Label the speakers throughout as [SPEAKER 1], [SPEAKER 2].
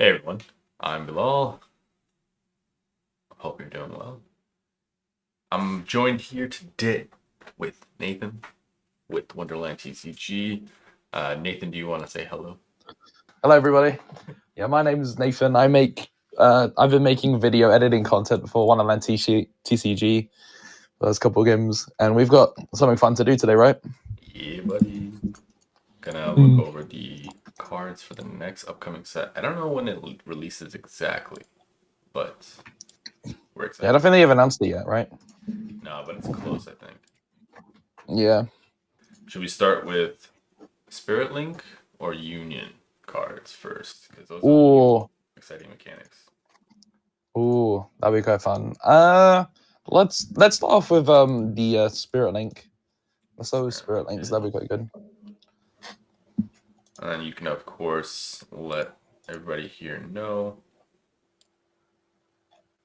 [SPEAKER 1] Hey everyone, I'm Bilal. Hope you're doing well. I'm joined here today with Nathan with Wondrlnd TCG. Nathan, do you want to say hello?
[SPEAKER 2] Hello, everybody. Yeah, my name is Nathan. I've been making video editing content for Wondrlnd TCG for those couple of games, and we've got something fun to do today, right?
[SPEAKER 1] Yeah, buddy. Gonna look over the cards for the next upcoming set. I don't know when it releases exactly, but we're
[SPEAKER 2] Yeah, I
[SPEAKER 1] excited.
[SPEAKER 2] don't think they have announced it yet, right?
[SPEAKER 1] No, but it's close, I think.
[SPEAKER 2] Yeah.
[SPEAKER 1] Should we start with Spirit Link or Union cards first? Because those are the new
[SPEAKER 2] Ooh,
[SPEAKER 1] exciting mechanics.
[SPEAKER 2] that'd be quite fun. Let's start off with the Spirit Link. Let's start with Spirit Links. That'd be quite good.
[SPEAKER 1] And then you can, of course, let everybody here know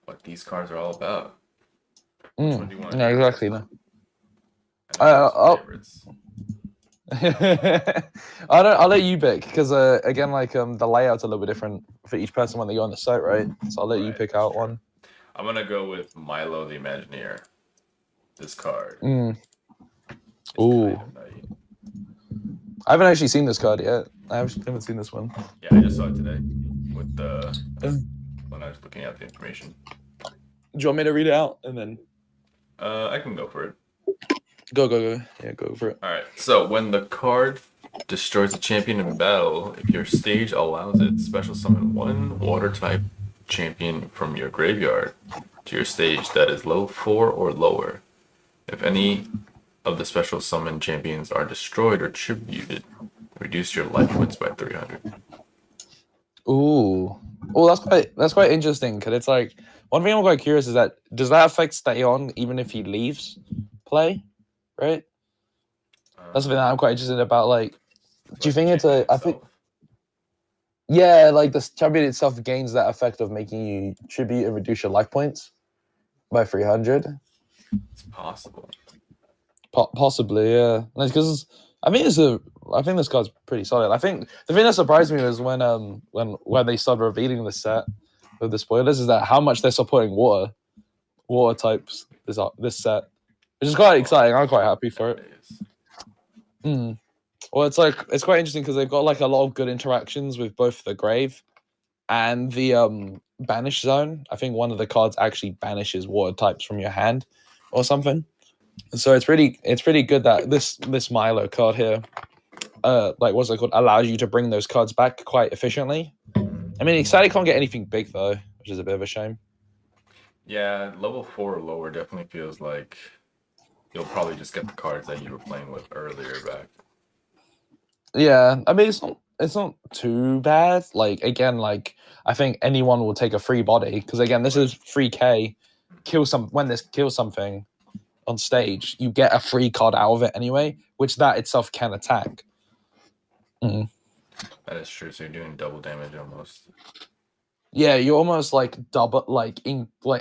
[SPEAKER 1] what these cards are all about. Which one do you want to
[SPEAKER 2] Yeah,
[SPEAKER 1] do first?
[SPEAKER 2] exactly. No.
[SPEAKER 1] I know you have some
[SPEAKER 2] Oh.
[SPEAKER 1] favorites.
[SPEAKER 2] I'll let you pick because again, like the layout's a little bit different for each person when they go on the site, right? So I'll let you pick out one.
[SPEAKER 1] I'm gonna go with Milo the Imagineer. This card is kind
[SPEAKER 2] Ooh,
[SPEAKER 1] of nutty.
[SPEAKER 2] I haven't actually seen this card yet. I haven't seen this one.
[SPEAKER 1] Yeah, I just saw it today with the when I was looking at the information.
[SPEAKER 2] Do you want me to read it out and then?
[SPEAKER 1] I can go for it.
[SPEAKER 2] Go. Yeah, go for it.
[SPEAKER 1] All right. So when the card destroys a champion in battle, if your stage allows it, special summon one water type champion from your graveyard to your stage that is level 4 or lower. If any of the special summon champions are destroyed or tributed, reduce your life points by 300.
[SPEAKER 2] Ooh, that's quite interesting because it's like one thing I'm quite curious is that does that affect stay on even if he leaves play, right? That's something that I'm quite interested about. Like, do you think it's a? I think. Yeah, like the champion itself gains that effect of making you tribute and reduce your life points by 300.
[SPEAKER 1] It's possible.
[SPEAKER 2] Possibly, yeah. Because I mean, I think this card's pretty solid. I think the thing that surprised me was when they started revealing the set with the spoilers is that how much they're supporting water types this set, which is quite exciting. I'm quite happy for it. Well, it's quite interesting because they've got like a lot of good interactions with both the grave and the banish zone. I think one of the cards actually banishes water types from your hand or something. So it's pretty good that this Milo card here, like what's it called, allows you to bring those cards back quite efficiently. I mean, Excited can't get anything big though, which is a bit of a shame.
[SPEAKER 1] Yeah, level 4 or lower definitely feels like you'll probably just get the cards that you were playing with earlier back.
[SPEAKER 2] Yeah, I mean it's not too bad. Like again, like I think anyone will take a free body because again, this is free K. When this kills something on stage, you get a free card out of it anyway, which that itself can attack.
[SPEAKER 1] That is true. So you're doing double damage almost.
[SPEAKER 2] Yeah, you're almost like double, like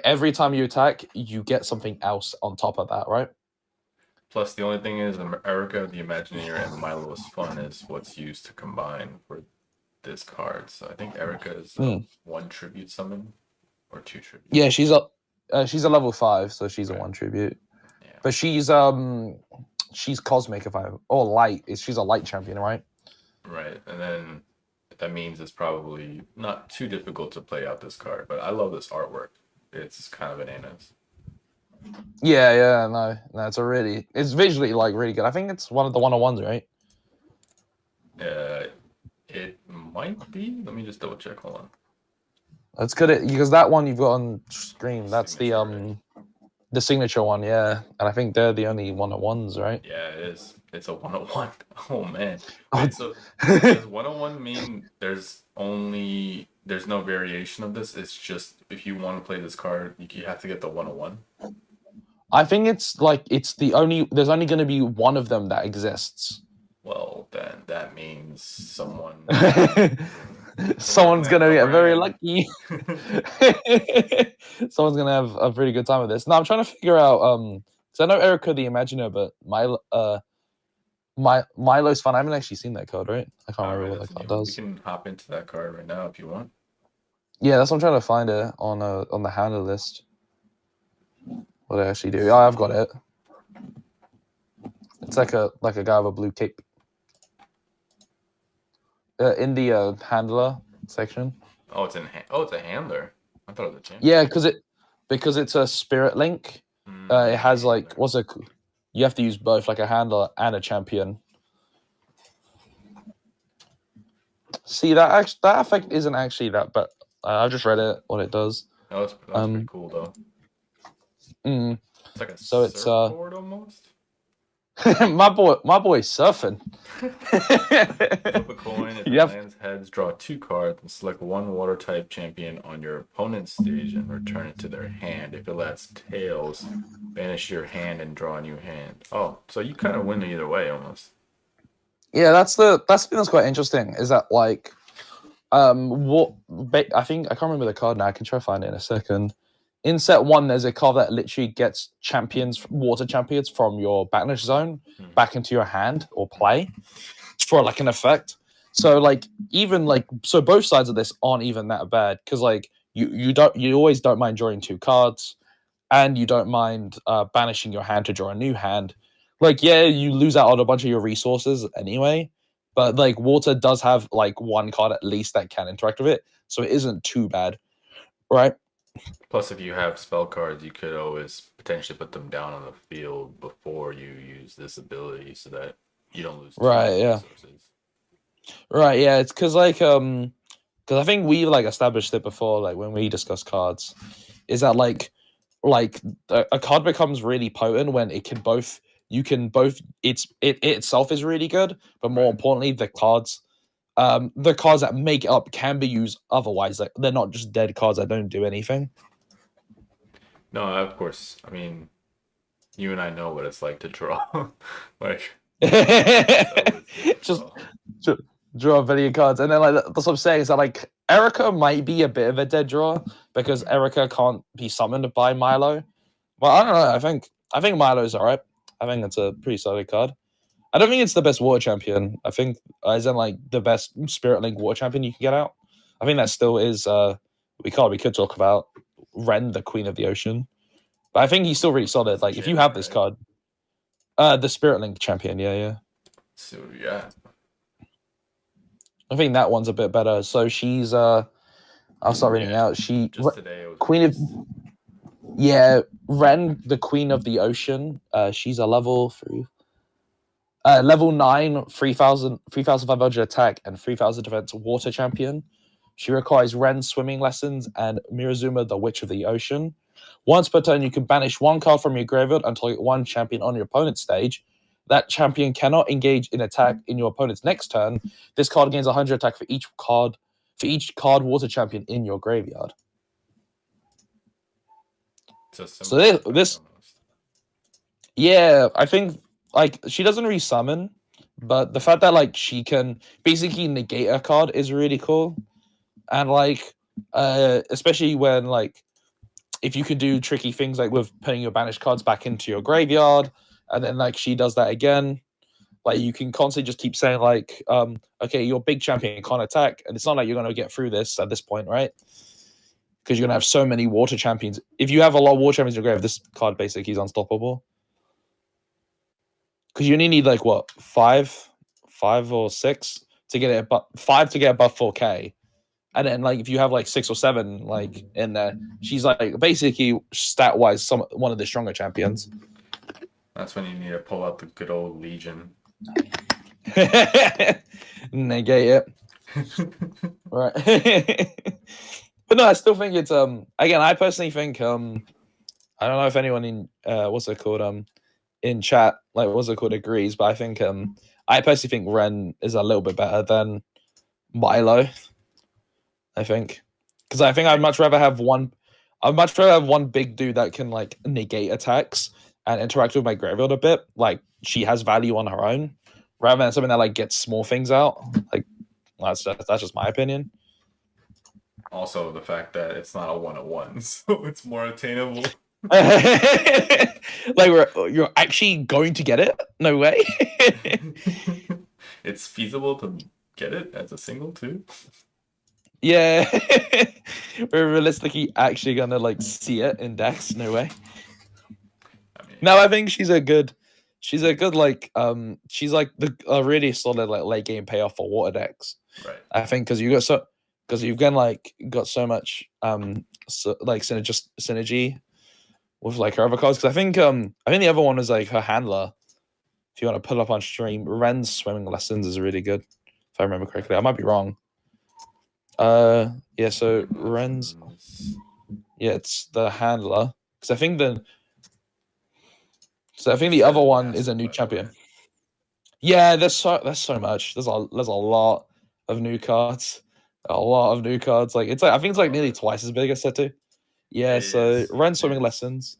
[SPEAKER 2] every time you attack, you get something else on top of that, right?
[SPEAKER 1] Plus, the only thing is, Erica, the Imagineer, and Milo's Fun is what's used to combine for this card. So I think Erica is one tribute summon or two tribute.
[SPEAKER 2] Yeah, she's a level 5, so she's a 1 tribute. Yeah. But she's cosmic or light. She's a light champion, right?
[SPEAKER 1] Right, and then that means it's probably not too difficult to play out this card. But I love this artwork. It's kind of bananas.
[SPEAKER 2] Yeah, no, it's visually like really good. I think it's one of the 101s, right?
[SPEAKER 1] It might be. Let me just double check. Hold on.
[SPEAKER 2] That's good because that one you've got on screen. That's the signature one, yeah. And I think they're the only 101s, right?
[SPEAKER 1] Yeah, it is. It's a 101. Oh man. Wait, so does 101 mean there's no variation of this? It's just if you want to play this card, you have to get the 101.
[SPEAKER 2] I think it's like there's only going to be one of them that exists.
[SPEAKER 1] Well, then that means
[SPEAKER 2] someone's gonna get very lucky. Someone's gonna have a pretty good time with this. Now I'm trying to figure out because I know Erica the Imaginer, but Milo's Fun. I haven't actually seen that card, right? I can't remember what that card does.
[SPEAKER 1] We can hop into that card right now if you want.
[SPEAKER 2] Yeah, that's what I'm trying to find it on the handler list. What I actually do? Yeah, I've got it. It's like a guy with a blue cape. In the handler section.
[SPEAKER 1] Oh, it's a handler. I thought it was a champion.
[SPEAKER 2] Yeah, because it's a spirit link. It has like
[SPEAKER 1] Handler.
[SPEAKER 2] you have to use both, like a handler and a champion. See that effect isn't actually that, but I just read it what it does.
[SPEAKER 1] That's pretty cool though.
[SPEAKER 2] Mm,
[SPEAKER 1] It's like a
[SPEAKER 2] so it's
[SPEAKER 1] surfboard almost.
[SPEAKER 2] my boy's surfing.
[SPEAKER 1] Flip a coin. If it
[SPEAKER 2] Yep.
[SPEAKER 1] lands heads, draw 2 cards and select one water type champion on your opponent's stage and return it to their hand. If it lands tails, banish your hand and draw a new hand. Oh, so you kind of win either way almost.
[SPEAKER 2] Yeah, that's the thing that's quite interesting. Is that like what I think I can't remember the card now. I can try to find it in a second. In set 1, there's a card that literally gets water champions from your banish zone back into your hand or play for like an effect. So like even like so both sides of this aren't even that bad because like you always don't mind drawing 2 cards and you don't mind banishing your hand to draw a new hand. Like yeah, you lose out on a bunch of your resources anyway, but like water does have like 1 card at least that can interact with it, so it isn't too bad, right?
[SPEAKER 1] Plus, if you have spell cards, you could always potentially put them down on the field before you use this ability so that you don't lose too
[SPEAKER 2] Right,
[SPEAKER 1] many
[SPEAKER 2] yeah.
[SPEAKER 1] resources.
[SPEAKER 2] Right, yeah. It's because because I think we like established it before, like when we discussed cards, is that like a card becomes really potent when it can both it itself is really good, but more importantly the cards that make it up can be used otherwise. Like they're not just dead cards that don't do anything.
[SPEAKER 1] No, of course. I mean, you and I know what it's like to draw. Like,
[SPEAKER 2] Just draw video cards, and then like that's what I'm saying is that like Erica might be a bit of a dead draw because Erica can't be summoned by Milo. Well, I don't know. I think Milo's alright. I think it's a pretty solid card. I don't think it's the best water champion. I think as in like the best Spirit Link water champion you can get out. I think that still is we could talk about Ren, the Queen of the Ocean. But I think he's still really solid. Like if you have this card, the Spirit Link champion, yeah.
[SPEAKER 1] So yeah.
[SPEAKER 2] I think that one's a bit better. So she's I'll start reading out. She
[SPEAKER 1] just today it was
[SPEAKER 2] Queen of Ren, the Queen of the Ocean. She's a level 3. Level 9, 3,500 attack and 3,000 defense water champion. She requires Ren swimming lessons and Mirazuma, the Witch of the Ocean. Once per turn, you can banish 1 card from your graveyard until you get 1 champion on your opponent's stage. That champion cannot engage in attack in your opponent's next turn. This card gains 100 attack for each card water champion in your graveyard. So this yeah, I think like she doesn't resummon, but the fact that like she can basically negate a card is really cool. And like especially when like if you can do tricky things like with putting your banished cards back into your graveyard and then like she does that again, like you can constantly just keep saying like okay, your big champion can't attack, and it's not like you're going to get through this at this point, right? Because you're going to have so many water champions. If you have a lot of water champions in your grave, this card basically is unstoppable. Because you only need like what 5 or 6 to get it, but 5 to get above 4K, and then like if you have like 6 or 7 like in there, she's like basically stat wise one of the stronger champions.
[SPEAKER 1] That's when you need to pull out the good old Legion.
[SPEAKER 2] Negate it. Right. But no, I still think it's again, I personally think I don't know if anyone in what's it called in chat like what's it called agrees, but I think I personally think Ren is a little bit better than Milo. I think because I think I'd much rather have one big dude that can like negate attacks and interact with my graveyard a bit. Like she has value on her own, rather than something that like gets small things out. Like that's just my opinion.
[SPEAKER 1] Also, the fact that it's not a 1-on-1, so it's more attainable.
[SPEAKER 2] Like you're actually going to get it? No way.
[SPEAKER 1] It's feasible to get it as a single too.
[SPEAKER 2] Yeah. we're realistically actually gonna like see it in decks. No way.
[SPEAKER 1] I mean,
[SPEAKER 2] No, I think she's a good like she's like a really solid like late game payoff for water decks.
[SPEAKER 1] right.
[SPEAKER 2] I think because you've got so much like synergy with like her other cards. Because I think the other one is like her handler. If you want to put it up on stream, Ren's swimming lessons is really good. If I remember correctly, I might be wrong. Yeah. So Ren's, yeah, it's the handler. Because I think the other one is a new champion. Yeah, there's so much. There's a lot of new cards. A lot of new cards. Like it's like I think it's like nearly twice as big as set two. Yeah,
[SPEAKER 1] It
[SPEAKER 2] so
[SPEAKER 1] is.
[SPEAKER 2] Ren
[SPEAKER 1] It
[SPEAKER 2] swimming
[SPEAKER 1] is.
[SPEAKER 2] lessons.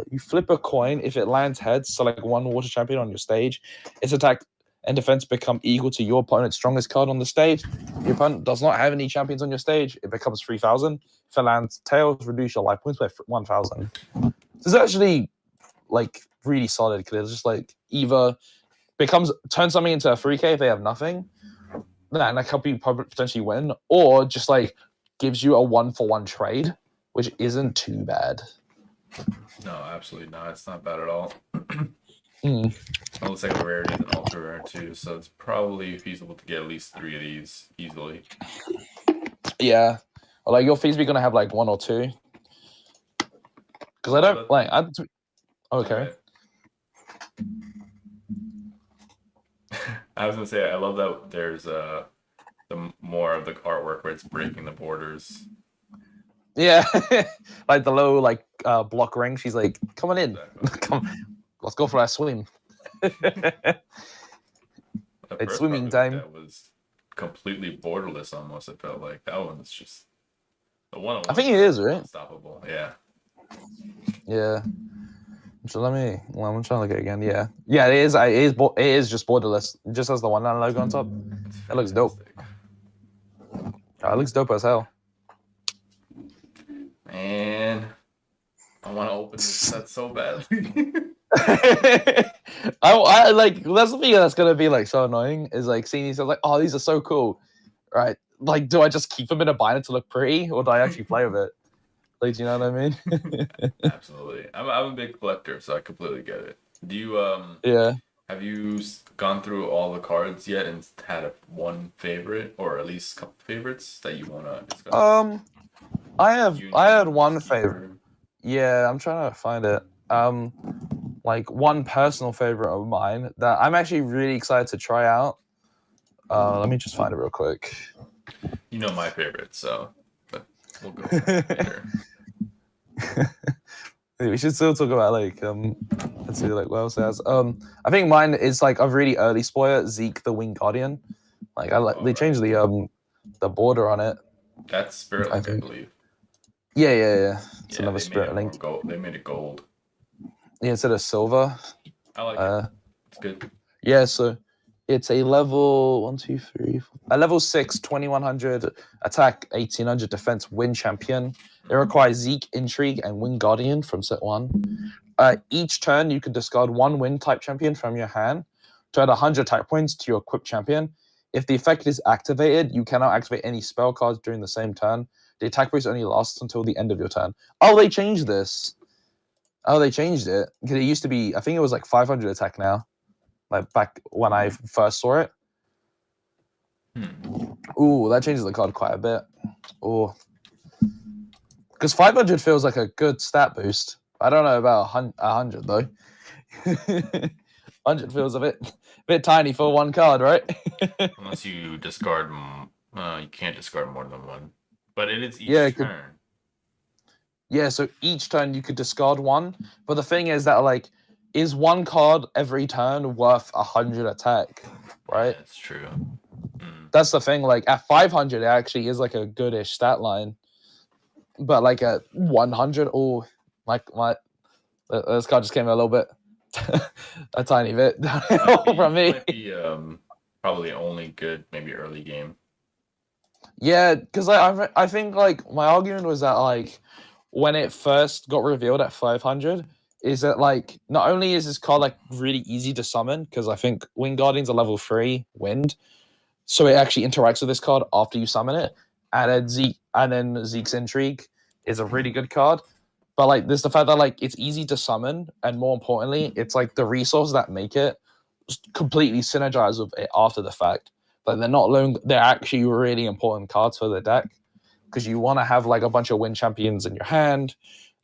[SPEAKER 2] You flip a coin. If it lands heads, select one water champion on your stage. Its attack and defense become equal to your opponent's strongest card on the stage. Your opponent does not have any champions on your stage. It becomes 3,000. If it lands tails, reduce your life points by 1,000. This is actually like really solid because it's just like either turn something into a 3K if they have nothing, and that help you potentially win, or just like gives you a 1-for-1 trade, which isn't too bad.
[SPEAKER 1] No, absolutely not. It's not bad at all.
[SPEAKER 2] Mm.
[SPEAKER 1] It looks like a rarity is an ultra rare too, so it's probably feasible to get at least 3 of these easily.
[SPEAKER 2] Yeah, or like your fees be gonna have like 1 or 2. Because I don't like. Okay.
[SPEAKER 1] I was gonna say I love that there's the more of the artwork where it's breaking the borders.
[SPEAKER 2] Yeah, like the low like block ring. She's like, "Come on in,
[SPEAKER 1] Exactly.
[SPEAKER 2] come, let's go for our swim." It's swimming time.
[SPEAKER 1] That was completely borderless almost. It felt like that one was just the one.
[SPEAKER 2] I think it is, right?
[SPEAKER 1] Unstoppable. Yeah.
[SPEAKER 2] Yeah. So I'm trying to look at it again. Yeah, it is. It is just borderless. It just has the Wondrlnd logo on top. That looks dope. Oh, it looks dope as hell.
[SPEAKER 1] Man, I want to open this set so badly.
[SPEAKER 2] I like that's the thing that's gonna be like so annoying is like seeing these like, oh, these are so cool, right? Like, do I just keep them in a binder to look pretty, or do I actually play with it? Like, do you know what I mean?
[SPEAKER 1] Absolutely. I'm a big collector, so I completely get it. Do you
[SPEAKER 2] Yeah.
[SPEAKER 1] have you gone through all the cards yet and had one favorite or at least a couple favorites that you want to discuss?
[SPEAKER 2] I had one favorite. Yeah, I'm trying to find it. Like one personal favorite of mine that I'm actually really excited to try out. Let me just find it real quick.
[SPEAKER 1] You know my favorite, so we'll go later.
[SPEAKER 2] We should still talk about like let's see like what else it has. I think mine is like a really early spoiler, Zeke the Winged Guardian. Like they changed the border on it.
[SPEAKER 1] That's Spirit Link, I believe.
[SPEAKER 2] Yeah. It's another Spirit Link.
[SPEAKER 1] They made it gold.
[SPEAKER 2] Yeah, instead of silver.
[SPEAKER 1] I like it. It's good.
[SPEAKER 2] Yeah, so it's a level 6, 2100 attack, 1800 defense, win champion. It requires Zeke, Intrigue, and Winged Guardian from set 1. Each turn, you can discard one win type champion from your hand to add 100 attack points to your equipped champion. If the effect is activated, you cannot activate any spell cards during the same turn. The attack boost only lasts until the end of your turn. Oh, they changed this. Oh, they changed it. Because it used to be, I think it was like 500 attack now. Like back when I first saw it. Ooh, that changes the card quite a bit. Ooh. Because 500 feels like a good stat boost. I don't know about 100 though. 100 feels a bit tiny for one card, right?
[SPEAKER 1] Unless you discard, you can't discard more than one. But it is each turn.
[SPEAKER 2] Yeah, so each turn you could discard one. But the thing is that like, is one card every turn worth 100 attack, right?
[SPEAKER 1] Yeah, that's true.
[SPEAKER 2] That's the thing. Like at 500, it actually is like a goodish stat line. But like at 100, oh, this card just came a little bit, a tiny bit from me.
[SPEAKER 1] Might be probably only good maybe early game.
[SPEAKER 2] Yeah, because I think like my argument was that like when it first got revealed at 500, is that like not only is this card like really easy to summon because I think Winged Guardian's a level 3 wind, so it actually interacts with this card after you summon it, and then Zeke's Intrigue is a really good card. But like, there's the fact that like it's easy to summon, and more importantly, it's like the resources that make it completely synergize with it after the fact. Like they're actually really important cards for the deck because you want to have like a bunch of win champions in your hand.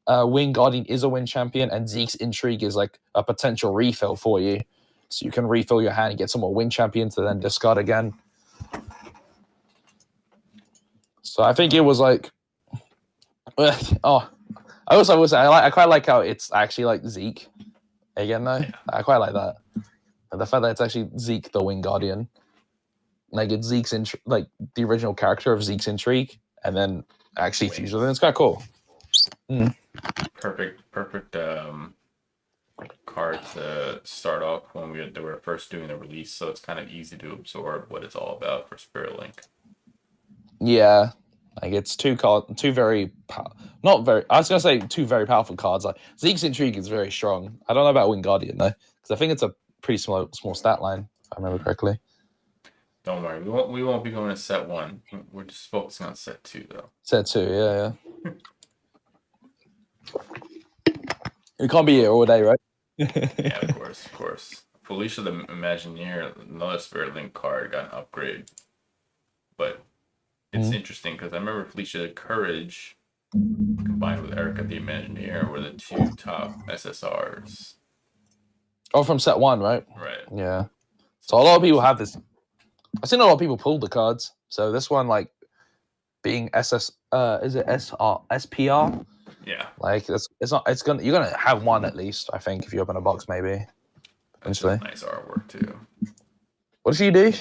[SPEAKER 2] Wing Guardian is a win champion, and Zeke's Intrigue is like a potential refill for you. So you can refill your hand and get some more win champions to then discard again. So I think it was like, oh, I also will say I quite like how it's actually like Zeke again though.
[SPEAKER 1] Yeah.
[SPEAKER 2] I quite like that. And the fact that it's actually Zeke the Wing Guardian, like it's Zeke's like the original character of Zeke's Intrigue, and then actually fused with it. It's kind of cool.
[SPEAKER 1] Perfect card to start off when they were first doing the release, so it's kind of easy to absorb what it's all about for Spirit Link.
[SPEAKER 2] Yeah, like it's two very powerful cards. Like Zeke's Intrigue is very strong. I don't know about Wing Guardian though, because I think it's a pretty small stat line, if I remember correctly.
[SPEAKER 1] Don't worry, we won't be going to set 1. We're just focusing on set 2 though.
[SPEAKER 2] Set 2, yeah. We can't be here all day, right?
[SPEAKER 1] Yeah, of course. Felicia the Imagineer, another Spirit Link card, got an upgrade. But it's interesting because I remember Felicia Courage combined with Erica the Imagineer were the 2 top SSRs.
[SPEAKER 2] Oh, from set 1, right?
[SPEAKER 1] Right.
[SPEAKER 2] Yeah. So a lot of people have this. I've seen a lot of people pull the cards. So this one, like, being is it SPR?
[SPEAKER 1] Yeah.
[SPEAKER 2] Like you're gonna have one at least, I think, if you open a box, maybe. Potentially.
[SPEAKER 1] Nice artwork too.
[SPEAKER 2] What does she do?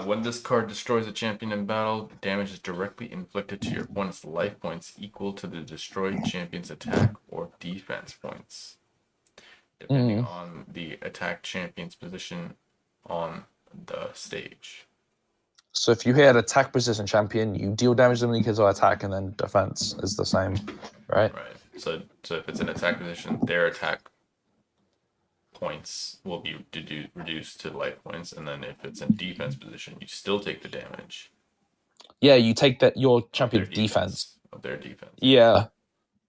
[SPEAKER 1] When this card destroys a champion in battle, damage is directly inflicted to your opponent's life points equal to the destroyed champion's attack or defense points, depending on the attack champion's position on the stage.
[SPEAKER 2] So if you hit an attack position champion, you deal damage to them because of attack, and then defense is the same, right?
[SPEAKER 1] Right. So if it's an attack position, their attack points will be reduced to life points, and then if it's in defense position, you still take the damage.
[SPEAKER 2] Yeah, you take your champion's defense.
[SPEAKER 1] Of their defense.
[SPEAKER 2] Yeah,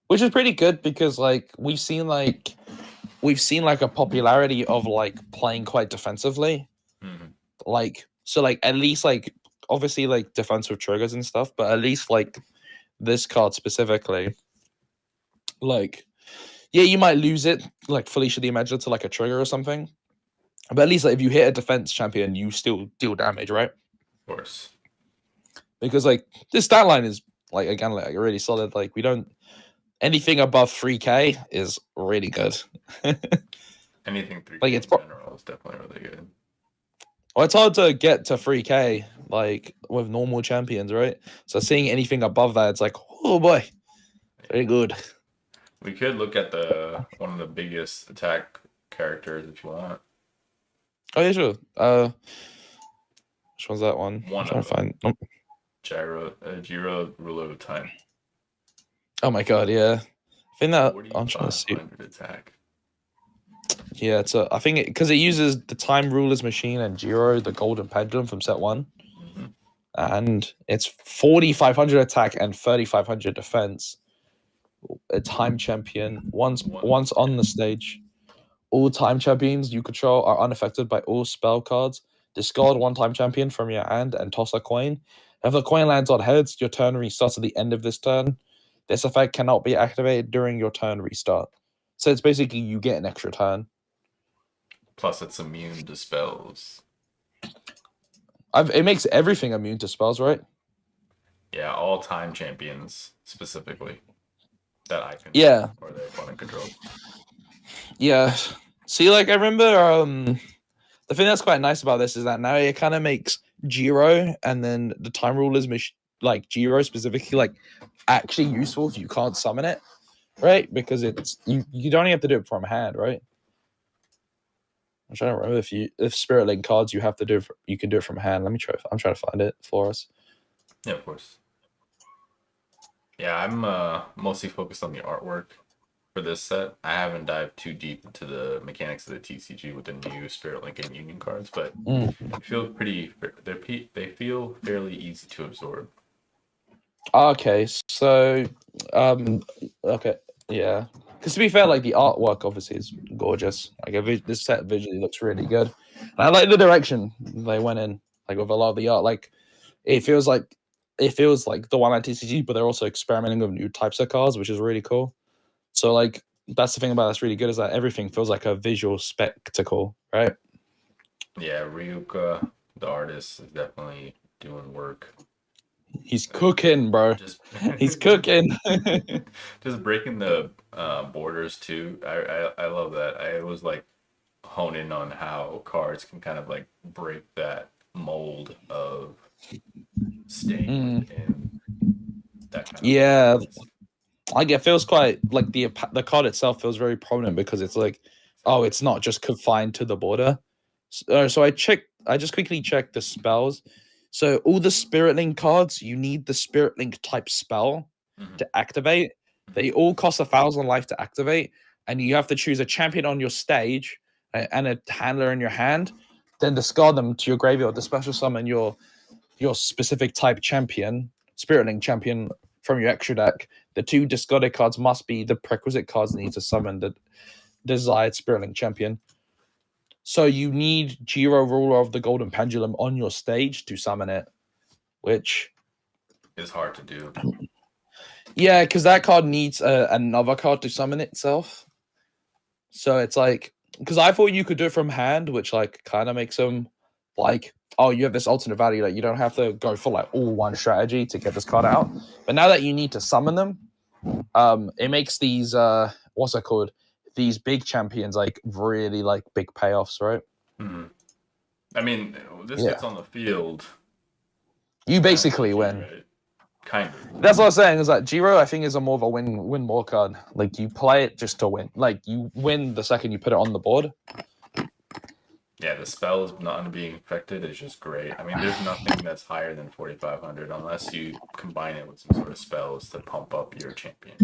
[SPEAKER 2] which is pretty good because like we've seen like a popularity of like playing quite defensively, like. So, like, at least, like, obviously, like, defensive triggers and stuff, but at least, like, this card specifically, like, yeah, you might lose it, like, Felicia the Imagineer to, like, a trigger or something. But at least, like, if you hit a defense champion, you still deal damage, right?
[SPEAKER 1] Of course.
[SPEAKER 2] Because, like, this stat line is, like, again, like, really solid. Like, we don't... Anything above 3K is really good.
[SPEAKER 1] Anything 3K
[SPEAKER 2] like,
[SPEAKER 1] in general is definitely really good.
[SPEAKER 2] Well, it's hard to get to 3K, like, with normal champions, right? So seeing anything above that, it's like, oh boy, very good.
[SPEAKER 1] We could look at one of the biggest attack characters if you want.
[SPEAKER 2] Oh, yeah, sure. Which one's that one?
[SPEAKER 1] One
[SPEAKER 2] I'm trying to find.
[SPEAKER 1] Jiro, Ruler of Time.
[SPEAKER 2] Oh my god, yeah. I think that I'm trying to see.
[SPEAKER 1] Attack.
[SPEAKER 2] Yeah, I think because it uses the Time Ruler's Machine and Jiro, the Golden Pendulum from set 1. And it's 4,500 attack and 3,500 defense. A time champion. Once on the stage, all time champions you control are unaffected by all spell cards. Discard one time champion from your hand and toss a coin. If the coin lands on heads, your turn restarts at the end of this turn. This effect cannot be activated during your turn restart. So it's basically you get an extra turn.
[SPEAKER 1] Plus, it's immune to spells.
[SPEAKER 2] It makes everything immune to spells, right?
[SPEAKER 1] Yeah, all time champions specifically that I can.
[SPEAKER 2] Yeah.
[SPEAKER 1] Or their opponent control.
[SPEAKER 2] Yeah. See, like I remember, the thing that's quite nice about this is that now it kind of makes Jiro and then the Time Rulers, like Jiro specifically, like actually useful if you can't summon it, right? Because it's you don't have to do it from hand, right? I'm trying to remember if Spirit Link cards you can do it from hand. I'm trying to find it for us.
[SPEAKER 1] Yeah, of course. Yeah, I'm mostly focused on the artwork for this set. I haven't dived too deep into the mechanics of the TCG with the new Spirit Link and Union cards, but
[SPEAKER 2] Mm.
[SPEAKER 1] they feel pretty. They feel fairly easy to absorb.
[SPEAKER 2] Okay, so okay, yeah. Because to be fair, like the artwork obviously is gorgeous. Like this set visually looks really good. And I like the direction they went in, like with a lot of the art. Like it feels like the one at TCG, but they're also experimenting with new types of cards, which is really cool. So like that's the thing about that's really good is that everything feels like a visual spectacle, right?
[SPEAKER 1] Yeah, Ryuka, the artist, is definitely doing work.
[SPEAKER 2] He's cooking, bro.
[SPEAKER 1] Just
[SPEAKER 2] He's cooking.
[SPEAKER 1] just breaking the borders too. I love that. I was like hone in on how cards can kind of like break that mold of staying within that kind of
[SPEAKER 2] Yeah,
[SPEAKER 1] lens.
[SPEAKER 2] like it feels quite like the card itself feels very prominent because it's like, oh, it's not just confined to the border. So I just quickly checked the spells. So all the Spirit Link cards, you need the Spirit Link type spell
[SPEAKER 1] Mhm.
[SPEAKER 2] to activate. They all cost 1,000 life to activate, and you have to choose a champion on your stage and a handler in your hand. Then discard them to your graveyard to special summon your specific type champion, Spirit Link champion from your extra deck. The two discarded cards must be the prerequisite cards needed to summon the desired Spirit Link champion. So you need Jiro, Ruler of the Golden Pendulum, on your stage to summon it, which
[SPEAKER 1] It's hard to do.
[SPEAKER 2] yeah, because that card needs another card to summon itself. So it's like because I thought you could do it from hand, which like kind of makes them like, oh, you have this alternate value that you don't have to go for like all one strategy to get this card out. But now that you need to summon them, it makes these what's it called? These big champions like really like big payoffs, right?
[SPEAKER 1] Hmm. I mean, this
[SPEAKER 2] Yeah.
[SPEAKER 1] gets on the field.
[SPEAKER 2] You
[SPEAKER 1] Kind of
[SPEAKER 2] basically
[SPEAKER 1] GG,
[SPEAKER 2] win.
[SPEAKER 1] right? Kind of.
[SPEAKER 2] That's what I'm saying. Is that Jiro? I think is a more of a win more card. Like you play it just to win. Like you win the second you put it on the board.
[SPEAKER 1] Yeah, the spell is not being affected is just great. I mean, there's nothing that's higher than 4,500 unless you combine it with some sort of spells to pump up your champion.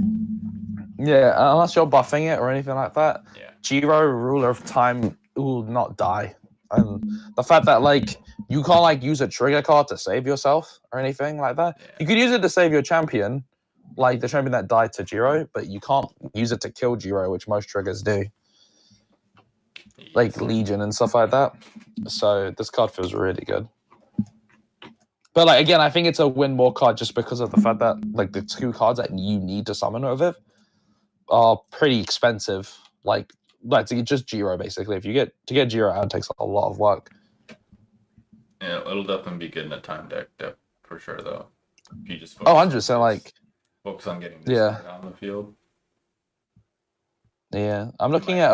[SPEAKER 2] Yeah, unless you're buffing it or anything like that.
[SPEAKER 1] Yeah.
[SPEAKER 2] Jiro, Ruler of Time, will not die. And the fact that like you can't like use a trigger card to save yourself or anything like that.
[SPEAKER 1] Yeah.
[SPEAKER 2] You could use it to save your champion, like the champion that died to Jiro, but you can't use it to kill Jiro, which most triggers do. Like Legion and stuff like that. So this card feels really good. But like again, I think it's a win more card just because of the fact that like the two cards that you need to summon with it are pretty expensive. Like to get just Jiro basically. If you get Jiro out, it takes a lot of work.
[SPEAKER 1] Yeah, it'll definitely be good in a time deck for sure though. If you just
[SPEAKER 2] Oh, 100%. Like
[SPEAKER 1] focus on getting this card out on the field.
[SPEAKER 2] Yeah. I'm looking at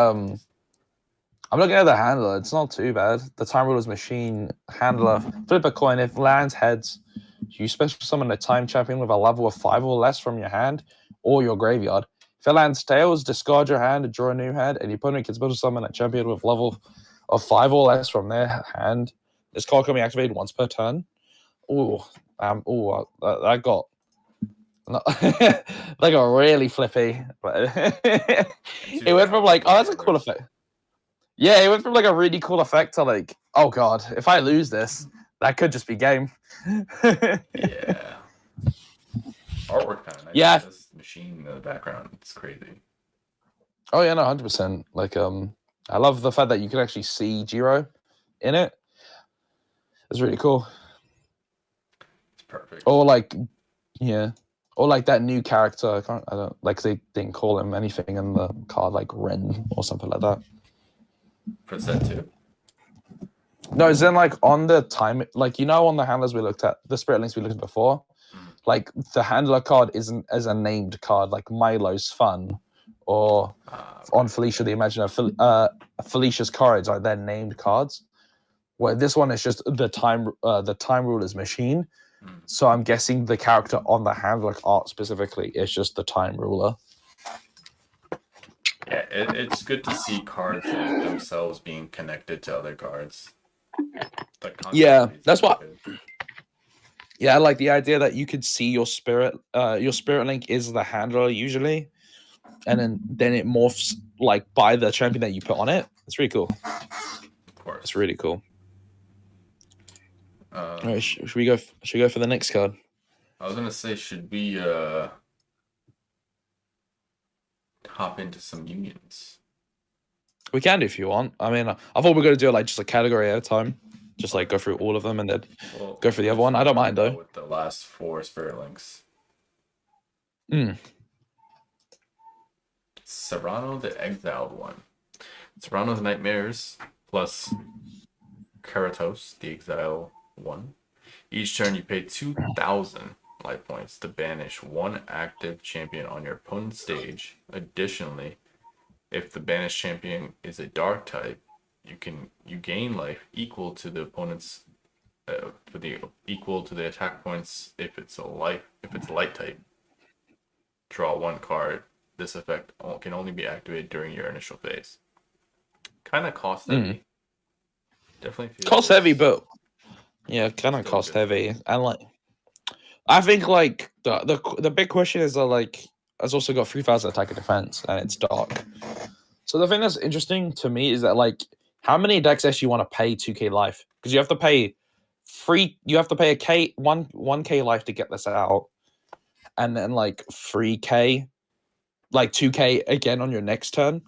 [SPEAKER 2] the handler. It's not too bad. The Time Ruler's Machine handler. Flip a coin. If lands heads, you special summon a time champion with a level of 5 or less from your hand or your graveyard. If it lands tails, discard your hand and draw a new hand, and your opponent can special summon a champion with level of 5 or less from their hand. This card can be activated once per turn. That got that got really flippy. But it went from like, oh, that's a cool effect. Yeah, it went from like a really cool effect to like, oh god, if I lose this, that could just be game.
[SPEAKER 1] Yeah. Artwork kind of nice.
[SPEAKER 2] Yeah.
[SPEAKER 1] This machine in the background, it's crazy.
[SPEAKER 2] Oh yeah, no, 100%. Like, I love the fact that you can actually see Jiro in it. It's really cool.
[SPEAKER 1] It's perfect.
[SPEAKER 2] Or like, yeah, or like that new character. I don't like they didn't call him anything in the card, like Ren or something like that.
[SPEAKER 1] For set 2?
[SPEAKER 2] No, it's in like on the time, like on the handlers we looked at, the Spirit Links we looked at before. Like the handler card isn't as a named card, like Milo's Fun, or on Felicia the Imaginer, Felicia's cards are their named cards. Where this one is just the time ruler's machine. So I'm guessing the character on the handler art specifically is just the time ruler.
[SPEAKER 1] Yeah, it's good to see cards like themselves being connected to other cards.
[SPEAKER 2] Yeah, that's what. Yeah, I like the idea that you could see your spirit link is the handler usually, and then it morphs like by the champion that you put on it. It's really cool.
[SPEAKER 1] Of course.
[SPEAKER 2] It's really cool. All right, should we go? Should we go for the next card?
[SPEAKER 1] I was gonna say, should we hop into some unions?
[SPEAKER 2] We can do if you want. I mean, I thought we were gonna do it like just a category at a time, just like go through all of them and then go for the other one. I don't mind though.
[SPEAKER 1] With the last 4 spirit links. Serrano the Exiled one. Serrano's Nightmares plus Karatos the Exile one. Each turn you pay 2,000 life points to banish 1 active champion on your opponent's stage. Additionally, if the banished champion is a dark type, you gain life equal to the opponent's equal to the attack points if it's light type. Draw 1 card. This effect can only be activated during your initial phase. Kind of cost heavy. Definitely feels
[SPEAKER 2] cost heavy, but yeah, kind of cost heavy. And like, I think like the big question is that like it's also got 3,000 attack and defense, and it's dark. So the thing that's interesting to me is that like how many decks actually want to pay 2k life, because you have to pay a k 1k life to get this out, and then like 3k, like 2k again on your next turn.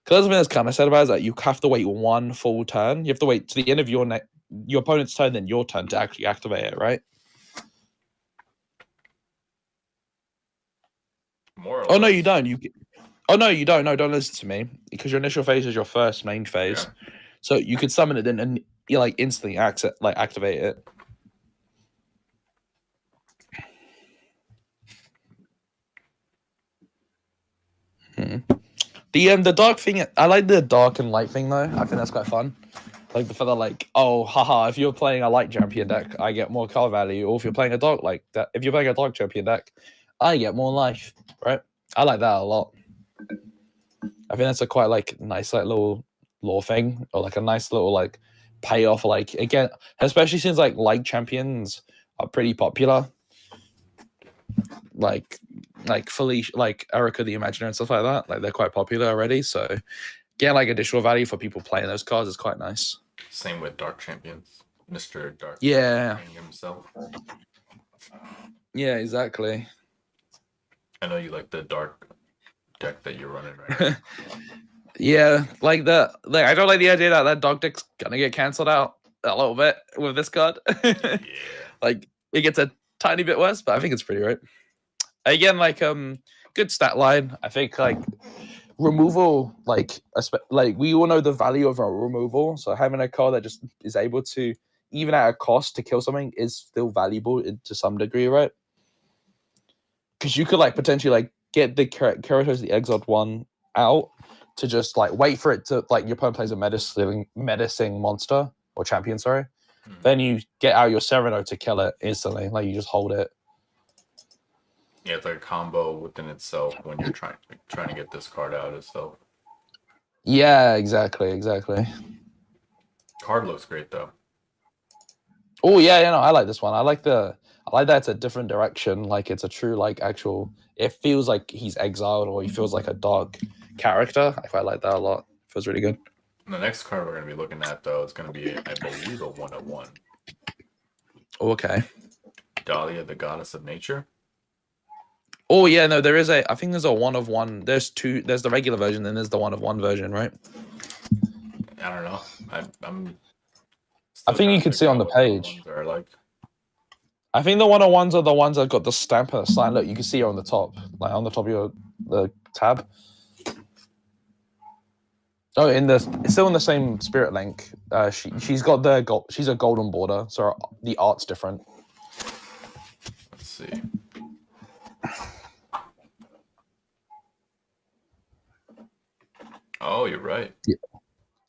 [SPEAKER 2] Because the thing that's kind of sad about is that you have to wait 1 full turn. You have to wait to the end of your opponent's turn, then your turn to actually activate it, right?
[SPEAKER 1] More or
[SPEAKER 2] Oh
[SPEAKER 1] less.
[SPEAKER 2] no, you don't. You don't. No, don't listen to me, because your initial phase is your first main phase. Yeah. So you could summon it in and you like instantly activate it. The dark thing, I like the dark and light thing though. I think that's quite fun. Like the fact that like, oh haha, if you're playing a light champion deck, I get more card value. Or if you're playing a dark if you're playing a dark champion deck, I get more life. Right? I like that a lot. I think that's a quite like nice like little lore thing, or like a nice little like payoff. Like again, especially since like light champions are pretty popular. Like Felicia, like Erica the Imaginary and stuff like that. Like they're quite popular already. So getting like additional value for people playing those cards is quite nice.
[SPEAKER 1] Same with Dark Champions. Mr. Dark.
[SPEAKER 2] Yeah.
[SPEAKER 1] Himself.
[SPEAKER 2] Yeah, exactly.
[SPEAKER 1] I know you like the dark deck that you're running right now.
[SPEAKER 2] Yeah, like I don't like the idea that dark deck's gonna get cancelled out a little bit with this card. Yeah. Like it gets a tiny bit worse, but I think it's pretty right. Again, like good stat line. I think like removal, like we all know the value of a removal. So having a card that just is able to, even at a cost to kill something, is still valuable to some degree, right? Because you could like potentially like get the Karatos the Exiled one out to just like wait for it to like your opponent plays a menacing monster or champion, sorry. Then you get out your Serrano to kill it instantly. Like you just hold it.
[SPEAKER 1] Yeah, it's like a combo within itself when you're trying to get this card out itself.
[SPEAKER 2] Yeah, exactly.
[SPEAKER 1] Card looks great though.
[SPEAKER 2] Oh yeah, no, I like this one. I like that it's a different direction. Like it's a true like actual. It feels like he's exiled, or he feels like a dark character. I quite like that a lot. Feels really good.
[SPEAKER 1] The next card we're going to be looking at though is going to be, I believe, a 1/1.
[SPEAKER 2] Oh, okay.
[SPEAKER 1] Dahlia, the Goddess of Nature.
[SPEAKER 2] Oh yeah, no, there is I think there's a 1/1. There's two. There's the regular version, then there's the 1/1 version, right?
[SPEAKER 1] I don't know.
[SPEAKER 2] I think you can see on the page.
[SPEAKER 1] Like.
[SPEAKER 2] I think the 1/1s are the ones that got the stamp and the sign. Look, you can see her on the top, like on the top of the tab. Oh, it's still in the same spirit link. She's got the gold. She's a golden border, so the art's different.
[SPEAKER 1] Let's see. Oh, you're right.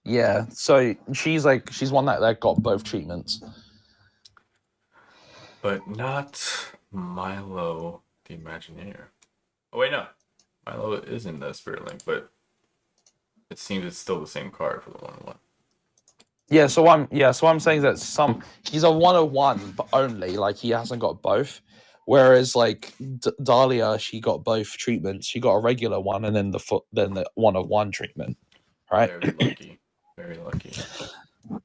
[SPEAKER 2] Yeah. So she's one that got both treatments.
[SPEAKER 1] But not Milo the Imagineer. Oh wait, no. Milo is in the spirit link, but it seems it's still the same card for the 1/1.
[SPEAKER 2] Yeah, so I'm saying that he's a 1/1, but only like he hasn't got both. Whereas like Dahlia, she got both treatments. She got a regular one and then the 1/1 treatment, right?
[SPEAKER 1] Very lucky. Very lucky.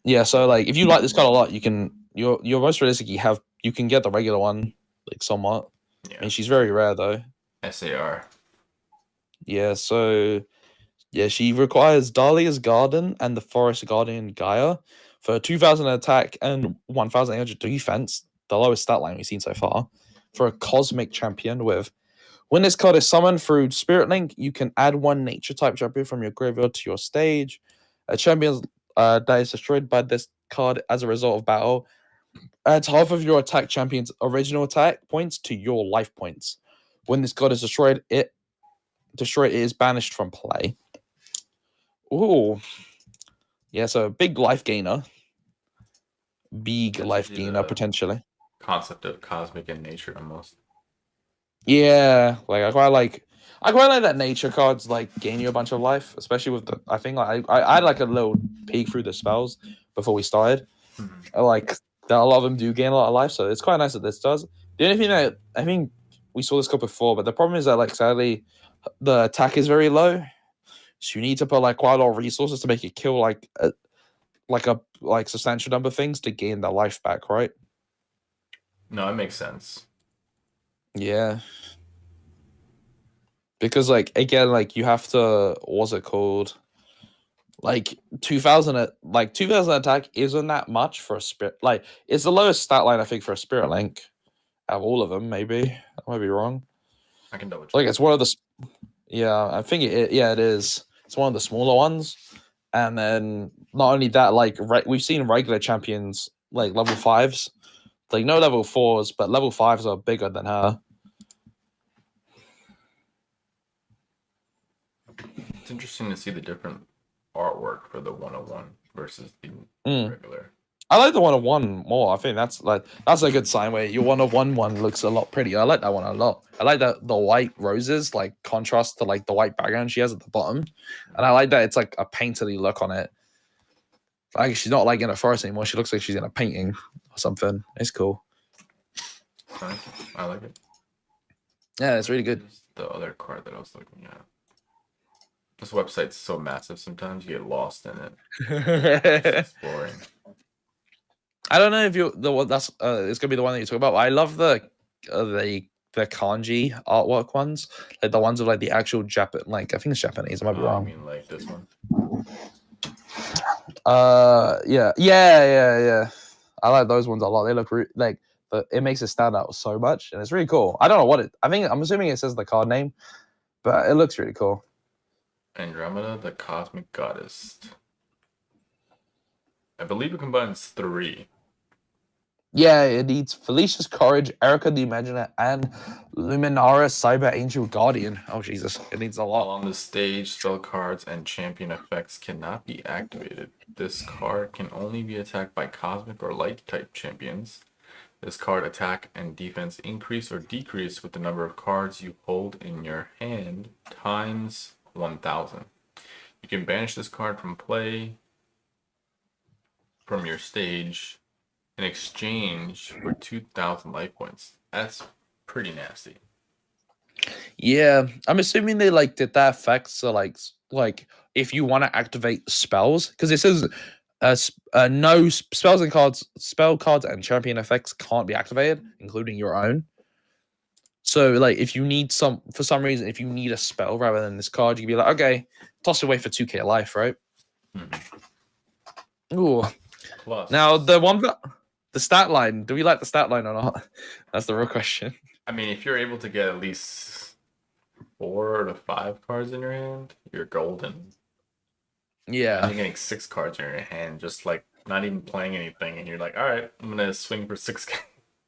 [SPEAKER 2] Yeah, so like if you like this card a lot, you're most realistically you can get the regular one, like somewhat.
[SPEAKER 1] Yeah.
[SPEAKER 2] I mean, she's very rare though.
[SPEAKER 1] SAR.
[SPEAKER 2] Yeah, so yeah, she requires Dahlia's Garden and the Forest Guardian Gaia for 2,000 attack and 1,800 defense, the lowest stat line we've seen so far, for a Cosmic Champion with. When this card is summoned through Spirit Link, you can add one nature type champion from your graveyard to your stage. A champion that is destroyed by this card as a result of battle adds half of your attack champion's original attack points to your life points. When this card is destroyed, it is banished from play. Ooh. Yeah, so big life gainer. Big
[SPEAKER 1] That's
[SPEAKER 2] life
[SPEAKER 1] usually
[SPEAKER 2] gainer,
[SPEAKER 1] the
[SPEAKER 2] potentially.
[SPEAKER 1] concept of cosmic in nature almost.
[SPEAKER 2] Yeah, like I quite like that nature cards like gain you a bunch of life, especially with the. I think like I had like a little peek through the spells before we started. I like that a lot of them do gain a lot of life, so it's quite nice that this does. The only thing that I think we saw this card before, but the problem is that like sadly the attack is very low, so you need to put like quite a lot of resources to make it kill like a substantial number of things to gain the life back, right?
[SPEAKER 1] No, it makes sense.
[SPEAKER 2] Yeah. Because like again, like you have to what's it called? Like 2,000 attack isn't that much for a spirit. Like it's the lowest stat line I think for a spirit link out of all of them. Maybe I might be wrong.
[SPEAKER 1] I can double check.
[SPEAKER 2] Like it's one of the yeah, I think it is. It's one of the smaller ones. And then not only that, like we've seen regular champions like level 5s, like no level 4s, but level 5s are bigger than her.
[SPEAKER 1] It's interesting to see the different artwork for the 101 versus the regular.
[SPEAKER 2] I like the 1/1 more. I think that's a good sign where your 1/1 one looks a lot prettier. I like that one a lot. I like that the white roses like contrast to like the white background she has at the bottom, and I like that it's like a painterly look on it. Like she's not like in a forest anymore. She looks like she's in a painting or something. It's cool.
[SPEAKER 1] Nice. I like it.
[SPEAKER 2] Yeah, it's really good.
[SPEAKER 1] The other card that I was looking at. This website's so massive sometimes you get lost in it. Just exploring.
[SPEAKER 2] I don't know if you the one that's it's gonna be the one that you talk about. I love the kanji artwork ones, like the ones of like the actual Japan, like I think it's Japanese. I might be wrong.
[SPEAKER 1] I mean like this one.
[SPEAKER 2] Yeah. I like those ones a lot. They look like it makes it stand out so much, and it's really cool. I don't know what it. I'm assuming it says the card name, but it looks really cool.
[SPEAKER 1] Andromeda, the Cosmic Goddess. I believe it combines 3.
[SPEAKER 2] Yeah, it needs Felicia's Courage, Erica the Imaginer, and Luminara Cyber Angel Guardian. Oh, Jesus. It needs a lot.
[SPEAKER 1] While on the stage, spell cards and champion effects cannot be activated. This card can only be attacked by Cosmic or Light type champions. This card attack and defense increase or decrease with the number of cards you hold in your hand times 1,000. You can banish this card from play from your stage in exchange for 2,000 life points. That's pretty nasty.
[SPEAKER 2] Yeah, I'm assuming they like did that effect so like if you want to activate spells, because it says no spell cards and champion effects can't be activated, including your own. So like if you need for some reason, if you need a spell rather than this card, you can be like, okay, toss it away for 2k life, right? Ooh.
[SPEAKER 1] Plus,
[SPEAKER 2] now the stat line. Do we like the stat line or not? That's the real question.
[SPEAKER 1] I mean, if you're able to get at least 4 to 5 cards in your hand, you're golden.
[SPEAKER 2] Yeah.
[SPEAKER 1] You're getting 6 cards in your hand, just like not even playing anything, and you're like, all right, I'm gonna swing for 6k.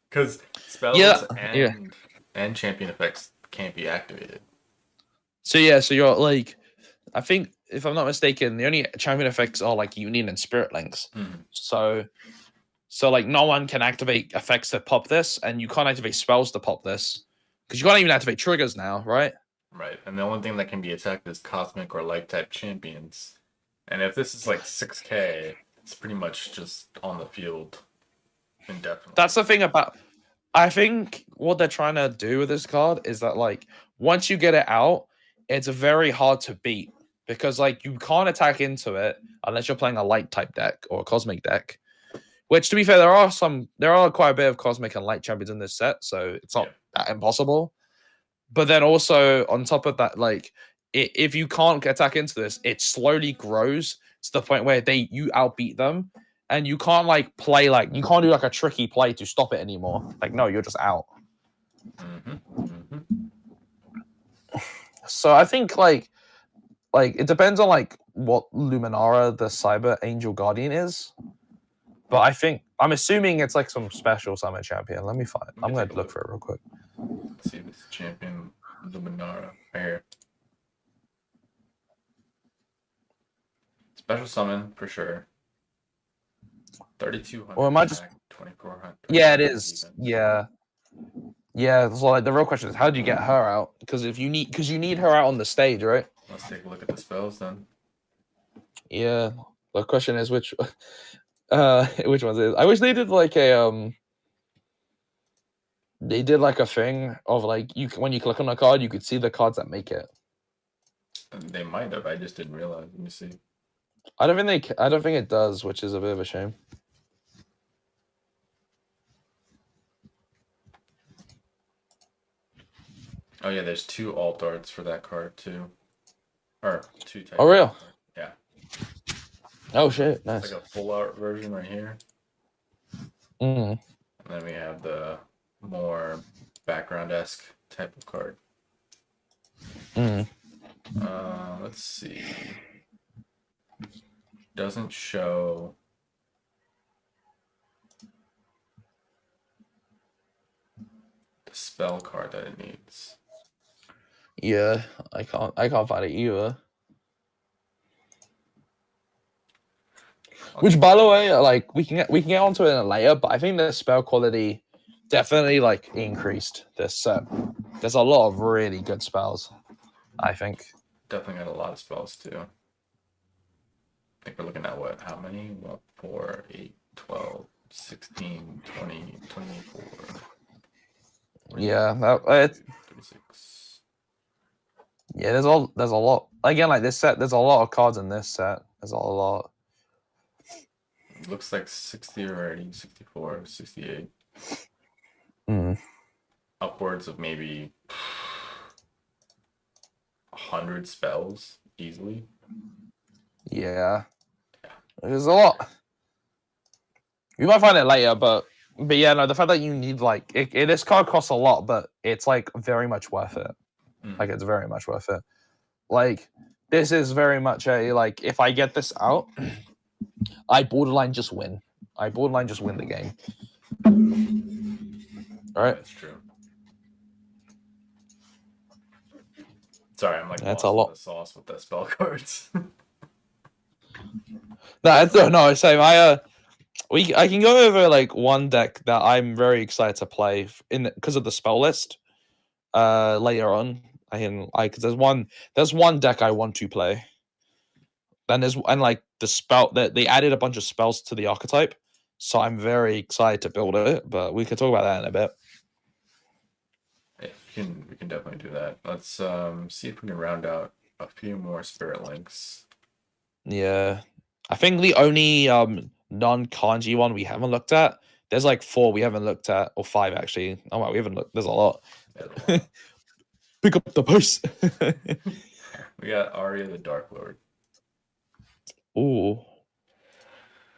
[SPEAKER 1] Because spells and champion effects can't be activated.
[SPEAKER 2] So you're like, I think if I'm not mistaken, the only champion effects are like Union and Spirit Links. So like no one can activate effects that pop this, and you can't activate spells to pop this because you can't even activate triggers now, right?
[SPEAKER 1] Right, and the only thing that can be attacked is Cosmic or Light type champions. And if this is like 6k, it's pretty much just on the field indefinitely.
[SPEAKER 2] That's the thing about. I think what they're trying to do with this card is that like once you get it out, it's very hard to beat because like you can't attack into it unless you're playing a light type deck or a cosmic deck. Which, to be fair, there are quite a bit of cosmic and light champions in this set, so it's not that impossible. But then also on top of that, like if you can't attack into this, it slowly grows to the point where you outbeat them, and you can't like play like you can't do like a tricky play to stop it anymore. Like no, you're just out. So I think like it depends on like what Luminara the Cyber Angel Guardian is. But I'm assuming it's like some special summon champion. Let me find. I'm going to look for it real quick.
[SPEAKER 1] Let's see this champion Luminara right here. Special summon for sure. 3,200.
[SPEAKER 2] Or am I just
[SPEAKER 1] 2,400?
[SPEAKER 2] Yeah, it is. Yeah. Yeah. So like the real question is, how do you get her out? Because you need her out on the stage, right?
[SPEAKER 1] Let's take a look at the spells then.
[SPEAKER 2] Yeah. The question is which ones it is. I wish they did like a they did like a thing of like when you click on a card, you could see the cards that make it.
[SPEAKER 1] They might have. I just didn't realize. Let me see.
[SPEAKER 2] I don't think it does, which is a bit of a shame.
[SPEAKER 1] Oh yeah, there's 2 alt arts for that card too, or 2 types.
[SPEAKER 2] Oh real?
[SPEAKER 1] Yeah.
[SPEAKER 2] Oh shit! Nice.
[SPEAKER 1] It's like a full art version right here.
[SPEAKER 2] And
[SPEAKER 1] then we have the more background-esque type of card. Let's see. Doesn't show. The spell card that it needs.
[SPEAKER 2] Yeah, I can't find it either. Which, by the way, like we can get onto it in a later, but I think the spell quality definitely like increased this set. There's a lot of really good spells, I think.
[SPEAKER 1] Definitely got a lot of spells too. I think we're looking at what? How many? Well, 4, 8, 12, 16, 20, 24.
[SPEAKER 2] Yeah,
[SPEAKER 1] 36.
[SPEAKER 2] Yeah, there's a lot. Again, like this set, there's a lot of cards in this set. There's a lot.
[SPEAKER 1] It looks like 60 already, 64, 68. Upwards of maybe 100 spells easily.
[SPEAKER 2] Yeah. There's a lot. You might find it later, but yeah, no, the fact that you need like this card costs a lot, but it's like very much worth it. Like it's very much worth it. Like this is very much a like if I get this out, I borderline just win. I borderline just win the game. All right.
[SPEAKER 1] That's true. Sorry, I'm like
[SPEAKER 2] that's a lot.
[SPEAKER 1] The sauce with the spell cards.
[SPEAKER 2] No, same. I can go over like one deck that I'm very excited to play because of the spell list. Later on, because there's one deck I want to play. And like the spell that they added a bunch of spells to the archetype, so I'm very excited to build it. But we could talk about that in a bit.
[SPEAKER 1] Yeah, we can definitely do that. Let's see if we can round out a few more spirit links.
[SPEAKER 2] Yeah, I think the only non-kanji one we haven't looked at. There's like 4 we haven't looked at, or 5 actually. Oh wow, we haven't looked. There's a lot. Pick up the pace.
[SPEAKER 1] We got Arya the Dark Lord.
[SPEAKER 2] Ooh.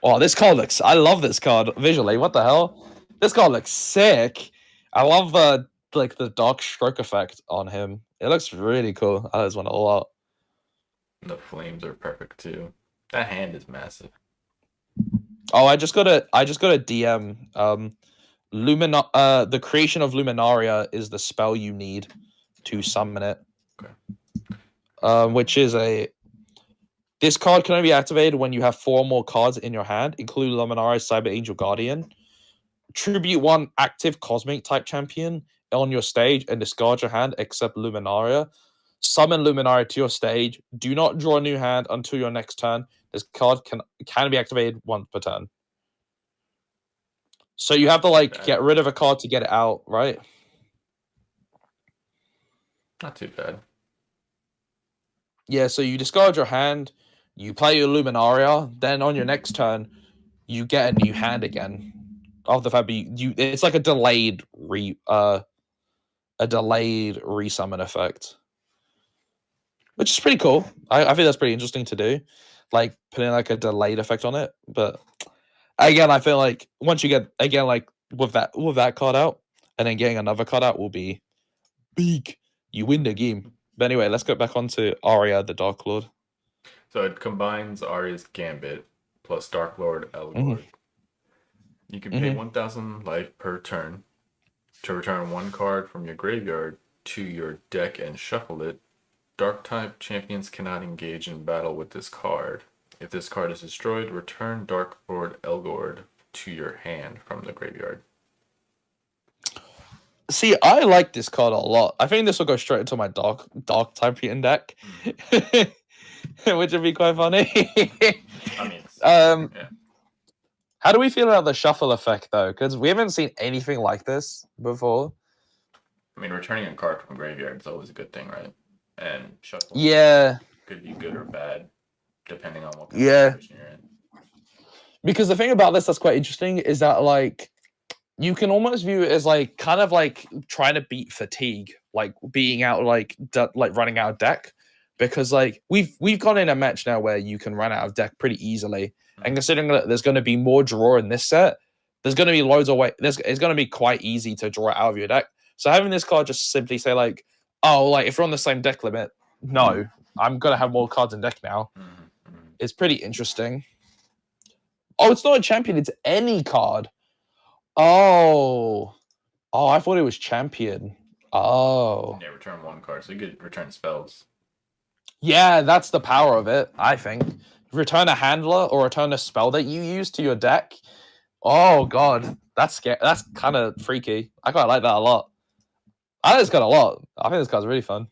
[SPEAKER 2] Oh, this card looks. I love this card visually. What the hell? This card looks sick. I love the dark stroke effect on him. It looks really cool. I just want a lot.
[SPEAKER 1] The flames are perfect too. That hand is massive.
[SPEAKER 2] Oh, I just got a DM. The creation of Luminaria is the spell you need to summon it. Okay. Which is this card can only be activated when you have 4 more cards in your hand, including Luminaria's Cyber Angel Guardian. Tribute 1 active Cosmic type champion on your stage and discard your hand except Luminaria. Summon Luminaria to your stage. Do not draw a new hand until your next turn. This card can be activated once per turn. So you have to like
[SPEAKER 1] Bad.
[SPEAKER 2] get rid of a card to get it out, right?
[SPEAKER 1] Not too bad.
[SPEAKER 2] Yeah, so you discard your hand, you play your Luminaria, then on your next turn, you get a new hand again. After the fact, it's like a delayed resummon effect, which is pretty cool. I think that's pretty interesting to do, like putting like a delayed effect on it. But again, I feel like once you get again like with that card out, and then getting another card out will be big. You win the game. But anyway, let's go back onto Arya, the Dark Lord.
[SPEAKER 1] So it combines Arya's Gambit plus Dark Lord
[SPEAKER 2] Mm-hmm.
[SPEAKER 1] Elgord. You can pay
[SPEAKER 2] Mm-hmm.
[SPEAKER 1] 1,000 life per turn to return one card from your graveyard to your deck and shuffle it. Dark type champions cannot engage in battle with this card. If this card is destroyed, return Dark Lord Elgord to your hand from the graveyard.
[SPEAKER 2] See, I like this card a lot. I think this will go straight into my dark champion deck, which would be quite funny.
[SPEAKER 1] I mean, yeah.
[SPEAKER 2] How do we feel about the shuffle effect though? Because we haven't seen anything like this before.
[SPEAKER 1] I mean, returning a card from graveyard is always a good thing, right? And shuffling
[SPEAKER 2] Yeah,
[SPEAKER 1] could be good or bad, depending on what kind of
[SPEAKER 2] yeah.
[SPEAKER 1] situation you're in.
[SPEAKER 2] Because the thing about this that's quite interesting is that like you can almost view it as like kind of like trying to beat fatigue, like being out like running out of deck. Because like we've gone in a match now where you can run out of deck pretty easily, and considering that there's going to be more draw in this set, there's going to be loads of way. It's going to be quite easy to draw out of your deck. So having this card just simply say like, oh, like if we're on the same deck limit, no, I'm gonna have more cards in deck now. It's pretty interesting. Oh, it's not a champion; it's any card. Oh, I thought it was champion. Oh,
[SPEAKER 1] Yeah, return one card, so you could return spells.
[SPEAKER 2] yeah, that's the power of it. I think return a handler or return a spell that you use to your deck. Oh god, that's scary. That's kind of freaky. I quite like that a lot. I like this card a lot. I think this card's really fun.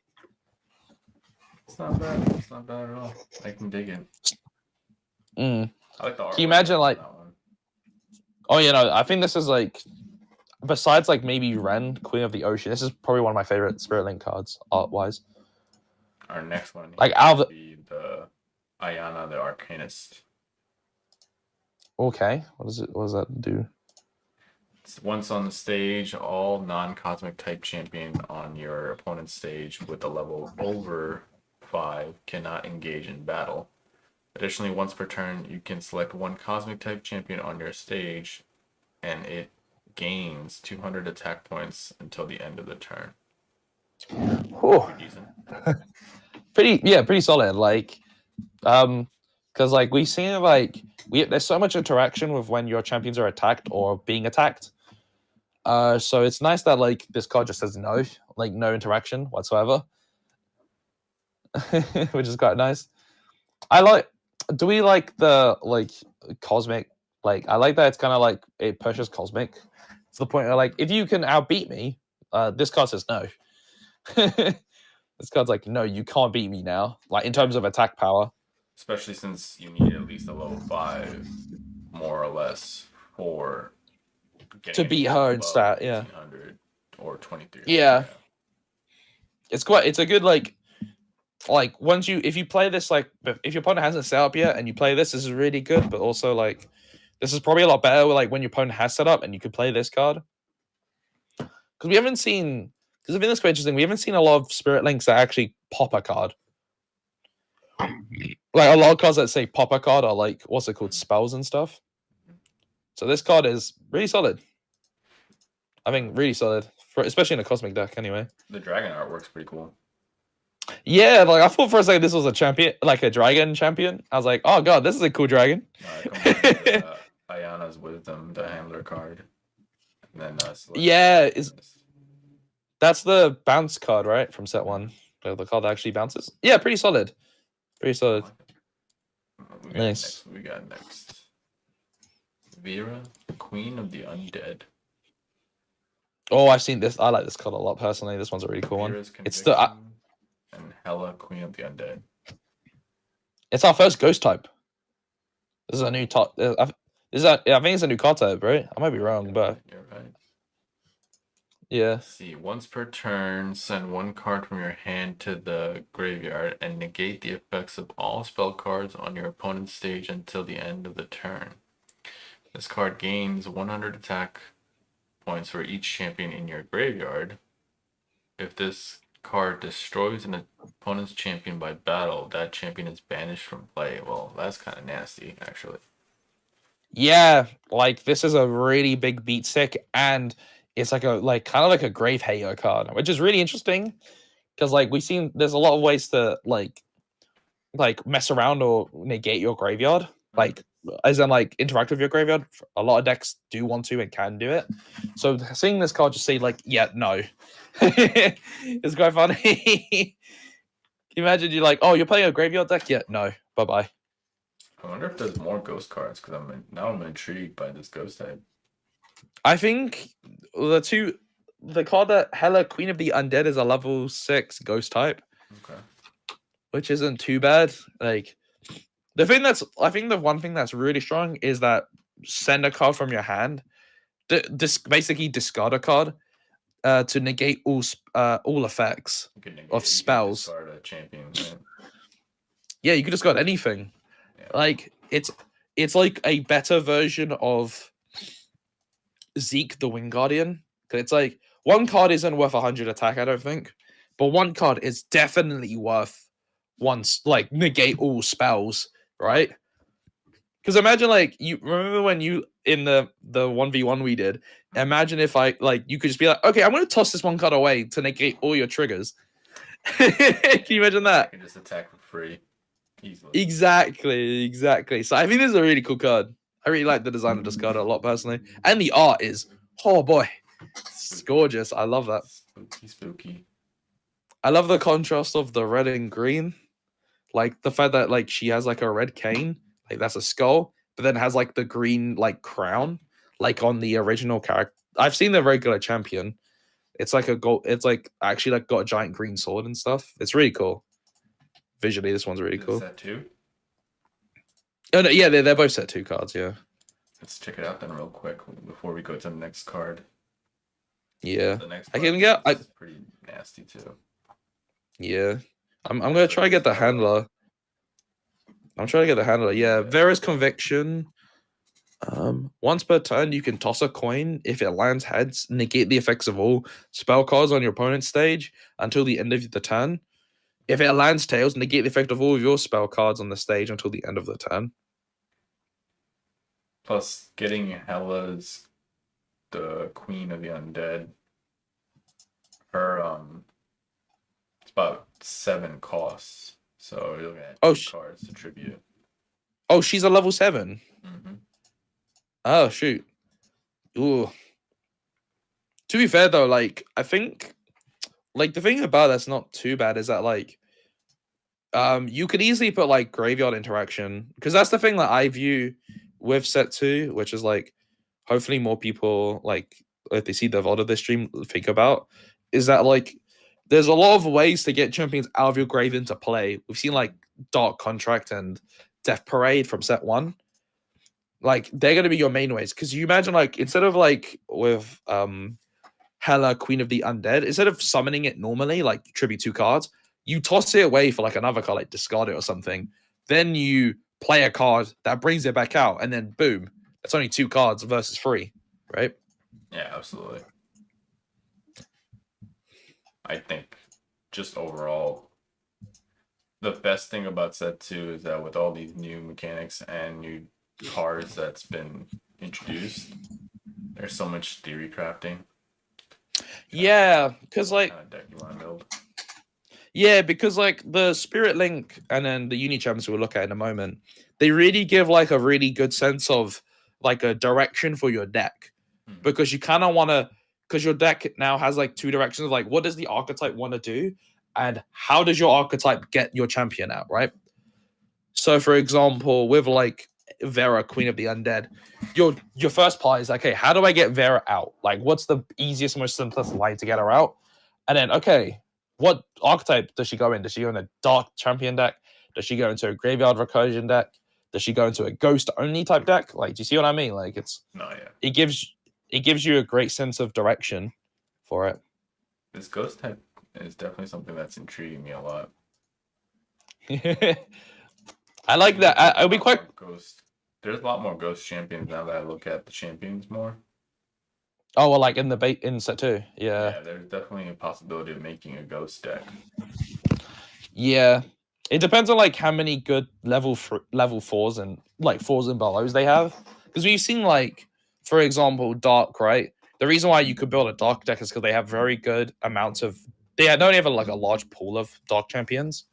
[SPEAKER 1] It's not bad. It's not bad at all. I can dig it.
[SPEAKER 2] Mm.
[SPEAKER 1] I like the artwork.
[SPEAKER 2] Can you imagine like?
[SPEAKER 1] That one.
[SPEAKER 2] Oh, you know, I think this is like, besides like maybe Ren, Queen of the Ocean. This is probably one of my favorite Spirit Link cards art wise.
[SPEAKER 1] Our next one
[SPEAKER 2] like out of
[SPEAKER 1] be the Ayana, the Arcanist.
[SPEAKER 2] Okay, what does that do?
[SPEAKER 1] Once on the stage, all non-cosmic type champion on your opponent's stage with a level over 5 cannot engage in battle. Additionally, once per turn, you can select one cosmic type champion on your stage, and it gains 200 attack points until the end of the turn. Pretty decent.
[SPEAKER 2] pretty solid. Like, because like we've seen like there's so much interaction with when your champions are attacked or being attacked. So it's nice that like this card just says no, like no interaction whatsoever, which is quite nice. Do we like the like cosmic? Like I like that it's kind of like it pushes cosmic to the point where like if you can outbeat me, this card says no. This card's like no, you can't beat me now. Like in terms of attack power,
[SPEAKER 1] especially since you need at least a level 5, more or less, for
[SPEAKER 2] to beat her in stat. Yeah,
[SPEAKER 1] 1800 or 23.
[SPEAKER 2] Yeah, it's a good like once if you play this like if your opponent hasn't set up yet and you play this is really good, but also like this is probably a lot better like when your opponent has set up and you can play this card, because we haven't seen, because I think that's quite interesting, we haven't seen a lot of Spirit Links that actually pop a card. Like a lot of cards that say pop a card are like what's it called, spells and stuff. So this card is really solid. I think really solid, especially in a cosmic deck anyway.
[SPEAKER 1] The dragon artwork's pretty cool.
[SPEAKER 2] Yeah, like I thought for a second this was a champion, like a dragon champion. I was like, oh god, this is a cool dragon.
[SPEAKER 1] Ayana's Wisdom, the handler card. And then
[SPEAKER 2] yeah, that's the bounce card, right? From set 1. The card that actually bounces. Yeah, pretty solid. Pretty solid. Nice.
[SPEAKER 1] We got next. Vera, Queen of the Undead.
[SPEAKER 2] Oh, I've seen this. I like this card a lot personally. This one's a really cool one. It's the
[SPEAKER 1] and Hela, Queen of the Undead.
[SPEAKER 2] It's our first ghost type. This is a new type. This Is that? Yeah, I think it's a new card type, right? I might be wrong, but
[SPEAKER 1] You're right.
[SPEAKER 2] yeah.
[SPEAKER 1] Let's see, once per turn, send one card from your hand to the graveyard and negate the effects of all spell cards on your opponent's stage until the end of the turn. This card gains 100 attack points for each champion in your graveyard. If this card destroys an opponent's champion by battle, that champion is banished from play. Well, that's kind of nasty, actually.
[SPEAKER 2] Yeah, like this is a really big beat stick, and it's like a kind of like a grave hater card, which is really interesting because like we've seen there's a lot of ways to mess around or negate your graveyard, like as in like interact with your graveyard. A lot of decks do want to and can do it. So seeing this card just say like, yeah, no, it's quite funny. Imagine you're like, oh, you're playing a graveyard deck? Yeah, no, bye bye.
[SPEAKER 1] I wonder if there's more ghost cards because I'm intrigued by this ghost type.
[SPEAKER 2] I think the card that Hela Queen of the Undead is a level 6 ghost type.
[SPEAKER 1] Okay.
[SPEAKER 2] Which isn't too bad. Like I think the one thing that's really strong is that send a card from your hand, basically discard a card to negate all effects of spells.
[SPEAKER 1] You can discard a champion, right?
[SPEAKER 2] Yeah, you can discard anything. Yeah. Like it's like a better version of Zeke the Wing Guardian. Because it's like one card isn't worth 100 attack, I don't think, but one card is definitely worth negate all spells, right? Because imagine you remember when you in the 1v1 we did, imagine if you could just be like, okay, I'm gonna toss this one card away to negate all your triggers. Can you imagine that?
[SPEAKER 1] I can just attack for free easily.
[SPEAKER 2] Exactly. So I think this is a really cool card. I really like the design of this card a lot personally. And the art is, oh boy, it's gorgeous. I love that.
[SPEAKER 1] Spooky.
[SPEAKER 2] I love the contrast of the red and green. Like the fact that she has a red cane, that's a skull, but then has the green crown, on the original character. I've seen the regular champion. It's like a gold. It's actually got a giant green sword and stuff. It's really cool. Visually, this one's really cool.
[SPEAKER 1] Set 2?
[SPEAKER 2] Oh no, yeah, they're both set 2 cards. Yeah.
[SPEAKER 1] Let's check it out then real quick before we go to the next card.
[SPEAKER 2] Yeah,
[SPEAKER 1] the next
[SPEAKER 2] I can get.
[SPEAKER 1] It's pretty nasty too.
[SPEAKER 2] Yeah, I'm gonna try to get the handler. I'm trying to get the handler. Yeah, Vera's Conviction. Once per turn, you can toss a coin. If it lands heads, negate the effects of all spell cards on your opponent's stage until the end of the turn. If it lands tails, negate the effect of all of your spell cards on the stage until the end of the turn.
[SPEAKER 1] Plus, getting Hela's the Queen of the Undead. Her it's about 7 costs. So you'll get 2 cards to tribute.
[SPEAKER 2] Oh, she's a level 7.
[SPEAKER 1] Mm-hmm.
[SPEAKER 2] Oh shoot. Ooh. To be fair though, I think the thing about that's not too bad is that you could easily put graveyard interaction, because that's the thing that I view with set 2, which is hopefully more people if they see the VOD of this stream think about, is that there's a lot of ways to get champions out of your grave into play. We've seen Dark Contract and Death Parade from set 1. They're gonna be your main ways, because you imagine instead of with Hela Queen of the Undead, instead of summoning it normally tribute 2 cards, you toss it away for another card, discard it or something. Then you play a card that brings it back out, and then boom, it's only 2 cards versus 3, right?
[SPEAKER 1] Yeah, absolutely. I think just overall, the best thing about set 2 is that with all these new mechanics and new cards that's been introduced, there's so much theory crafting.
[SPEAKER 2] Yeah, because
[SPEAKER 1] deck you want to build.
[SPEAKER 2] Yeah, because the Spirit Link and then the Uni Champs we'll look at in a moment, they really give a really good sense of a direction for your deck. Mm-hmm. Because you kind of want to, because your deck now has 2 directions of what does the archetype want to do and how does your archetype get your champion out, right? So for example, with Vera, Queen of the Undead, your first part is okay, how do I get Vera out? What's the easiest, most simplest way to get her out? And then okay, what archetype does she go in? Does she go in a dark champion deck? Does she go into a graveyard recursion deck? does she go into a ghost only type deck? Like, do you see what I mean? Like,
[SPEAKER 1] No, yeah.
[SPEAKER 2] it gives you a great sense of direction for it.
[SPEAKER 1] This ghost type is definitely something that's intriguing me a lot.
[SPEAKER 2] I like that. I'll be quite.
[SPEAKER 1] Ghost. There's a lot more ghost champions now that I look at the champions more.
[SPEAKER 2] Oh well, like in the in set 2, yeah.
[SPEAKER 1] Yeah, there's definitely a possibility of making a ghost deck.
[SPEAKER 2] Yeah, it depends on like how many good level 4s and like 4s and belows they have. Because we've seen like, for example, Dark, right? The reason why you could build a Dark deck is because they have very good amounts of. They don't have like a large pool of Dark champions,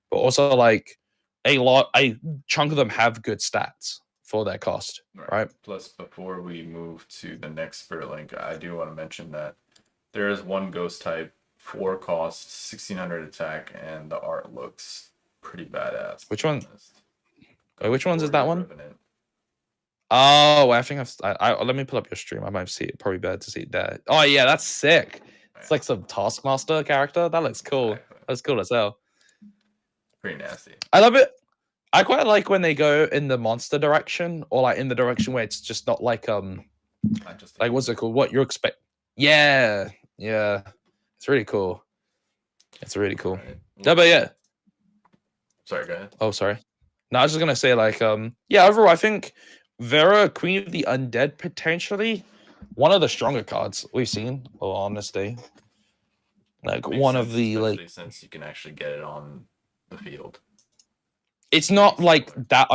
[SPEAKER 2] but also like a chunk of them have good stats for their cost, right?
[SPEAKER 1] Plus, before we move to the next Spirit Link, I do want to mention that there is one ghost type, 4 cost, 1600 attack, and the art looks pretty badass.
[SPEAKER 2] Which one? Which ones is that one?
[SPEAKER 1] Revenant.
[SPEAKER 2] Oh, I think I let me pull up your stream. I might see it. Probably better to see it there. Oh yeah, that's sick. It's like some Taskmaster character. That looks cool.
[SPEAKER 1] Exactly.
[SPEAKER 2] That's cool as hell.
[SPEAKER 1] Pretty nasty.
[SPEAKER 2] I love it. I quite like when they go in the monster direction, or like in the direction where it's just not like like what's it called? What you expect? Yeah, yeah. It's really cool. It's really cool.
[SPEAKER 1] Right.
[SPEAKER 2] Yeah, but yeah.
[SPEAKER 1] Sorry, go ahead.
[SPEAKER 2] Oh, sorry. No, I was just gonna say like yeah. Overall, I think Vera, Queen of the Undead, potentially one of the stronger cards we've seen. All honesty, like
[SPEAKER 1] Makes
[SPEAKER 2] one
[SPEAKER 1] sense,
[SPEAKER 2] of the like.
[SPEAKER 1] since you can actually get it on the field.
[SPEAKER 2] It's not like that.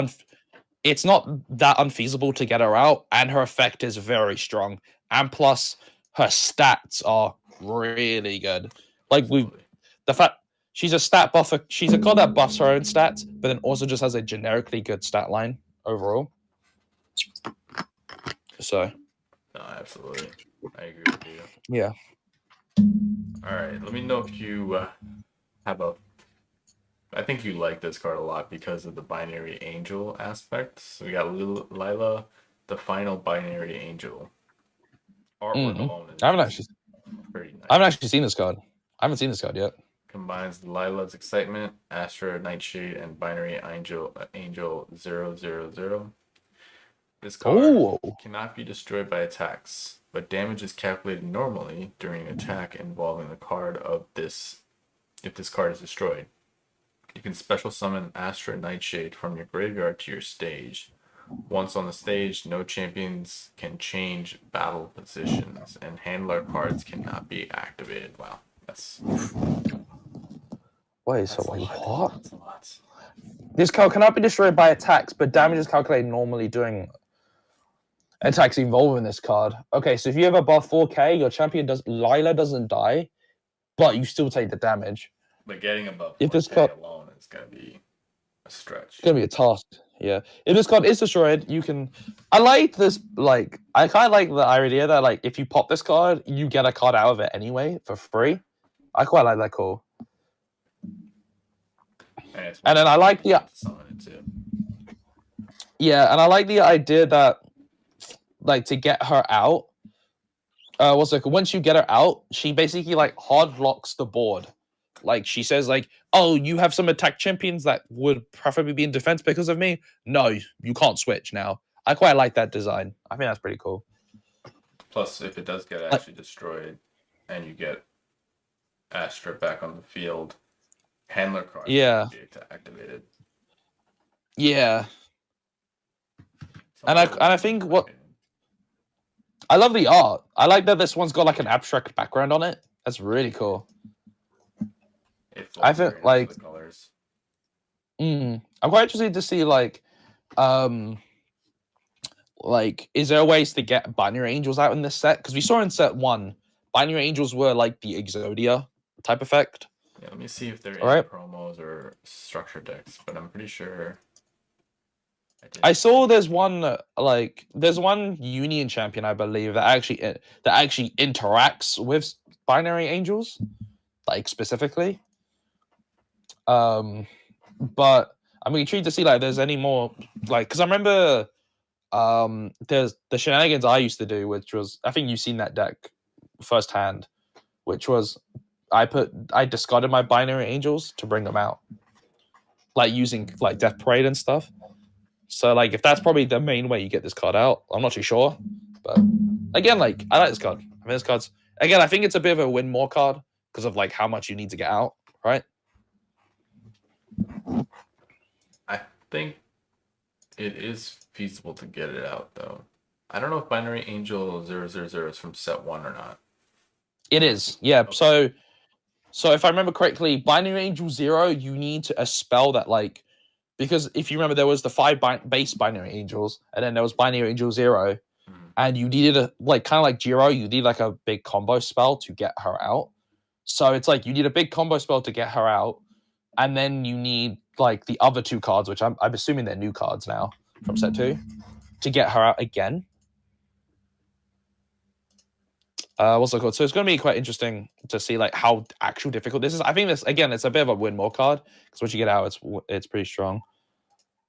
[SPEAKER 2] It's not that unfeasible to get her out, and her effect is very strong. And plus, her stats are really good. Like the fact she's a stat buffer. She's a card that buffs her own stats, but then also just has a generically good stat line overall. So.
[SPEAKER 1] No, absolutely. I agree with you.
[SPEAKER 2] Yeah.
[SPEAKER 1] All right. Let me know if you have a. I think you like this card a lot because of the binary angel aspect. So we got Lila, the final binary angel. Artwork alone is
[SPEAKER 2] I haven't actually.
[SPEAKER 1] pretty nice.
[SPEAKER 2] I haven't actually seen this card. I haven't seen this card yet.
[SPEAKER 1] Combines Lila's excitement, Astra, Nightshade, and binary angel 000. This card cannot be destroyed by attacks, but damage is calculated normally during an attack involving the card of this. If this card is destroyed, you can special summon Astra Nightshade from your graveyard to your stage. Once on the stage, no champions can change battle positions, and handler cards cannot be activated. Wow, that's.
[SPEAKER 2] Wait, so wait, what?
[SPEAKER 1] That's a lot.
[SPEAKER 2] This card cannot be destroyed by attacks, but damage is calculated normally during attacks involving this card. Okay, so if you have a buff 4K, your champion Lila doesn't die, but you still take the damage.
[SPEAKER 1] But getting above
[SPEAKER 2] if this
[SPEAKER 1] 4K
[SPEAKER 2] card
[SPEAKER 1] alone is gonna be a stretch.
[SPEAKER 2] It's gonna be a task. Yeah. If this card is destroyed, you can. I like this. Like, I kind of like the idea that like if you pop this card, you get a card out of it anyway for free. I quite like that call. And then I like the. Yeah, and I like the idea that, like, to get her out. What's it? Once you get her out, she basically like hard locks the board. Like she says, like, oh, you have some attack champions that would preferably be in defense because of me. No, you can't switch now. I quite like that design. I think that's pretty cool.
[SPEAKER 1] Plus, if it does get actually destroyed, and you get Astra back on the field, handler cards be activated.
[SPEAKER 2] Yeah. And I think what I love the art. I like that this one's got like an abstract background on it. That's really cool. I feel like I'm quite interested to see like is there ways to get binary angels out in this set? Because we saw in set 1, binary angels were like the Exodia type effect.
[SPEAKER 1] Yeah, let me see if there are any promos or structure decks, but I'm pretty sure
[SPEAKER 2] I saw there's one Union champion, I believe, that actually interacts with binary angels, like specifically. But I'm intrigued to see like there's any more like because I remember there's the shenanigans I used to do, which was I think you've seen that deck firsthand, which was I discarded my binary angels to bring them out, like using like Death Parade and stuff. So like if that's probably the main way you get this card out, I'm not too sure. But again, like I like this card. I mean, this card's again, I think it's a bit of a win more card because of like how much you need to get out, right?
[SPEAKER 1] I think it is feasible to get it out though. I don't know if Binary Angel 000 is from set 1 or not.
[SPEAKER 2] It is, yeah.
[SPEAKER 1] Okay.
[SPEAKER 2] So if I remember correctly, Binary Angel 0, you need a spell that like because if you remember, there was the 5 base Binary Angels, and then there was Binary Angel 0, and you needed a like kind of like Jiro, you need like a big combo spell to get her out. So it's like you need a big combo spell to get her out, and then you need like the other 2 cards, which I'm assuming they're new cards now from set 2, to get her out again. What's it called? So it's going to be quite interesting to see like how actual difficult this is. I think this again, it's a bit of a win more card because once you get out, it's pretty strong.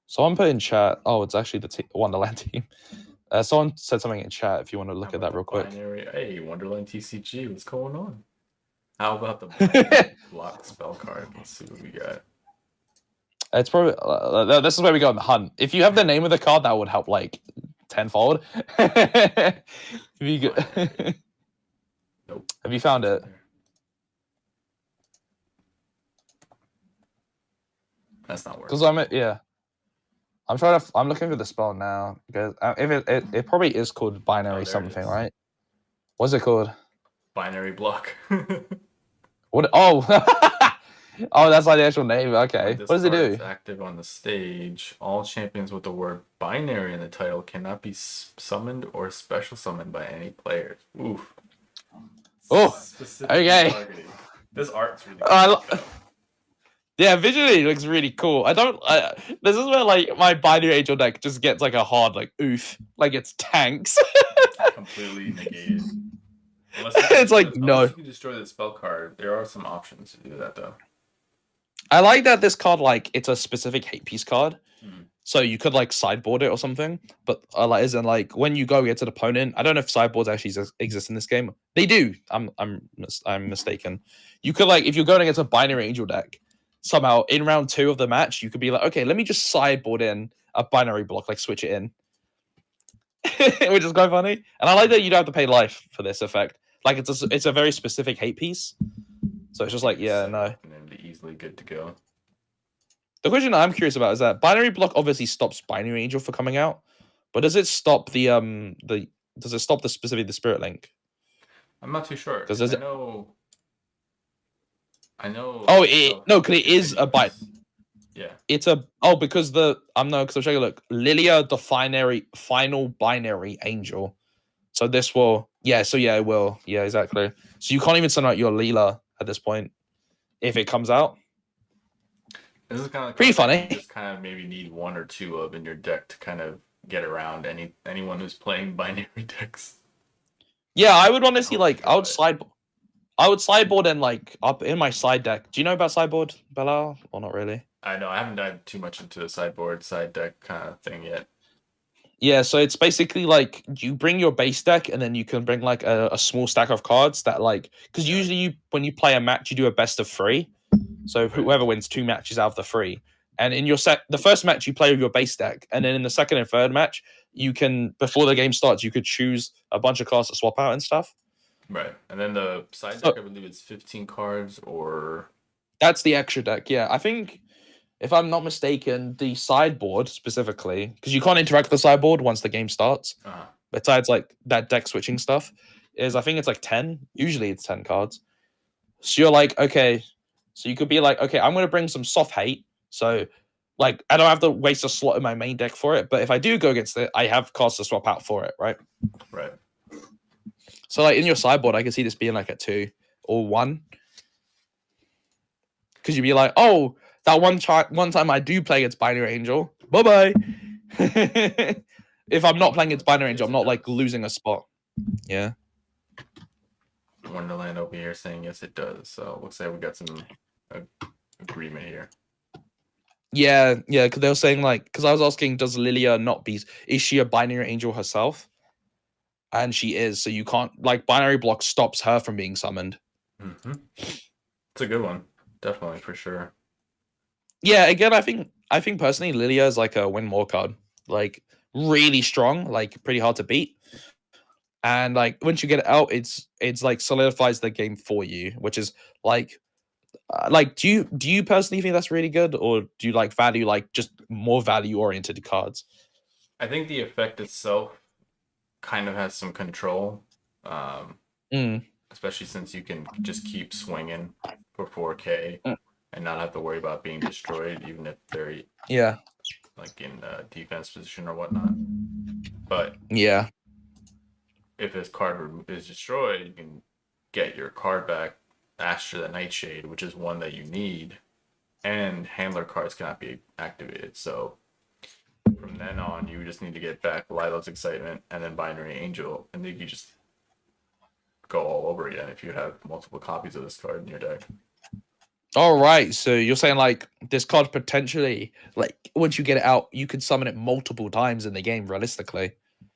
[SPEAKER 2] Someone put in chat. Oh, it's actually the Wonderland team. Someone said something in chat. If you want to look at that real quick.
[SPEAKER 1] Hey, Wondrlnd TCG, what's going on? How about the block spell card? Let's see what we got.
[SPEAKER 2] It's probably this is where we go on the hunt. If you have the name of the card, that would help like tenfold. If you go...
[SPEAKER 1] Nope.
[SPEAKER 2] Have you found it?
[SPEAKER 1] That's not working.
[SPEAKER 2] Because I'm looking for the spell now because if it probably is called binary something, right? What's it called?
[SPEAKER 1] Binary block.
[SPEAKER 2] What? Oh, oh, that's like the actual name. Okay, what does it do?
[SPEAKER 1] It's active on the stage. All champions with the word binary in the title cannot be summoned or special summoned by any players. Oof.
[SPEAKER 2] Oh, okay.
[SPEAKER 1] Targeting. This art's really cool.
[SPEAKER 2] Yeah, visually it looks really cool. This is where like my binary angel deck just gets like a hard like oof, like it's tanks.
[SPEAKER 1] Completely negated.
[SPEAKER 2] It's like no.
[SPEAKER 1] Unless you can destroy the spell card, there are some options to do that though.
[SPEAKER 2] I like that this card like it's a specific hate piece card. So you could like sideboard it or something, but like isn't like when you go against an opponent. I don't know if sideboards actually exist in this game. They do. I'm mistaken. You could like if you're going against a binary angel deck, somehow in round 2 of the match, you could be like, okay, let me just sideboard in a binary block, like switch it in, which is quite funny. And I like that you don't have to pay life for this effect. Like it's a very specific hate piece. So it's just like no.
[SPEAKER 1] And then be easily good to go.
[SPEAKER 2] The question I'm curious about is that binary block obviously stops binary angel for coming out, but does it stop the specifically the spirit link?
[SPEAKER 1] I'm not too sure. Because I know.
[SPEAKER 2] Oh, because it is a bite.
[SPEAKER 1] Yeah.
[SPEAKER 2] It's because I'm trying to look. Lilia, the final binary angel. So this will it will. Yeah, exactly. So you can't even send out your Leela at this point if it comes out.
[SPEAKER 1] This is kind of
[SPEAKER 2] pretty funny.
[SPEAKER 1] You just kind of maybe need 1 or 2 of in your deck to kind of get around anyone who's playing binary decks.
[SPEAKER 2] Yeah, I would honestly like. I would sideboard and like up in my side deck. Do you know about sideboard, Bella, or not really?
[SPEAKER 1] I know I haven't dived too much into the sideboard side deck kind of thing yet.
[SPEAKER 2] Yeah, so it's basically like you bring your base deck and then you can bring like a small stack of cards that like because usually when you play a match you do a best of 3. So whoever wins 2 matches out of the 3. And in the first match you play with your base deck, and then in the second and third match you can before the game starts you could choose a bunch of cards to swap out and stuff.
[SPEAKER 1] Right. And then the side deck I believe it's 15 cards or
[SPEAKER 2] that's the extra deck. Yeah, I think if I'm not mistaken, the sideboard specifically, because you can't interact with the sideboard once the game starts, besides like that deck switching stuff, is I think it's like 10. Usually it's 10 cards. So you're like, okay, so you could be like, okay, I'm going to bring some soft hate. So like, I don't have to waste a slot in my main deck for it. But if I do go against it, I have cards to swap out for it, right?
[SPEAKER 1] Right.
[SPEAKER 2] So like in your sideboard, I can see this being like a 2 or 1. Because you'd be like, oh, that one time I do play against Binary Angel. Bye-bye. If I'm not playing against Binary Angel, I'm not like losing a spot. Yeah.
[SPEAKER 1] Wonderland over here saying yes, it does. So it looks like we got some agreement here.
[SPEAKER 2] Yeah, because they were saying like, because I was asking, does Lilia not be? Is she a Binary Angel herself? And she is. So you can't like binary block stops her from being summoned.
[SPEAKER 1] It's a good one, definitely for sure.
[SPEAKER 2] Yeah, again, I think personally Lilia is like a win more card like really strong, like pretty hard to beat. And like once you get it out, it's like solidifies the game for you, which is like do you personally think that's really good, or do you like value like just more value oriented cards?
[SPEAKER 1] I think the effect itself kind of has some control, um,
[SPEAKER 2] Mm,
[SPEAKER 1] especially since you can just keep swinging for 4K
[SPEAKER 2] mm,
[SPEAKER 1] and not have to worry about being destroyed, even if they're
[SPEAKER 2] yeah,
[SPEAKER 1] like in defense position or whatnot. But
[SPEAKER 2] yeah.
[SPEAKER 1] if his card is destroyed, you can get your card back after the Nightshade, which is one that you need, and handler cards cannot be activated. So from then on, you just need to get back Lilo's Excitement and then Binary Angel, and then you just go all over again if you have multiple copies of this card in your deck.
[SPEAKER 2] All right, so you're saying like this card potentially, like once you get it out, you could summon it multiple times in the game, realistically.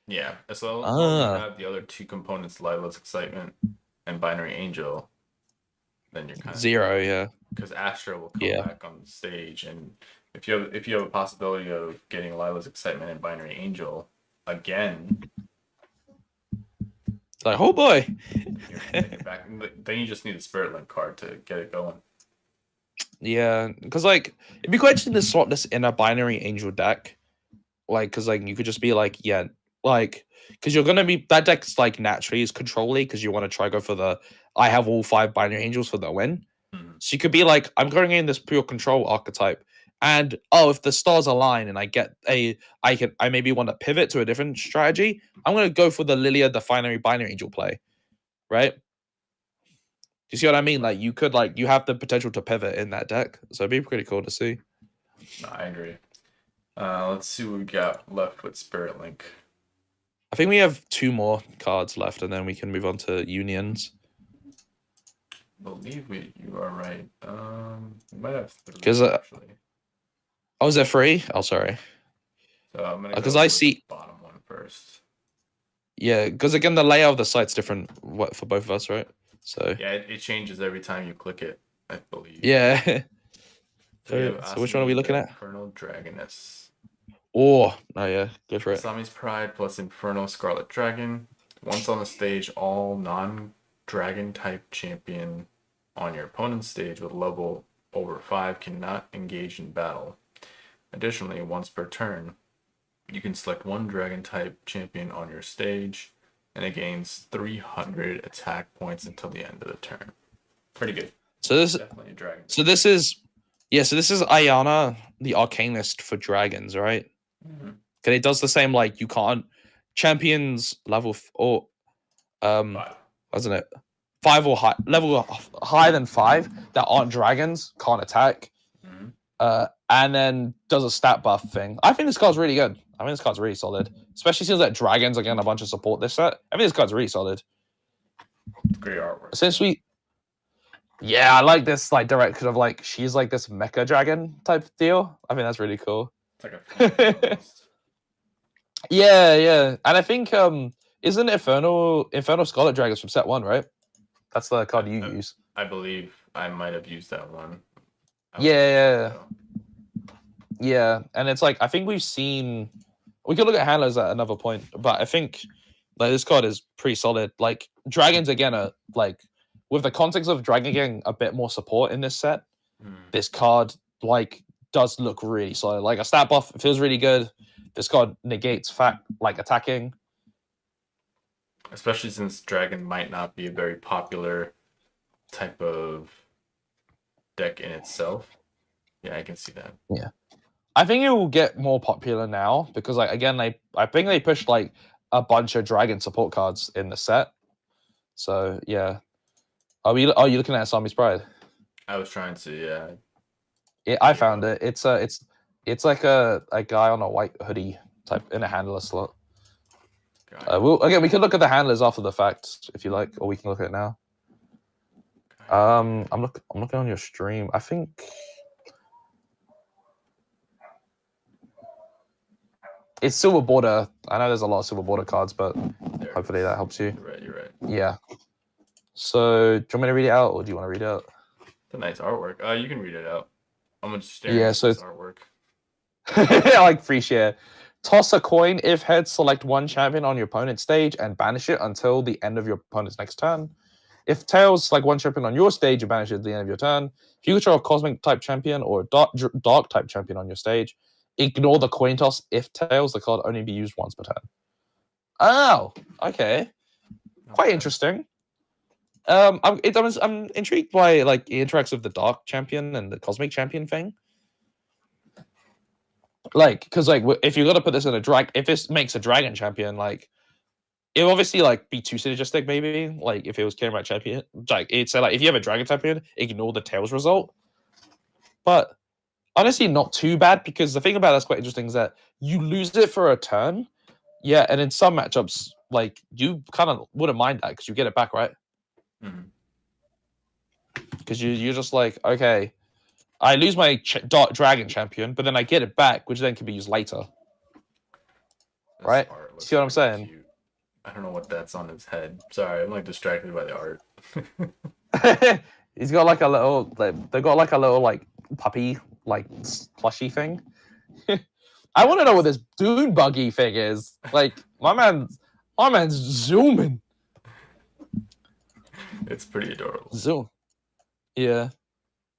[SPEAKER 1] Yeah, as long as you
[SPEAKER 2] Ah,
[SPEAKER 1] have the other two components, Lilo's Excitement and Binary Angel, then you're kind of good.
[SPEAKER 2] zero, yeah,
[SPEAKER 1] Because Astra will come
[SPEAKER 2] yeah.
[SPEAKER 1] back on stage, and if you have a possibility of getting Lila's Excitement and Binary Angel again,
[SPEAKER 2] Like, oh boy.
[SPEAKER 1] then you're back. Then you just need a Spirit Link card to get it going.
[SPEAKER 2] Yeah, because like it'd be quite interesting to slot this in a binary angel deck. Like, because like you could just be like, yeah, like because you're gonna be that deck's like naturally is controlly because you want to try go for the I have all 5 binary angels for the win.
[SPEAKER 1] Mhm.
[SPEAKER 2] So you could be like, I'm going in this pure control archetype, and oh, if the stars align and I maybe want to pivot to a different strategy. I'm gonna go for the Lilia, the binary angel play, right? Do you see what I mean? Like you could like you have the potential to pivot in that deck, so it'd be pretty cool to see.
[SPEAKER 1] No, I agree. Let's see what we got left with Spirit Link.
[SPEAKER 2] I think we have 2 more cards left, and then we can move on to unions.
[SPEAKER 1] I believe you are right. We might have 3
[SPEAKER 2] Because
[SPEAKER 1] actually.
[SPEAKER 2] oh, is there 3? Oh, sorry.
[SPEAKER 1] So I'm gonna
[SPEAKER 2] Because
[SPEAKER 1] go
[SPEAKER 2] I
[SPEAKER 1] with the
[SPEAKER 2] see,
[SPEAKER 1] bottom one first.
[SPEAKER 2] yeah. Because again, the layout of the site's different. What for both of us, right? So
[SPEAKER 1] Yeah, it changes every time you click it, I believe.
[SPEAKER 2] yeah.
[SPEAKER 1] So you have
[SPEAKER 2] So which one are we
[SPEAKER 1] Asami
[SPEAKER 2] looking
[SPEAKER 1] the
[SPEAKER 2] at?
[SPEAKER 1] Infernal Dragoness.
[SPEAKER 2] Oh yeah, go for it.
[SPEAKER 1] Asami's Pride plus Infernal Scarlet Dragon. Once on the stage, all non-dragon type champion on your opponent's stage with level over 5 cannot engage in battle. Additionally, once per turn, you can select one dragon type champion on your stage, and it gains 300 attack points until the end of the turn. Pretty good.
[SPEAKER 2] So this,
[SPEAKER 1] Definitely a dragon.
[SPEAKER 2] so this is, yeah. So this is Ayana, the Arcanist for dragons, right?
[SPEAKER 1] Mm-hmm.
[SPEAKER 2] Because it does the same. Like you can't champions level or
[SPEAKER 1] 5.
[SPEAKER 2] wasn't it 5 or high level higher than 5 that aren't dragons can't attack.
[SPEAKER 1] Mm-hmm.
[SPEAKER 2] And then does a stat buff thing. I think this card's really good. I mean, this card's really solid, especially since that dragons are getting a bunch of support this set. I mean, this card's really solid.
[SPEAKER 1] It's great artwork.
[SPEAKER 2] Since yeah, I like this like direction of like she's like this mecha dragon type deal. I think that's really cool.
[SPEAKER 1] It's like a almost.
[SPEAKER 2] Yeah, yeah, and I think isn't Infernal Scarlet Dragons from set 1, right? That's the card you use.
[SPEAKER 1] I believe I might have used that one.
[SPEAKER 2] Yeah, yeah, and it's like I think we could look at handlers at another point, but I think like this card is pretty solid. Like dragons again are like with the context of dragon getting a bit more support in this set, this card like does look really solid. Like a stat buff feels really good. This card negates like attacking.
[SPEAKER 1] Especially since dragon might not be a very popular type of deck in itself. Yeah, I can see that.
[SPEAKER 2] Yeah. I think it will get more popular now because like again I think they pushed like a bunch of dragon support cards in the set. So yeah. Are you looking at Asami's Pride?
[SPEAKER 1] I was trying to, yeah.
[SPEAKER 2] I found it. It's like a guy on a white hoodie type in a handler slot. We can look at the handlers after the fact if you like, or we can look at it now. I'm looking on your stream. I think it's silver border. I know there's a lot of silver border cards, but hopefully that helps you.
[SPEAKER 1] You're right.
[SPEAKER 2] Yeah. So do you want me to read it out, or do you want to read it out?
[SPEAKER 1] It's a nice artwork. You can read it out. I'm gonna just stare at this artwork.
[SPEAKER 2] I like free share. Toss a coin. If heads, select one champion on your opponent's stage and banish it until the end of your opponent's next turn. If tails, select one champion on your stage and banish it at the end of your turn. If you control a cosmic type champion or a dark type champion on your stage, ignore the coin toss. If tails, the card only be used once per turn. Oh, okay. Quite interesting. I'm intrigued by like it interacts with the dark champion and the cosmic champion thing. Like, because like if you're gonna put this in a drag, if this makes a dragon champion, like it would obviously like be too synergistic. Maybe like if it was Cameron champion, like it's like if you have a dragon champion, ignore the tails result. But honestly, not too bad because the thing about that's quite interesting is that you lose it for a turn. Yeah, and in some matchups, like you kind of wouldn't mind that because you get it back, right? Because you're just like, okay, I lose my dark dragon champion, but then I get it back, which then can be used later.
[SPEAKER 1] This
[SPEAKER 2] right?
[SPEAKER 1] art
[SPEAKER 2] See what I'm saying?
[SPEAKER 1] cute. I don't know what that's on his head. Sorry, I'm like distracted by the art.
[SPEAKER 2] He's got like a little. They got like a little like puppy like plushy thing. I want to know what this dune buggy thing is. Like my man's zooming.
[SPEAKER 1] It's pretty adorable.
[SPEAKER 2] Zoom. Yeah.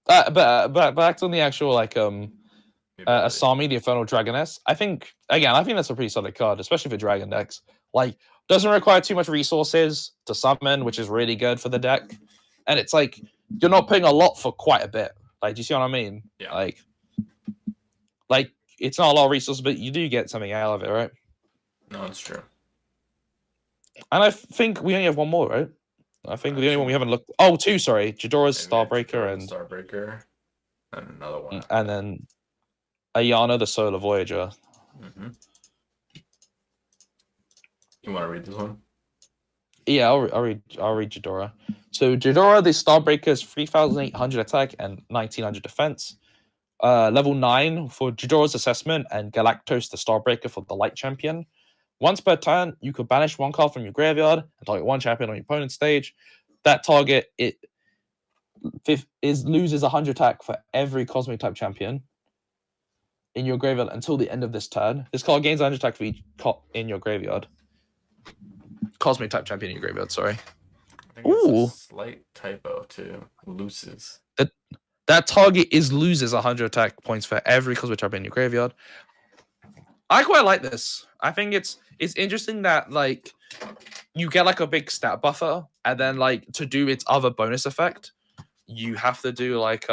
[SPEAKER 2] But back on the actual like Asami, the Infernal Dragoness. I think that's a pretty solid card, especially for Dragon decks. Like, doesn't require too much resources to summon, which is really good for the deck. And it's like you're not paying a lot for quite a bit. Like, do you see what I mean?
[SPEAKER 1] Yeah.
[SPEAKER 2] Like it's not a lot of resources, but you do get something out of it, right?
[SPEAKER 1] No, it's true.
[SPEAKER 2] And I think we only have one more, right? I think the only one we haven't looked. Oh, two. Sorry, Jadora's Starbreaker and
[SPEAKER 1] Starbreaker, and another one,
[SPEAKER 2] and then Ayana, the Solar Voyager.
[SPEAKER 1] Mm-hmm. You want to read this one?
[SPEAKER 2] Yeah, I'll read Jadora. So Jadora, the Starbreaker is 3,800 attack and 1,900 defense. Level 9 for Jadora's Assessment and Galactos, the Starbreaker for the Light Champion. Once per turn, you could banish one card from your graveyard and target one champion on your opponent's stage. That target loses 100 attack for every Cosmic type champion in your graveyard until the end of this turn. This card gains 100 attack for each in your graveyard. Cosmic type champion in your graveyard, sorry.
[SPEAKER 1] I think it's a slight typo too. Loses.
[SPEAKER 2] That target loses 100 attack points for every Cosmic champion in your graveyard. I quite like this. I think it's interesting that like you get like a big stat buffer, and then like to do its other bonus effect, you have to do like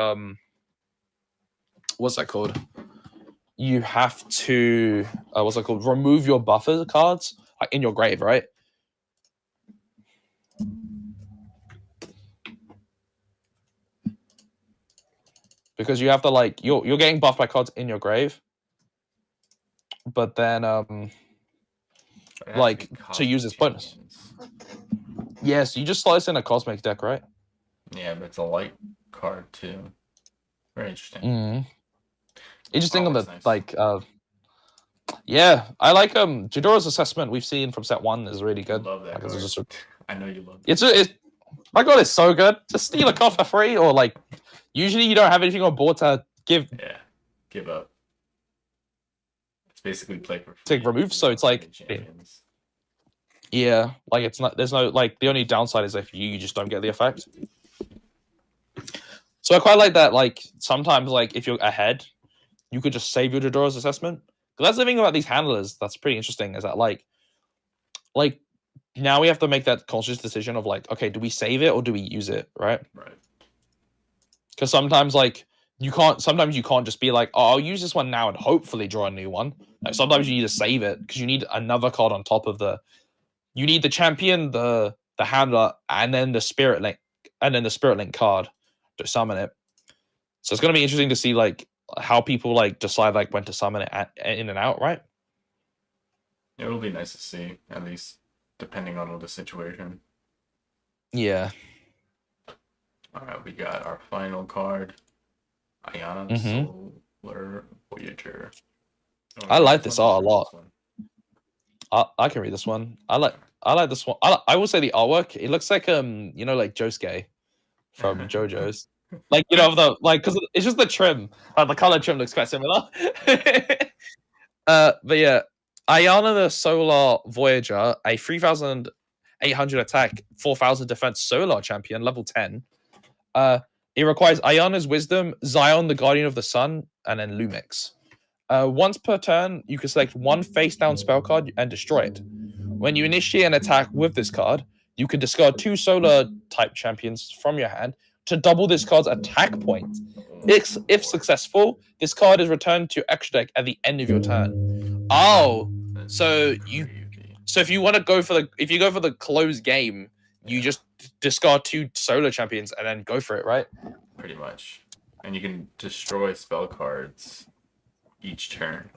[SPEAKER 2] what's that called? You have to what's that called? Remove your buffer cards like in your grave, right? Because you have to like you're getting buffed by cards in your grave, but then like to use this bonus. Yes, you just slice in a cosmic deck, right?
[SPEAKER 1] Yeah, but it's a light card too. Very interesting.
[SPEAKER 2] Interesting on the nice. Like yeah, I like Jadora's Assessment we've seen from set 1 is really good.
[SPEAKER 1] I love that.
[SPEAKER 2] Like,
[SPEAKER 1] I know you love it.
[SPEAKER 2] It's my god, it's so good. Just steal a card for free, or like usually you don't have anything on board to give.
[SPEAKER 1] Yeah, give up. It's basically play for free.
[SPEAKER 2] Take remove, so it's like yeah, like it's not. There's no like the only downside is if you just don't get the effect. So I quite like that. Like sometimes, like if you're ahead, you could just save your Jadora's Assessment. Because that's the thing about these handlers that's pretty interesting is that like now we have to make that conscious decision of like, okay, do we save it or do we use it, right?
[SPEAKER 1] Right.
[SPEAKER 2] Because sometimes like you can't just be like, oh, I'll use this one now and hopefully draw a new one. Like sometimes you need to save it because you need another card on top of you need the champion, the handler, and then the spirit link, card to summon it. So it's gonna be interesting to see like how people like decide like when to summon it in and out, right?
[SPEAKER 1] It'll be nice to see, at least depending on the situation.
[SPEAKER 2] Yeah.
[SPEAKER 1] All right, we got our final card, Ayana Solar Voyager.
[SPEAKER 2] I like this art a lot. I can read this one. I like this one. I will say the artwork. It looks like like Josuke from JoJo's. Like because it's just the trim. The color trim looks quite similar. But yeah, Ayana the Solar Voyager, a 3,800 attack, 4,000 defense solar champion, level 10. It requires Ayana's Wisdom, Zion the Guardian of the Sun, and then Lumix. Once per turn, you can select one face down spell card and destroy it. When you initiate an attack with this card, you can discard 2 solar type champions from your hand to double this card's attack point. If successful, this card is returned to your extra deck at the end of your turn. Oh, so if you want to go for the closed game, you just discard 2 solar champions and then go for it, right?
[SPEAKER 1] Pretty much. And you can destroy spell cards each turn.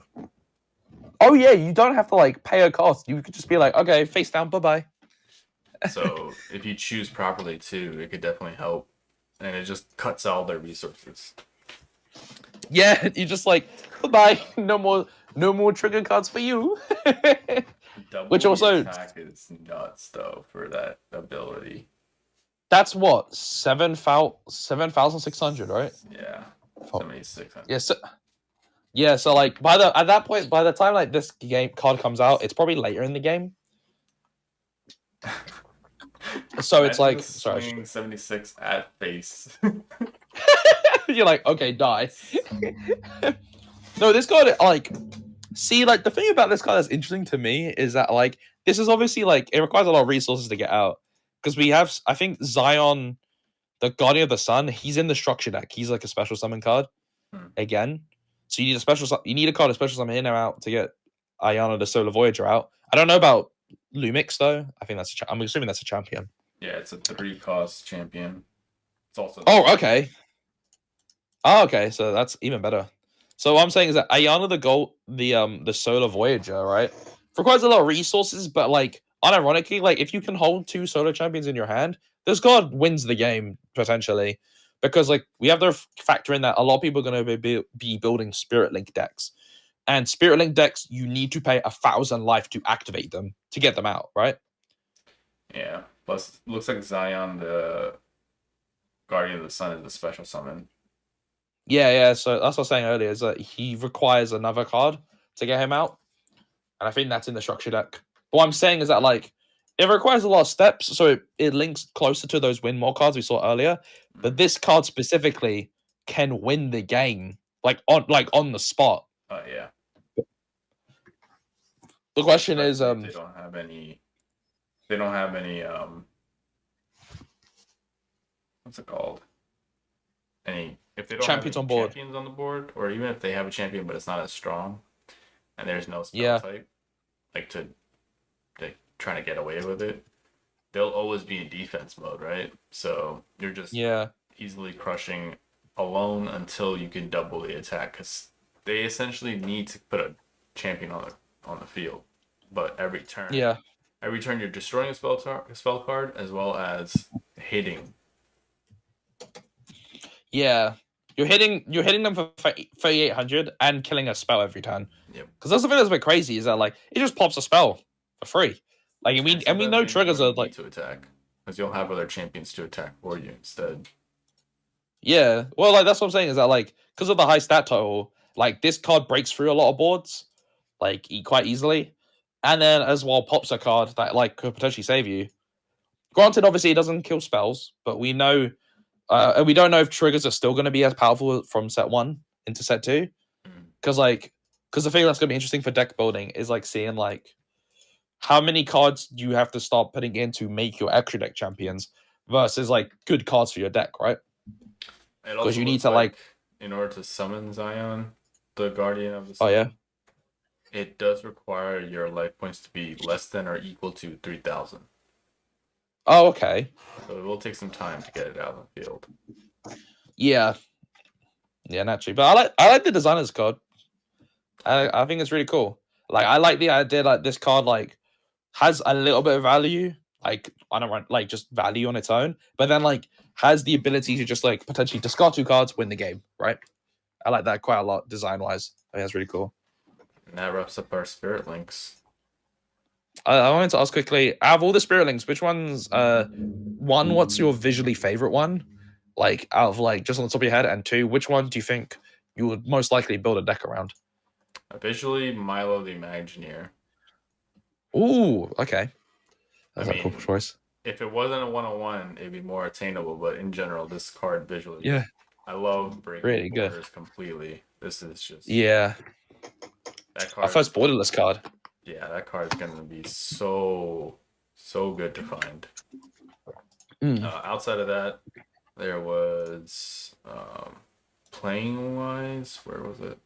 [SPEAKER 2] Oh yeah, you don't have to like pay a cost. You could just be like, okay, face down, bye-bye.
[SPEAKER 1] So if you choose properly too, it could definitely help. And it just cuts all their resources.
[SPEAKER 2] Yeah, you just like, bye-bye. No more trigger cards for you. Which also
[SPEAKER 1] attack is nuts though for that ability.
[SPEAKER 2] That's what 7,600, right?
[SPEAKER 1] Yeah, 7,600.
[SPEAKER 2] Yeah, so like at that point, by the time like this game card comes out, it's probably later in the game. So it's like,
[SPEAKER 1] swinging 76 at face.
[SPEAKER 2] You're like, okay, die. No, this card, like, see, like the thing about this card that's interesting to me is that like this is obviously like it requires a lot of resources to get out because we have, I think, Zion, the Guardian of the Sun. He's in the structure deck. He's like a special summon card again. So you need a card of special summon in or out to get Ayana the Solar Voyager out. I don't know about Lumix though. I think I'm assuming that's a champion.
[SPEAKER 1] Yeah, it's a 3-cost champion. It's also.
[SPEAKER 2] Oh, okay. Oh, okay. So that's even better. So what I'm saying is that Ayana the Solar Voyager, right, requires a lot of resources, but like unironically, like if you can hold 2 solar champions in your hand, this card wins the game potentially. Because like we have to factor in that a lot of people are going to be building Spirit Link decks. And Spirit Link decks, you need to pay 1,000 life to activate them to get them out, right?
[SPEAKER 1] Yeah. Plus, looks like Zion, the Guardian of the Sun, is a special summon.
[SPEAKER 2] Yeah. So that's what I was saying earlier, is that he requires another card to get him out. And I think that's in the structure deck. But what I'm saying is that like it requires a lot of steps, so it links closer to those win more cards we saw earlier. But this card specifically can win the game, like on the spot.
[SPEAKER 1] Oh yeah.
[SPEAKER 2] The question is,
[SPEAKER 1] they don't have any. They don't have any. What's it called? If they don't
[SPEAKER 2] champions
[SPEAKER 1] have
[SPEAKER 2] on board.
[SPEAKER 1] Champions on the board, or even if they have a champion but it's not as strong, and there's no spell type, like to trying to get away with it, they'll always be in defense mode, right? So you're just easily crushing alone until you can double the attack, because they essentially need to put a champion on the field. But every turn you're destroying a spell card as well as hitting.
[SPEAKER 2] Yeah, you're hitting them for 3,800 and killing a spell every turn.
[SPEAKER 1] Yep.
[SPEAKER 2] Because that's the thing that's a bit crazy, is that like it just pops a spell for free. Like we know triggers are like
[SPEAKER 1] to attack, because you'll have other champions to attack for you instead.
[SPEAKER 2] Yeah, well, like that's what I'm saying, is that like because of the high stat total, like this card breaks through a lot of boards, like quite easily, and then as well pops a card that like could potentially save you. Granted, obviously it doesn't kill spells, but we know, and we don't know if triggers are still going to be as powerful from set 1 into set 2, because the thing that's going to be interesting for deck building is like seeing like how many cards you have to start putting in to make your extra deck champions versus like good cards for your deck, right? Because you need to like
[SPEAKER 1] in order to summon Zion, the Guardian of the Sun.
[SPEAKER 2] Oh yeah.
[SPEAKER 1] It does require your life points to be less than or equal to 3,000.
[SPEAKER 2] Oh, okay.
[SPEAKER 1] So it will take some time to get it out of the field.
[SPEAKER 2] Yeah, naturally. But I like the design of this card. I think it's really cool. Like I like the idea like this card like has a little bit of value. Like I don't want like just value on its own, but then like has the ability to just like potentially discard 2 cards, win the game, right? I like that quite a lot design wise. I think that's really cool.
[SPEAKER 1] And that wraps up our Spirit Links.
[SPEAKER 2] I wanted to ask quickly, out of all the Spirit Links, which ones one, what's your visually favorite one? Like out of like just on the top of your head, and 2, which one do you think you would most likely build a deck around?
[SPEAKER 1] Visually, Milo the Imagineer.
[SPEAKER 2] Ooh, okay.
[SPEAKER 1] I
[SPEAKER 2] That's a cool
[SPEAKER 1] mean,
[SPEAKER 2] choice.
[SPEAKER 1] if it wasn't a 101, it'd be more attainable. But in general, this card visually
[SPEAKER 2] Yeah,
[SPEAKER 1] just I love breaking
[SPEAKER 2] really good.
[SPEAKER 1] borders completely. This is just
[SPEAKER 2] Yeah,
[SPEAKER 1] that
[SPEAKER 2] our
[SPEAKER 1] card.
[SPEAKER 2] first borderless card.
[SPEAKER 1] Yeah, that card is gonna be so good to find.
[SPEAKER 2] Mm.
[SPEAKER 1] Outside of that, there was playing wise. Where was it?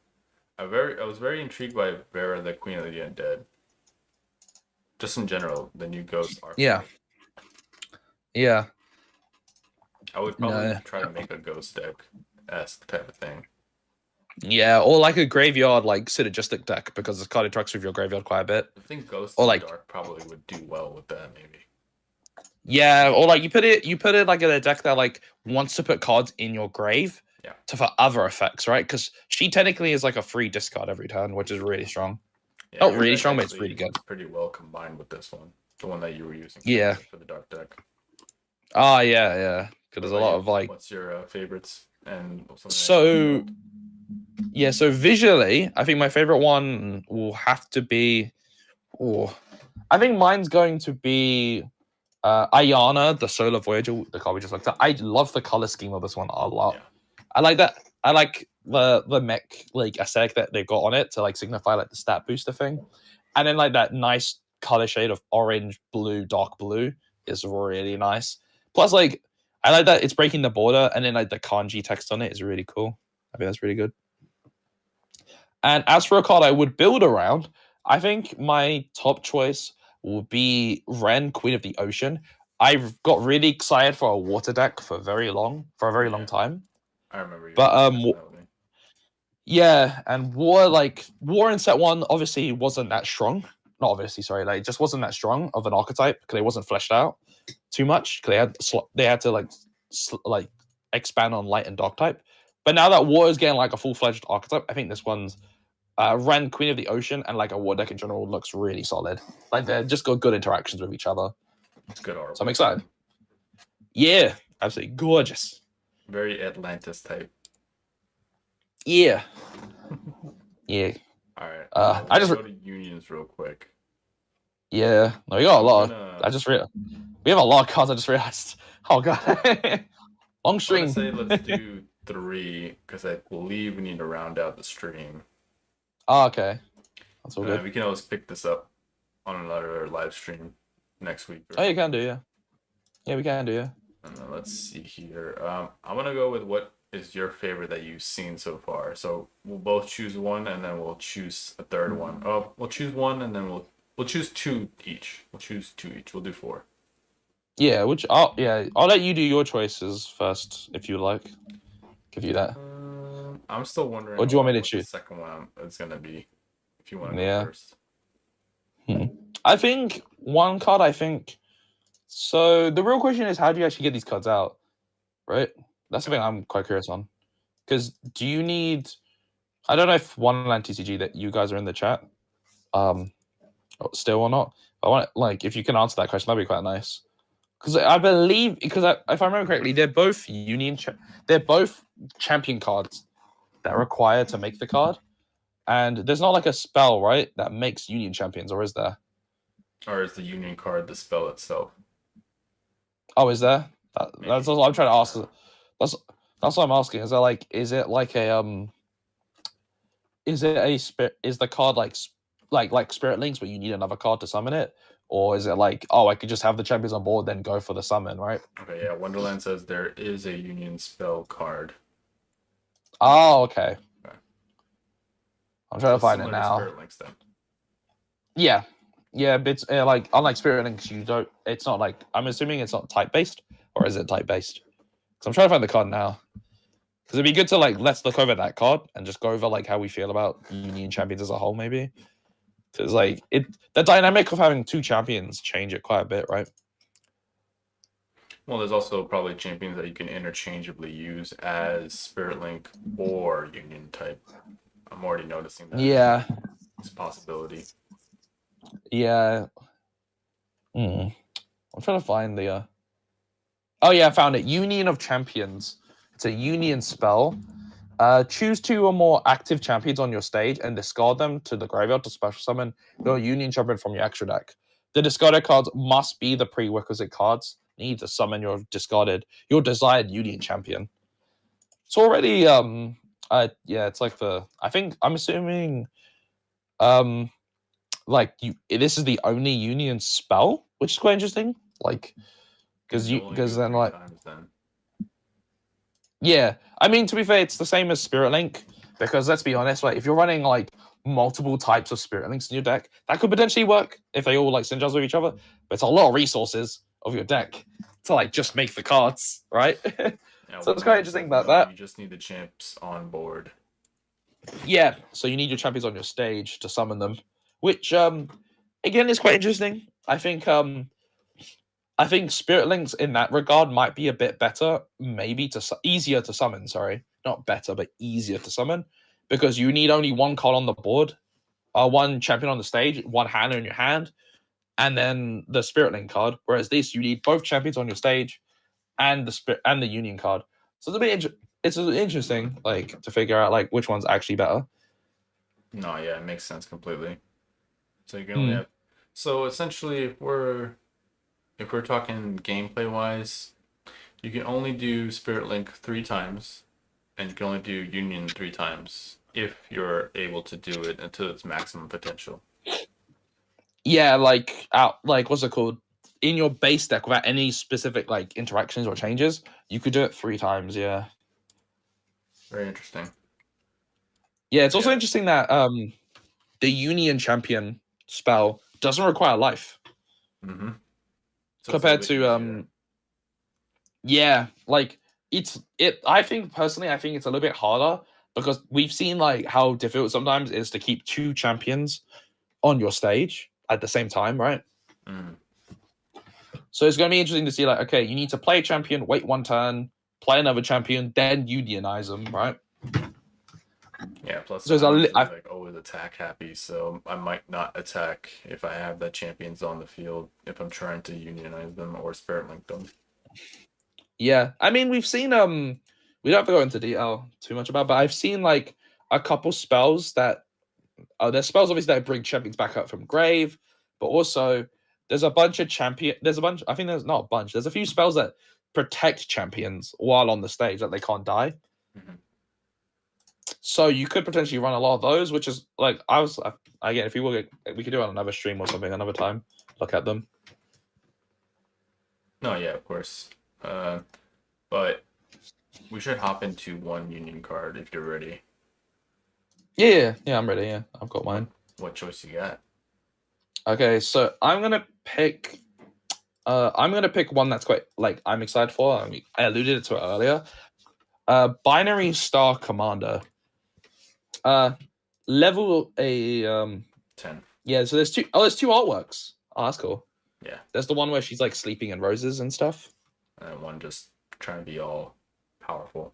[SPEAKER 1] I was very intrigued by Vera, the Queen of the Undead. Just in general, the new Ghost
[SPEAKER 2] Yeah,
[SPEAKER 1] archetype.
[SPEAKER 2] yeah.
[SPEAKER 1] I would probably
[SPEAKER 2] No.
[SPEAKER 1] try to make a Ghost deck esque type of thing.
[SPEAKER 2] Yeah, or like a graveyard, like synergistic deck because this card interacts with your graveyard quite a bit.
[SPEAKER 1] I think Ghost
[SPEAKER 2] Or
[SPEAKER 1] in the
[SPEAKER 2] like,
[SPEAKER 1] Dark probably would do well with that, maybe.
[SPEAKER 2] yeah, or like you put it like in a deck that like wants to put cards in your grave
[SPEAKER 1] Yeah.
[SPEAKER 2] to for other effects, right? Because she technically is like a free discard every turn, which is really strong.
[SPEAKER 1] Yeah,
[SPEAKER 2] Not
[SPEAKER 1] your
[SPEAKER 2] really
[SPEAKER 1] deck
[SPEAKER 2] strong, but it's
[SPEAKER 1] actually
[SPEAKER 2] pretty good.
[SPEAKER 1] is pretty well combined with this one. The one that you were using
[SPEAKER 2] Yeah.
[SPEAKER 1] for the Dark deck.
[SPEAKER 2] Ah, yeah, yeah. Because
[SPEAKER 1] What
[SPEAKER 2] there's a
[SPEAKER 1] about
[SPEAKER 2] lot
[SPEAKER 1] you?
[SPEAKER 2] of like.
[SPEAKER 1] What's your favorites and something that you want to
[SPEAKER 2] So
[SPEAKER 1] build?
[SPEAKER 2] yeah, so visually, I think my favorite one will have to be. Oh, I think mine's going to be Ayana, the Solar Voyager, the card we just looked at. I love the color scheme of this one a lot.
[SPEAKER 1] Yeah.
[SPEAKER 2] I like that. I like the mech like aesthetic that they've got on it to like signify like the stat booster thing, and then like that nice color shade of orange, blue, dark blue is really nice. Plus, like I like that it's breaking the border, and then like the kanji text on it is really cool. I think that's really good. And as for a card I would build around, I think my top choice will be Ren, Queen of the Ocean. I've got really excited for a water deck for a very long
[SPEAKER 1] Yeah.
[SPEAKER 2] time.
[SPEAKER 1] I remember you
[SPEAKER 2] But
[SPEAKER 1] mentioning that with me.
[SPEAKER 2] yeah, and War in set one obviously wasn't that strong. Not obviously, sorry, like it just wasn't that strong of an archetype because it wasn't fleshed out too much. Because they had to like expand on light and dark type. But now that War is getting like a full fledged archetype, I think this one's Ren, Queen of the Ocean, and like a war deck in general looks really solid. Like they're just got good interactions with each other.
[SPEAKER 1] It's good artwork.
[SPEAKER 2] So I'm excited. Yeah, absolutely gorgeous.
[SPEAKER 1] Very Atlantis type.
[SPEAKER 2] Yeah, yeah.
[SPEAKER 1] All right.
[SPEAKER 2] I
[SPEAKER 1] Let's
[SPEAKER 2] just
[SPEAKER 1] go to unions real quick.
[SPEAKER 2] yeah. No, we got a
[SPEAKER 1] I'm
[SPEAKER 2] lot.
[SPEAKER 1] gonna
[SPEAKER 2] I just realized we have a lot of cards. I just realized. Oh god, long
[SPEAKER 1] I'm
[SPEAKER 2] stream.
[SPEAKER 1] gonna say let's do 3 because I believe we need to round out the stream.
[SPEAKER 2] Oh, okay, that's all good.
[SPEAKER 1] We can always pick this up on another live stream next week.
[SPEAKER 2] Oh, you can do, yeah. Yeah, we can do, yeah.
[SPEAKER 1] And then let's see here. I'm gonna go with what is your favorite that you've seen so far. So we'll both choose one, and then we'll choose a third one. Oh, we'll choose one, and then we'll choose 2 each. We'll choose 2 each. We'll do 4.
[SPEAKER 2] Yeah, I'll let you do your choices first if you like. Give you that.
[SPEAKER 1] I'm still wondering
[SPEAKER 2] Or do you want me to
[SPEAKER 1] what the
[SPEAKER 2] choose?
[SPEAKER 1] second one is gonna be. If you want to go
[SPEAKER 2] Yeah.
[SPEAKER 1] first.
[SPEAKER 2] I think one card. I think so. The real question is, how do you actually get these cards out? Right. That's the thing I'm quite curious on. Because do you need? I don't know if Wondrlnd TCG that you guys are in the chat, still or not. I want like if you can answer that question, that'd be quite nice. Because I believe, if I remember correctly, they're both they're both champion cards that are required to make the card, and there's not like a spell right that makes union champions, or is there?
[SPEAKER 1] Or is the union card the spell itself?
[SPEAKER 2] Oh, is there? That's
[SPEAKER 1] Maybe.
[SPEAKER 2] what I'm trying to ask. That's what I'm asking. Is it like a is the card like Spirit Links where you need another card to summon it, or is it like, oh, I could just have the champions on board then go for the summon, right?
[SPEAKER 1] Okay, yeah. Wonderland says there is a union spell card.
[SPEAKER 2] Oh, okay.
[SPEAKER 1] Okay.
[SPEAKER 2] I'm trying to find it
[SPEAKER 1] similar to
[SPEAKER 2] now.
[SPEAKER 1] Spirit Links then.
[SPEAKER 2] Yeah, but it's like unlike Spirit Links, you don't. It's not like, I'm assuming it's not type based, or is it type based? So I'm trying to find the card now. Because it'd be good to like let's look over that card and just go over like how we feel about Union champions as a whole, maybe. Because like the dynamic of having 2 champions change it quite a bit, right?
[SPEAKER 1] Well, there's also probably champions that you can interchangeably use as Spirit Link or Union type. I'm already noticing that.
[SPEAKER 2] Yeah.
[SPEAKER 1] It's a possibility.
[SPEAKER 2] Yeah. I'm trying to find the. Oh yeah, I found it. Union of Champions. It's a union spell. Choose 2 or more active champions on your stage and discard them to the graveyard to special summon your Union champion from your extra deck. The discarded cards must be the prerequisite cards needed to summon your desired Union champion. It's already yeah, it's like I'm assuming like this is the only Union spell, which is quite interesting. Like because then like
[SPEAKER 1] times then.
[SPEAKER 2] yeah, I mean, to be fair, it's the same as Spirit Link, because let's be honest, like if you're running like multiple types of Spirit Links in your deck, that could potentially work if they all like synergize with each other. But it's a lot of resources of your deck to like just make the cards, right?
[SPEAKER 1] Yeah,
[SPEAKER 2] so it's quite interesting about
[SPEAKER 1] no,
[SPEAKER 2] that.
[SPEAKER 1] you just need the champs on board.
[SPEAKER 2] Yeah, so you need your champions on your stage to summon them, which again is quite interesting. I think Spirit Links in that regard might be a bit better, maybe easier to summon. Sorry, not better, but easier to summon, because you need only one card on the board, one champion on the stage, one hand in your hand, and then the Spirit Link card. Whereas this, you need both champions on your stage, and the Union card. So it's a bit it's interesting, like to figure out like which one's actually better.
[SPEAKER 1] No, yeah, it makes sense completely. So you can only have. So essentially, if we're talking gameplay wise, you can only do Spirit Link 3 times, and you can only do Union 3 times if you're able to do it until its maximum potential.
[SPEAKER 2] Yeah, like what's it called? In your base deck without any specific like interactions or changes, you could do it 3 times. Yeah.
[SPEAKER 1] Very interesting.
[SPEAKER 2] Yeah, it's also interesting that the Union champion spell doesn't require life.
[SPEAKER 1] Mm-hmm. So
[SPEAKER 2] compared to yeah, like I think personally it's a little bit harder because we've seen like how difficult sometimes it is to keep 2 champions on your stage at the same time, right?
[SPEAKER 1] Mm.
[SPEAKER 2] So it's going to be interesting to see like, okay, you need to play a champion, wait 1 turn, play another champion, then unionize them, right?
[SPEAKER 1] Yeah, plus
[SPEAKER 2] so
[SPEAKER 1] I'm usually like always attack happy, so I might not attack if I have the champions on the field if I'm trying to unionize them or Spirit Link them.
[SPEAKER 2] Yeah, I mean we've seen we don't have to go into detail too much about, but I've seen like a couple spells that there's spells obviously that bring champions back up from grave, but also there's a bunch of I think there's not a bunch. There's a few spells that protect champions while on the stage that they can't die.
[SPEAKER 1] Mm-hmm.
[SPEAKER 2] So you could potentially run a lot of those, which is like again, if we could do it on another stream or something another time. Look at them.
[SPEAKER 1] No, yeah, of course. But we should hop into one Union card if you're ready.
[SPEAKER 2] Yeah, I'm ready. Yeah, I've got mine.
[SPEAKER 1] What choice you got?
[SPEAKER 2] Okay, so I'm gonna pick one that's quite like I'm excited for. I mean, I alluded to it earlier. Binary Star Commander. Level a
[SPEAKER 1] 10.
[SPEAKER 2] Yeah, so there's 2 artworks. Oh, that's cool.
[SPEAKER 1] Yeah.
[SPEAKER 2] There's the one where she's like sleeping in roses and stuff.
[SPEAKER 1] And one just trying to be all powerful.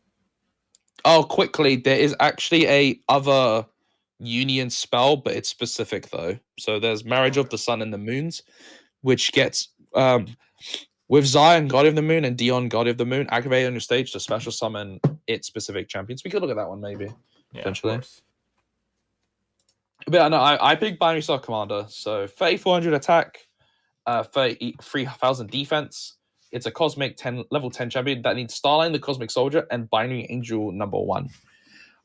[SPEAKER 2] Oh, quickly, there is actually a other Union spell, but it's specific though. So there's Marriage of the Sun and the Moons, which gets with Zion, God of the Moon, and Dion, God of the Moon, activate on your stage to special summon its specific champions. We could look at that one maybe.
[SPEAKER 1] Yeah,
[SPEAKER 2] potentially.
[SPEAKER 1] of course.
[SPEAKER 2] But no, I picked Binary Star Commander. So 3,400 attack, 3,000 defense. It's a cosmic level 10 champion that needs Starlight, the Cosmic Soldier, and Binary Angel #1.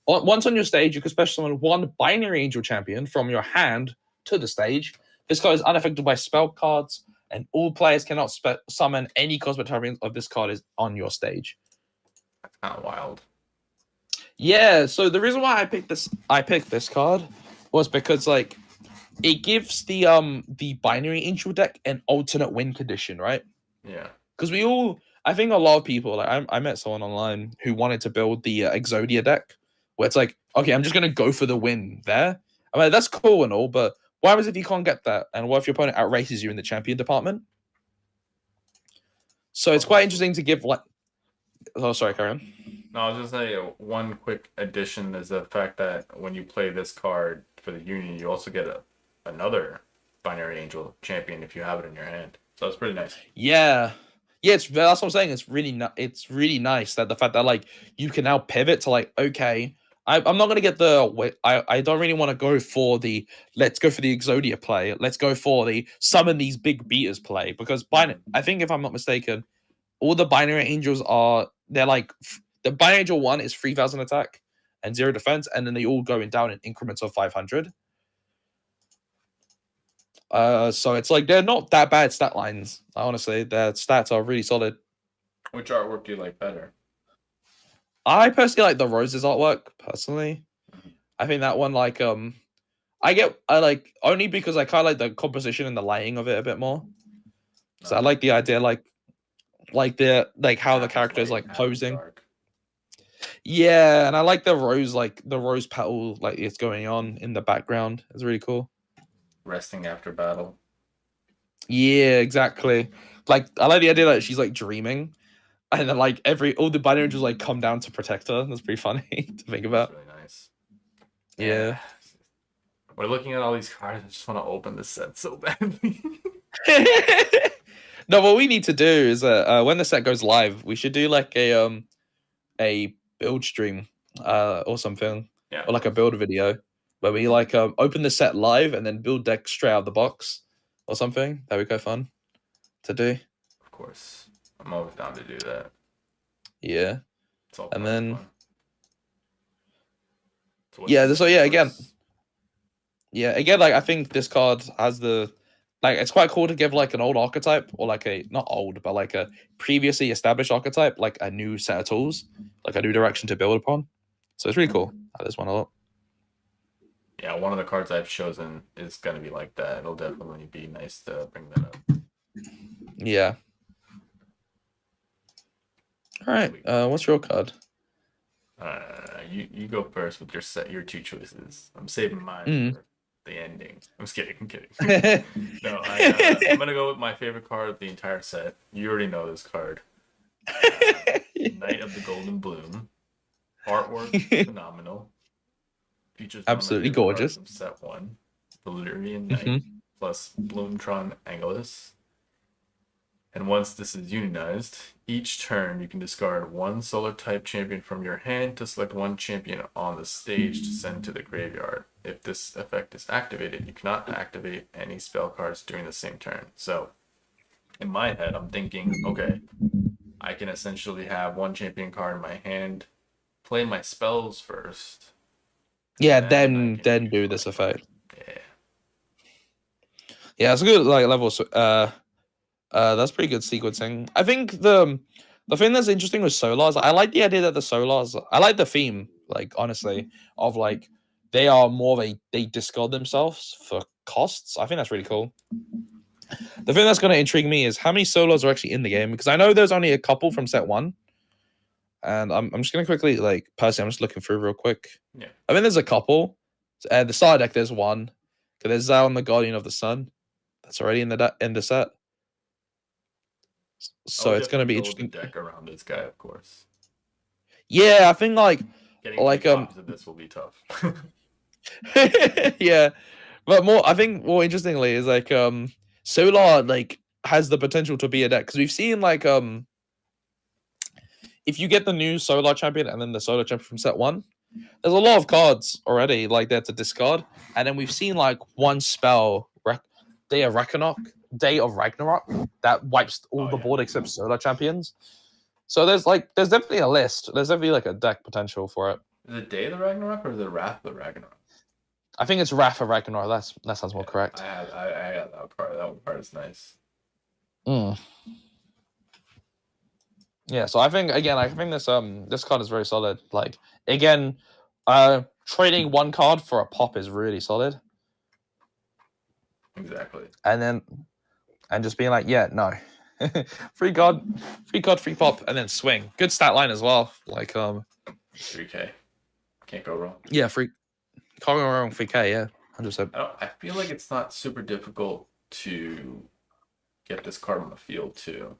[SPEAKER 2] Once on your stage, you can special summon 1 Binary Angel champion from your hand to the stage. This card is unaffected by spell cards, and all players cannot summon any cosmic champions of this card is on your stage.
[SPEAKER 1] That's kind of wild.
[SPEAKER 2] Yeah, so the reason why I picked this card was because like it gives the Binary Angel deck an alternate win condition, right?
[SPEAKER 1] Yeah.
[SPEAKER 2] Because I think a lot of people, like I met someone online who wanted to build the Exodia deck, where it's like, okay, I'm just gonna go for the win there. I mean, that's cool and all, but what happens if you can't get that? And what if your opponent outraces you in the champion department? So it's quite interesting to give like. Oh, sorry, Karen.
[SPEAKER 1] No, I was just saying one quick addition is the fact that when you play this card for the Union, you also get another Binary Angel champion if you have it in your hand. So it's pretty nice.
[SPEAKER 2] Yeah, Yeah, that's what I'm saying. It's really nice that the fact that like you can now pivot to like, okay, I'm not gonna get I don't really want to go for the let's go for the Exodia play. Let's go for the summon these big beaters play because I think if I'm not mistaken, all the binary angels they're like the binary angel 1 is 3,000 attack and 0 defense, and then they all going down in increments of 500. So it's like they're not that bad stat lines. Honestly, their stats are really solid.
[SPEAKER 1] Which artwork do you like better?
[SPEAKER 2] I personally like the Roses artwork. Personally, I think that one I like only because I kind of like the composition and the lighting of it a bit more. So I like the idea like how the character is like posing. Yeah, and I like the rose petal like it's going on in the background. It's really cool.
[SPEAKER 1] Resting after battle.
[SPEAKER 2] Yeah, exactly. Like I like the idea that she's like dreaming, and then like all the binary angels like come down to protect her. That's pretty funny to think about.
[SPEAKER 1] That's really nice.
[SPEAKER 2] Yeah.
[SPEAKER 1] We're looking at all these cards. I just want to open this set so badly.
[SPEAKER 2] No, what we need to do is when the set goes live, we should do like a build stream or something.
[SPEAKER 1] Yeah.
[SPEAKER 2] Or like a build video where we like open the set live and then build decks straight out of the box or something. That would be quite fun to do.
[SPEAKER 1] Of course. I'm always down to do that.
[SPEAKER 2] Yeah.
[SPEAKER 1] It's all
[SPEAKER 2] And then
[SPEAKER 1] fun.
[SPEAKER 2] So again. Yeah, again, like I think this card has it's quite cool to give like an old archetype or like a not old, but like a previously established archetype, like a new set of tools, like a new direction to build upon. So it's really cool. I like this one a lot.
[SPEAKER 1] Yeah, one of the cards I've chosen is gonna be like that. It'll definitely be nice to bring that up.
[SPEAKER 2] Yeah. All right. What's your card?
[SPEAKER 1] You go first with your two choices. I'm saving mine for the ending. I'm just kidding. I'm kidding. No, I'm gonna go with my favorite card of the entire set. You already know this card. Knight of the Golden Bloom. Artwork phenomenal. Features
[SPEAKER 2] absolutely gorgeous
[SPEAKER 1] from set 1, Valyrian Knight plus Bloomtron Angelus. And once this is unionized, each turn you can discard one solar type champion from your hand to select one champion on the stage to send to the graveyard. If this effect is activated, you cannot activate any spell cards during the same turn. So, in my head, I'm thinking, okay, I can essentially have one champion card in my hand, play my spells first.
[SPEAKER 2] Yeah, then do this effect. Yeah, it's a good like level. That's pretty good sequencing. I think the thing that's interesting with Solars, I like the idea that the Solars, I like the theme, like honestly, of like they are more they discard themselves for costs. I think that's really cool. The thing that's going to intrigue me is how many Solars are actually in the game, because I know there's only a couple from set 1. And I'm just going to quickly, like, personally, I'm just looking through real quick.
[SPEAKER 1] Yeah.
[SPEAKER 2] I mean, there's a couple. The starter deck, there's one. There's Zaun, the Guardian of the Sun. That's already in the set. So it's going to be interesting.
[SPEAKER 1] The deck around this guy, of course.
[SPEAKER 2] Yeah, I think
[SPEAKER 1] this will be tough.
[SPEAKER 2] Yeah, but I think more interestingly is like Solar like has the potential to be a deck because we've seen like if you get the new Solar champion and then the Solar champion from set 1, there's a lot of cards already like there to discard, and then we've seen like one spell Day of Ragnarok that wipes all the board except Solar champions. So there's definitely a list. There's definitely like a deck potential for it.
[SPEAKER 1] Is it Day of the Ragnarok or is it Wrath of the Ragnarok?
[SPEAKER 2] I think it's Wrath of Ragnarok. That sounds more correct.
[SPEAKER 1] I had that card. That one card is nice.
[SPEAKER 2] Yeah, so I think this card is very solid. Like again, trading one card for a pop is really solid.
[SPEAKER 1] Exactly.
[SPEAKER 2] And just being like, yeah, no. free card, free pop, and then swing. Good stat line as well. Like
[SPEAKER 1] 3K. Can't go wrong.
[SPEAKER 2] Yeah, can't go wrong 3K, yeah. 100%.
[SPEAKER 1] I feel like it's not super difficult to get this card on the field too.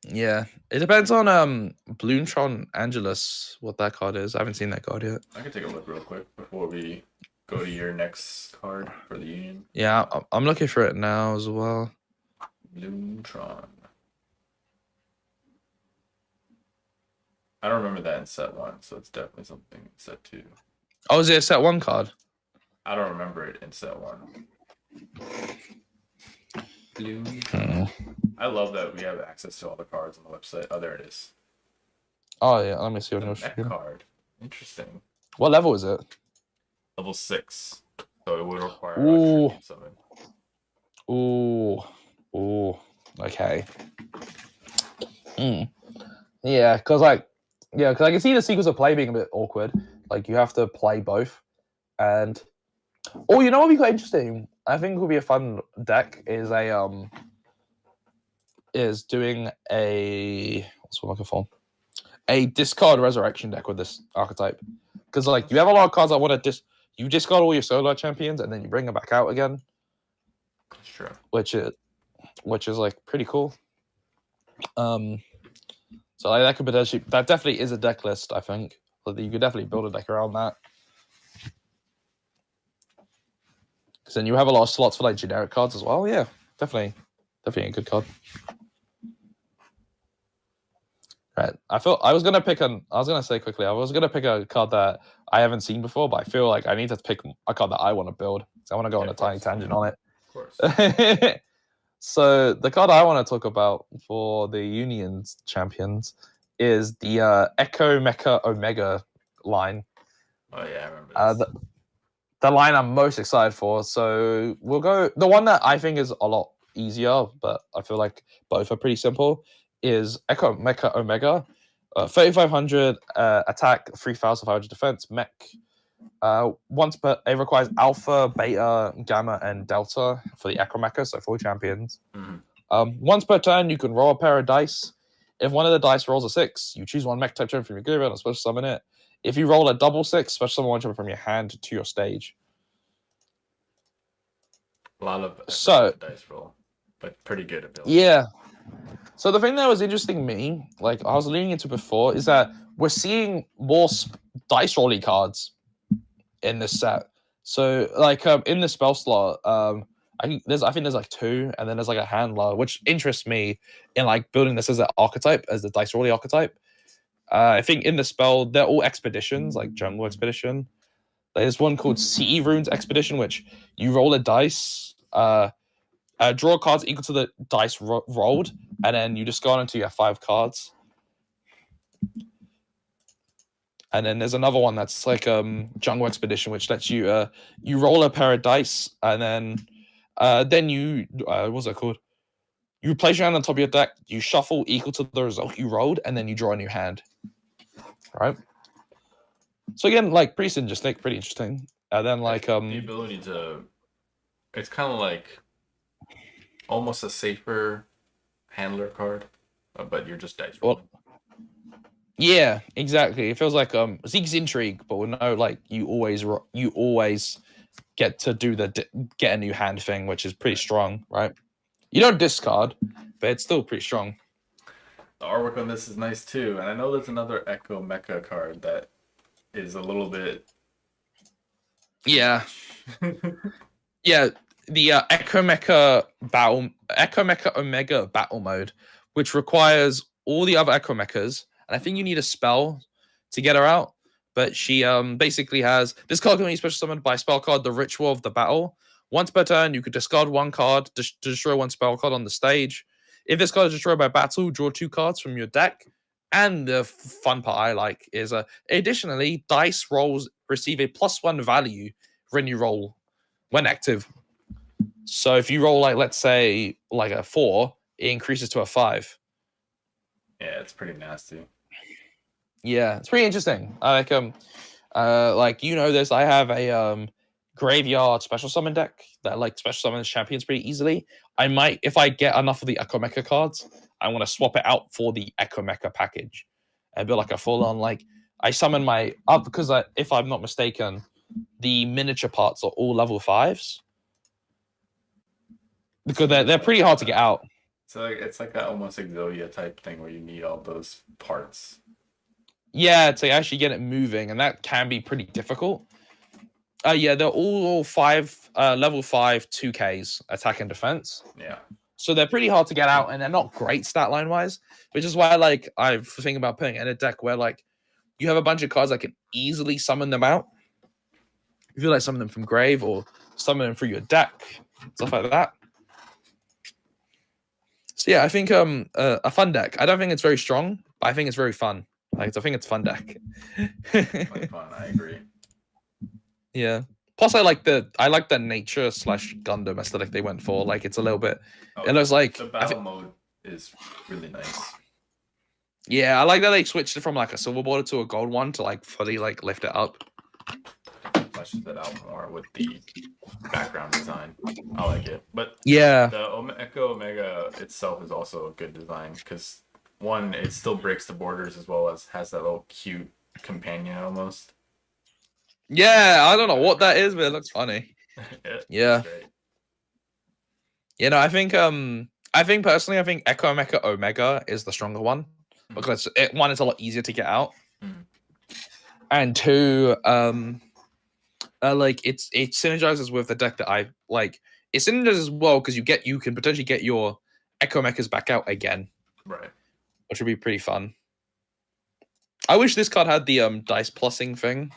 [SPEAKER 2] Yeah, it depends on Bloomtron Angelus, what that card is. I haven't seen that card yet.
[SPEAKER 1] I can take a look real quick before we go to your next card for the Union.
[SPEAKER 2] Yeah, I'm looking for it now as well.
[SPEAKER 1] Bloomtron. I don't remember that in set 1, so it's definitely something in set 2.
[SPEAKER 2] Oh, is it a set 1 card?
[SPEAKER 1] I don't remember it in set 1. Bloom. I love that we have access to all the cards on the website. Oh, there it is.
[SPEAKER 2] Oh yeah, let me see on
[SPEAKER 1] The
[SPEAKER 2] your
[SPEAKER 1] mech
[SPEAKER 2] stream.
[SPEAKER 1] card. Interesting.
[SPEAKER 2] What level is it?
[SPEAKER 1] Level 6. So it would require a
[SPEAKER 2] Ooh.
[SPEAKER 1] tribute summon.
[SPEAKER 2] Ooh. Ooh. Okay. Yeah, because I can see the sequence of play being a bit awkward. Like you have to play both, and you know what would be quite interesting? I think would be a fun deck is doing a what's what I'm looking for? A discard resurrection deck with this archetype. Because like you have a lot of cards that want to you discard all your solo champions and then you bring them back out again.
[SPEAKER 1] That's true.
[SPEAKER 2] Which is like pretty cool. So like, that definitely is a deck list, I think. Like, you could definitely build a deck around that. Because then you have a lot of slots for like generic cards as well. Yeah, definitely a good card. Right. I was gonna say quickly, I was gonna pick a card that I haven't seen before, but I feel like I need to pick a card that I want to build. So I want to go on a tiny tangent on it.
[SPEAKER 1] Of course.
[SPEAKER 2] So the card I want to talk about for the Union's champions is the Echo Mecha Omega line.
[SPEAKER 1] Oh yeah, I remember this.
[SPEAKER 2] The line I'm most excited for. So we'll go. The one that I think is a lot easier, but I feel like both are pretty simple, is Echo Mecha Omega. 3,500 attack, 3,500 defense, mech. It requires alpha, beta, gamma, and delta for the Echo Mecha, so 4 champions. Once per turn, you can roll a pair of dice. If one of the dice rolls a 6, you choose one mech type champion from your graveyard and special summon it. If you roll a double 6, special summon one champion from your hand to your stage.
[SPEAKER 1] A lot of dice roll, but pretty good ability.
[SPEAKER 2] Yeah. So the thing that was interesting to me, like I was leaning into before, is that we're seeing more dice rolly cards in this set. So like in the spell slot, I think there's like 2, and then there's like a handler, which interests me in like building this as an archetype, as the dice rolly archetype. I think in the spell they're all expeditions, like jungle expedition. There's one called Sea Runes Expedition, which you roll a dice, draw cards equal to the dice rolled, and then you discard until you have 5 cards. And then there's another one that's like Jungle Expedition, which lets you you roll a pair of dice, and then you what's that called? You place your hand on top of your deck, you shuffle equal to the result you rolled, and then you draw a new hand. Right. So again, like pretty interesting. And then like
[SPEAKER 1] the ability to, it's kind of like almost a safer handler card, but you're just dice rolling.
[SPEAKER 2] Yeah, exactly. It feels like Zeke's Intrigue, but with no like you always get to do the get a new hand thing, which is pretty strong, right? You don't discard, but it's still pretty strong.
[SPEAKER 1] The artwork on this is nice too, and I know there's another Echo Mecha card that is a little bit.
[SPEAKER 2] Yeah. Yeah, the Echo Mecha Omega battle mode, which requires all the other Echo Mechas, and I think you need a spell to get her out. But she basically has this card can be special summoned by spell card, the Ritual of the Battle. Once per turn, you could discard 1 card to destroy 1 spell card on the stage. If this card is destroyed by battle, draw 2 cards from your deck. And the fun part I like is additionally, dice rolls receive a +1 value when you roll when active. So if you roll like let's say like a 4, it increases to a 5.
[SPEAKER 1] Yeah, it's pretty nasty.
[SPEAKER 2] Yeah, it's pretty interesting. Like this, I have a graveyard special summon deck that like special summons champions pretty easily. I might, if I get enough of the Echo Mecha cards, I want to swap it out for the Echo Mecha package and build like a full on like I summon my up because if I'm not mistaken, the miniature parts are all level 5s. Because they're pretty hard to get out.
[SPEAKER 1] So it's like that almost Exodia type thing where you need all those parts.
[SPEAKER 2] Yeah, to actually get it moving, and that can be pretty difficult. Yeah, they're all 5 level 5 2Ks attack and defense.
[SPEAKER 1] Yeah.
[SPEAKER 2] So they're pretty hard to get out, and they're not great stat line wise, which is why like I'm thinking about putting in a deck where like you have a bunch of cards that can easily summon them out. If you like summon them from grave or summon them through your deck, stuff like that. So yeah, I think a fun deck. I don't think it's very strong, but I think it's very fun. Like I think it's a fun deck.
[SPEAKER 1] Fun, I agree.
[SPEAKER 2] Yeah. Plus, I like the nature / Gundam aesthetic they went for. Like it's a little bit. It looks like
[SPEAKER 1] the battle mode is really nice.
[SPEAKER 2] Yeah, I like that they switched it from like a silver border to a gold one to like fully like lift it up.
[SPEAKER 1] Fleshes it out more with the background design. I like it, but
[SPEAKER 2] yeah,
[SPEAKER 1] the Echo Omega itself is also a good design because one, it still breaks the borders as well as has that little cute companion almost.
[SPEAKER 2] Yeah, I don't know what that is, but it looks funny. Yeah. You know, I think personally, I think Echo Mecha Omega is the stronger one because one, it's a lot easier to get out, and two, like it synergizes with the deck that I like. It synergizes as well because you can potentially get your Echo Mechas back out again,
[SPEAKER 1] right?
[SPEAKER 2] Which would be pretty fun. I wish this card had the dice plussing thing,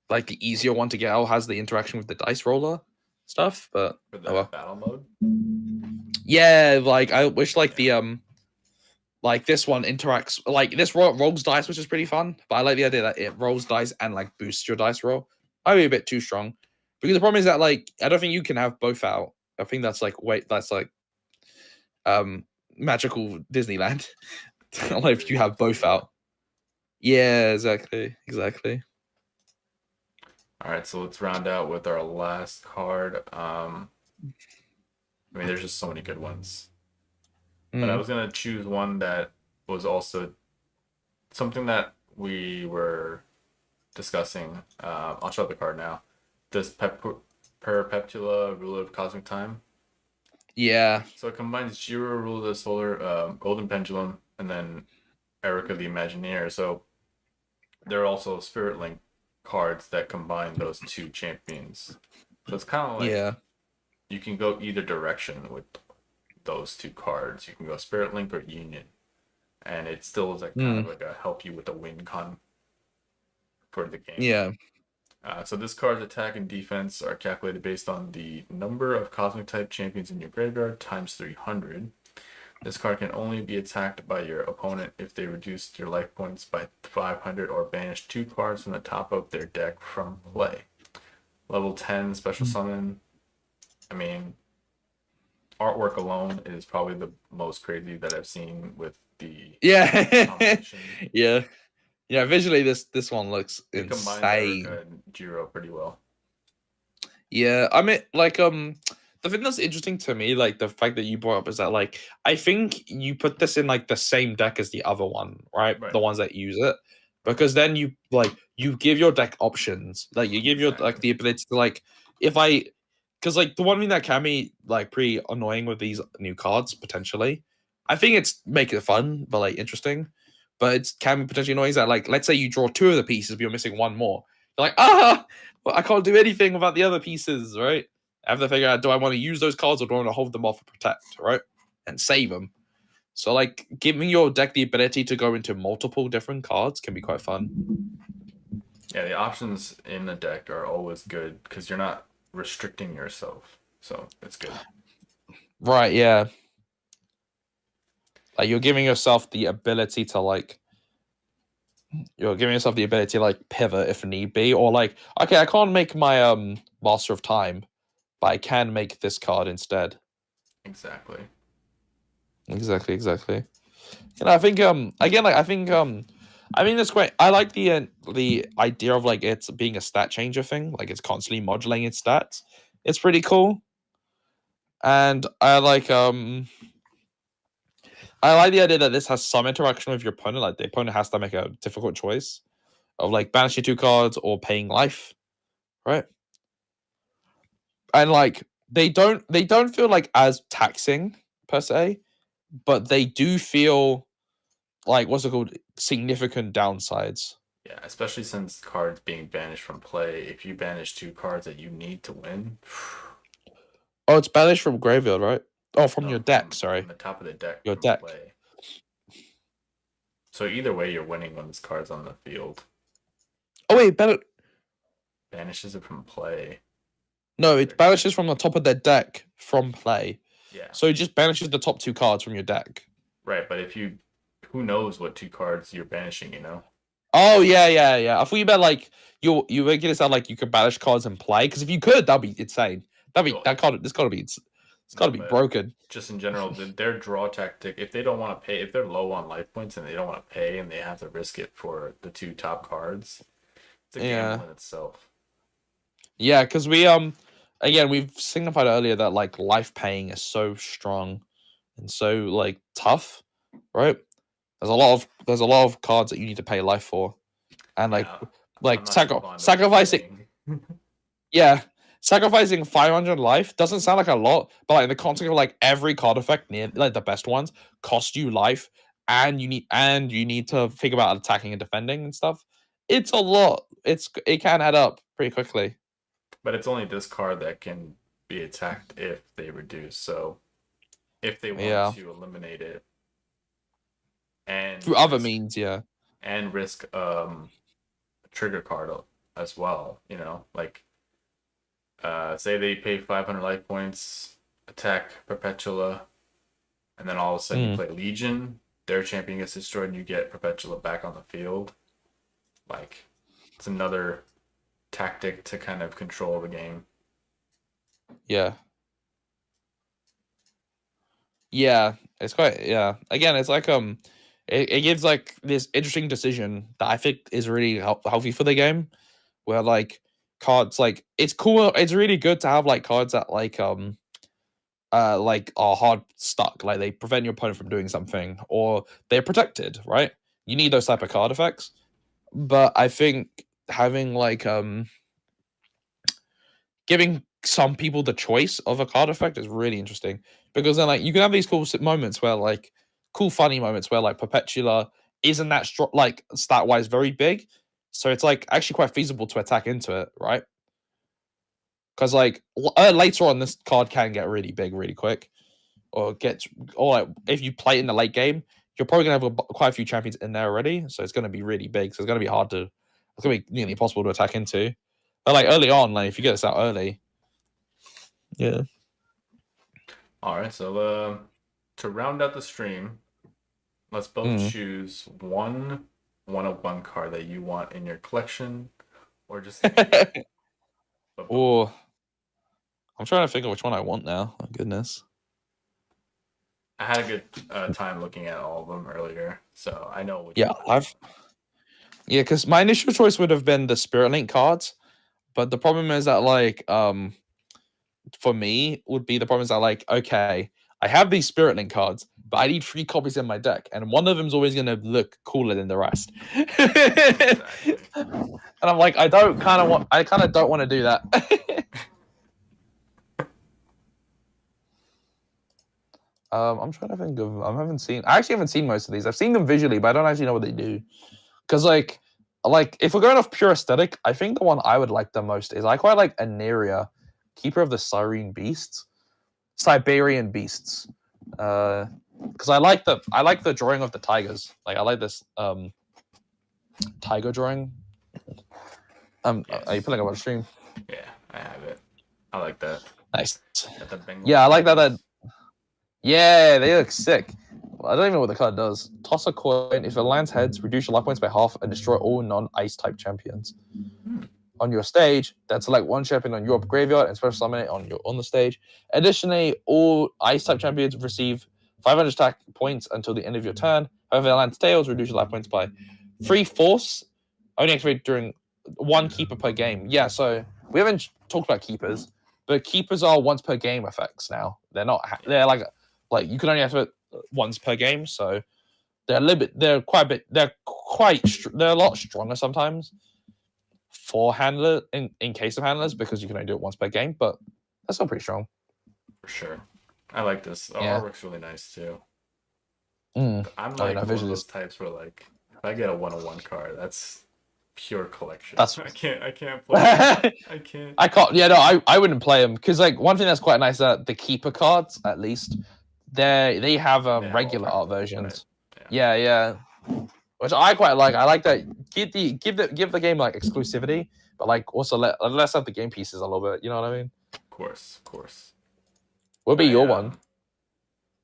[SPEAKER 2] like the easier one to get out has the interaction with the dice roller stuff, but
[SPEAKER 1] for the battle mode.
[SPEAKER 2] Yeah, like I wish like the like this one interacts like this rolls dice, which is pretty fun. But I like the idea that it rolls dice and like boosts your dice roll. Might be a bit too strong because the problem is that like I don't think you can have both out. I think that's like magical Disneyland. Like if you have both out. Yeah, exactly.
[SPEAKER 1] All right, so let's round out with our last card. I mean, there's just so many good ones. But I was going to choose one that was also something that we were discussing. I'll show the card now. This Perpetua, Ruler of Cosmic Time.
[SPEAKER 2] Yeah.
[SPEAKER 1] So it combines Jiro, Ruler of the Solar, Golden Pendulum, and then Erica the Imagineer. So there are also Spirit Link cards that combine those two champions. So it's kind of like you can go either direction with those two cards. You can go Spirit Link or Union, and it still is like kind of like a help you with the win con for the game.
[SPEAKER 2] Yeah.
[SPEAKER 1] So this card's attack and defense are calculated based on the number of Cosmic type champions in your graveyard times 300. This card can only be attacked by your opponent if they reduce your life points by 500 or banish 2 cards from the top of their deck from play. Level 10 special summon. I mean, artwork alone is probably the most crazy that I've seen with the
[SPEAKER 2] yeah. Visually, this one looks insane.
[SPEAKER 1] Combines Erica and Jiro pretty well.
[SPEAKER 2] Yeah, I mean, like the thing that's interesting to me, like the fact that you brought up, is that like I think you put this in like the same deck as the other one, right? The ones that use it, because then you give your deck options, like you give your like the ability to like because like the one thing that can be like pretty annoying with these new cards potentially, I think it's make it fun but like interesting, but it can be potentially annoying is that like let's say you draw 2 of the pieces but you're missing 1 more, you're like well, I can't do anything without the other pieces, right? I have to figure out, do I want to use those cards or do I want to hold them off and protect, right? And save them. So, like, giving your deck the ability to go into multiple different cards can be quite fun.
[SPEAKER 1] Yeah, the options in the deck are always good because you're not restricting yourself. So, it's good.
[SPEAKER 2] Right, yeah. Like, you're giving yourself the ability to, like, pivot if need be. Or, like, okay, I can't make my Master of Time, but I can make this card instead.
[SPEAKER 1] Exactly.
[SPEAKER 2] You know, I think again, like I think that's great. I like the idea of like it's being a stat changer thing, like it's constantly modulating its stats. It's pretty cool. And I like the idea that this has some interaction with your opponent, like the opponent has to make a difficult choice of like banishing 2 cards or paying life. Right? And like they don't feel like as taxing per se, but they do feel like what's it called, significant downsides.
[SPEAKER 1] Yeah, especially since cards being banished from play. If you banish 2 cards that you need to win.
[SPEAKER 2] Oh, it's banished from graveyard, right? Oh, from
[SPEAKER 1] No,
[SPEAKER 2] your deck.
[SPEAKER 1] from
[SPEAKER 2] Sorry,
[SPEAKER 1] the top of the deck
[SPEAKER 2] your
[SPEAKER 1] from
[SPEAKER 2] deck.
[SPEAKER 1] play. So either way, you're winning when this card's on the field.
[SPEAKER 2] Oh wait, better.
[SPEAKER 1] Banishes it from play.
[SPEAKER 2] No, it banishes from the top of their deck from play.
[SPEAKER 1] Yeah.
[SPEAKER 2] So it just banishes the top 2 cards from your deck.
[SPEAKER 1] Right, but if you, who knows what 2 cards you're banishing? You know.
[SPEAKER 2] Oh yeah. I thought you meant like you making it sound like you could banish cards and play. Because if you could, that'd be insane. That card. This gotta be. It's gotta be
[SPEAKER 1] But
[SPEAKER 2] broken.
[SPEAKER 1] just in general, their draw tactic. If they don't want to pay, if they're low on life points and they don't want to pay, and they have to risk it for the 2 top cards, it's a gamble in itself.
[SPEAKER 2] Yeah, because we again we've signified earlier that like life paying is so strong and so like tough, right? There's a lot of cards that you need to pay life for, and
[SPEAKER 1] Yeah,
[SPEAKER 2] like
[SPEAKER 1] I'm not too fond of
[SPEAKER 2] sacrificing.
[SPEAKER 1] paying.
[SPEAKER 2] Yeah, sacrificing 500 life doesn't sound like a lot, but like in the context of like every card effect near like the best ones cost you life, and you need to think about attacking and defending and stuff. It's a lot. It can add up pretty quickly.
[SPEAKER 1] But it's only this card that can be attacked if they reduce. So if they want
[SPEAKER 2] Yeah,
[SPEAKER 1] to eliminate it and
[SPEAKER 2] through other means, yeah.
[SPEAKER 1] and risk a trigger card as well, you know, like say they pay 500 life points, attack Perpetua, and then all of a sudden you play Legion, their champion gets destroyed, and you get Perpetua back on the field. Like, it's another tactic to kind of control the game.
[SPEAKER 2] Yeah. Yeah, it's quite Again, it's like it gives like this interesting decision that I think is really healthy for the game, where like cards like it's cool. It's really good to have like cards that like are hard stuck, like they prevent your opponent from doing something, or they're protected. Right? You need those type of card effects, but I think having like giving some people the choice of a card effect is really interesting, because then like you can have these cool moments where like cool funny moments where like Perpetua isn't that strong, like stat wise very big, so it's like actually quite feasible to attack into it, right? Because like later on this card can get really big really quick, or like if you play it in the late game you're probably gonna have quite a few champions in there already, so it's gonna be really big, so it's gonna be it's gonna be nearly impossible to attack into. But like early on, like if you get this out early. Yeah.
[SPEAKER 1] All right, so to round out the stream, let's both choose one card that you want in your collection, or just
[SPEAKER 2] Oh, I'm trying to figure which one I want now. Oh, goodness.
[SPEAKER 1] I had a good time looking at all of them earlier, so I know which
[SPEAKER 2] Yeah,
[SPEAKER 1] one.
[SPEAKER 2] because my initial choice would have been the Spirit Link cards, but the problem is that like for me would be the problem is that like okay, I have these Spirit Link cards, but I need 3 copies in my deck, and one of them is always going to look cooler than the rest.
[SPEAKER 1] Exactly.
[SPEAKER 2] And I'm like, I kind of don't want to do that. I'm trying to think of. I actually haven't seen most of these. I've seen them visually, but I don't actually know what they do. Because like if we're going off pure aesthetic, I think the one I would like the most is I quite like Aneria, Keeper of the Siberian Beasts. Because I like the drawing of the tigers. Like I like this tiger drawing.
[SPEAKER 1] Yes.
[SPEAKER 2] Are you pulling up on stream?
[SPEAKER 1] Yeah, I have it. I like that.
[SPEAKER 2] Nice.
[SPEAKER 1] Yeah,
[SPEAKER 2] I like that. Yeah, they look sick. I don't even know what the card does. Toss a coin. If it lands heads, reduce your life points by half and destroy all non-ice type champions. On your stage, then select one champion on your graveyard and special summon it on the stage. Additionally, all ice type champions receive 500 attack points until the end of your turn. However, it lands tails, reduce your life points by 3/4. Only activate during one keeper per game. Yeah, so we haven't talked about keepers, but keepers are once per game effects now. They're not. They're like you can only activate once per game, so they're a little bit. They're a lot stronger sometimes for handler in case of handlers, because you can only do it once per game, but that's still pretty strong.
[SPEAKER 1] For sure. I like this. The artwork's really nice too. I'm like one of those types where like if I get a 1/1 card, that's pure collection.
[SPEAKER 2] That's
[SPEAKER 1] I can't play them. I can't.
[SPEAKER 2] I can't. Yeah, no, I wouldn't play them because like one thing that's quite nice that the keeper cards at least they have
[SPEAKER 1] They have
[SPEAKER 2] regular art
[SPEAKER 1] alternate, right?
[SPEAKER 2] versions.
[SPEAKER 1] Yeah.
[SPEAKER 2] Yeah, which I quite like. I like that give the game like exclusivity, but like also let's have the game pieces a little bit. You know what I mean?
[SPEAKER 1] Of course, of course.
[SPEAKER 2] What would be
[SPEAKER 1] I
[SPEAKER 2] your one?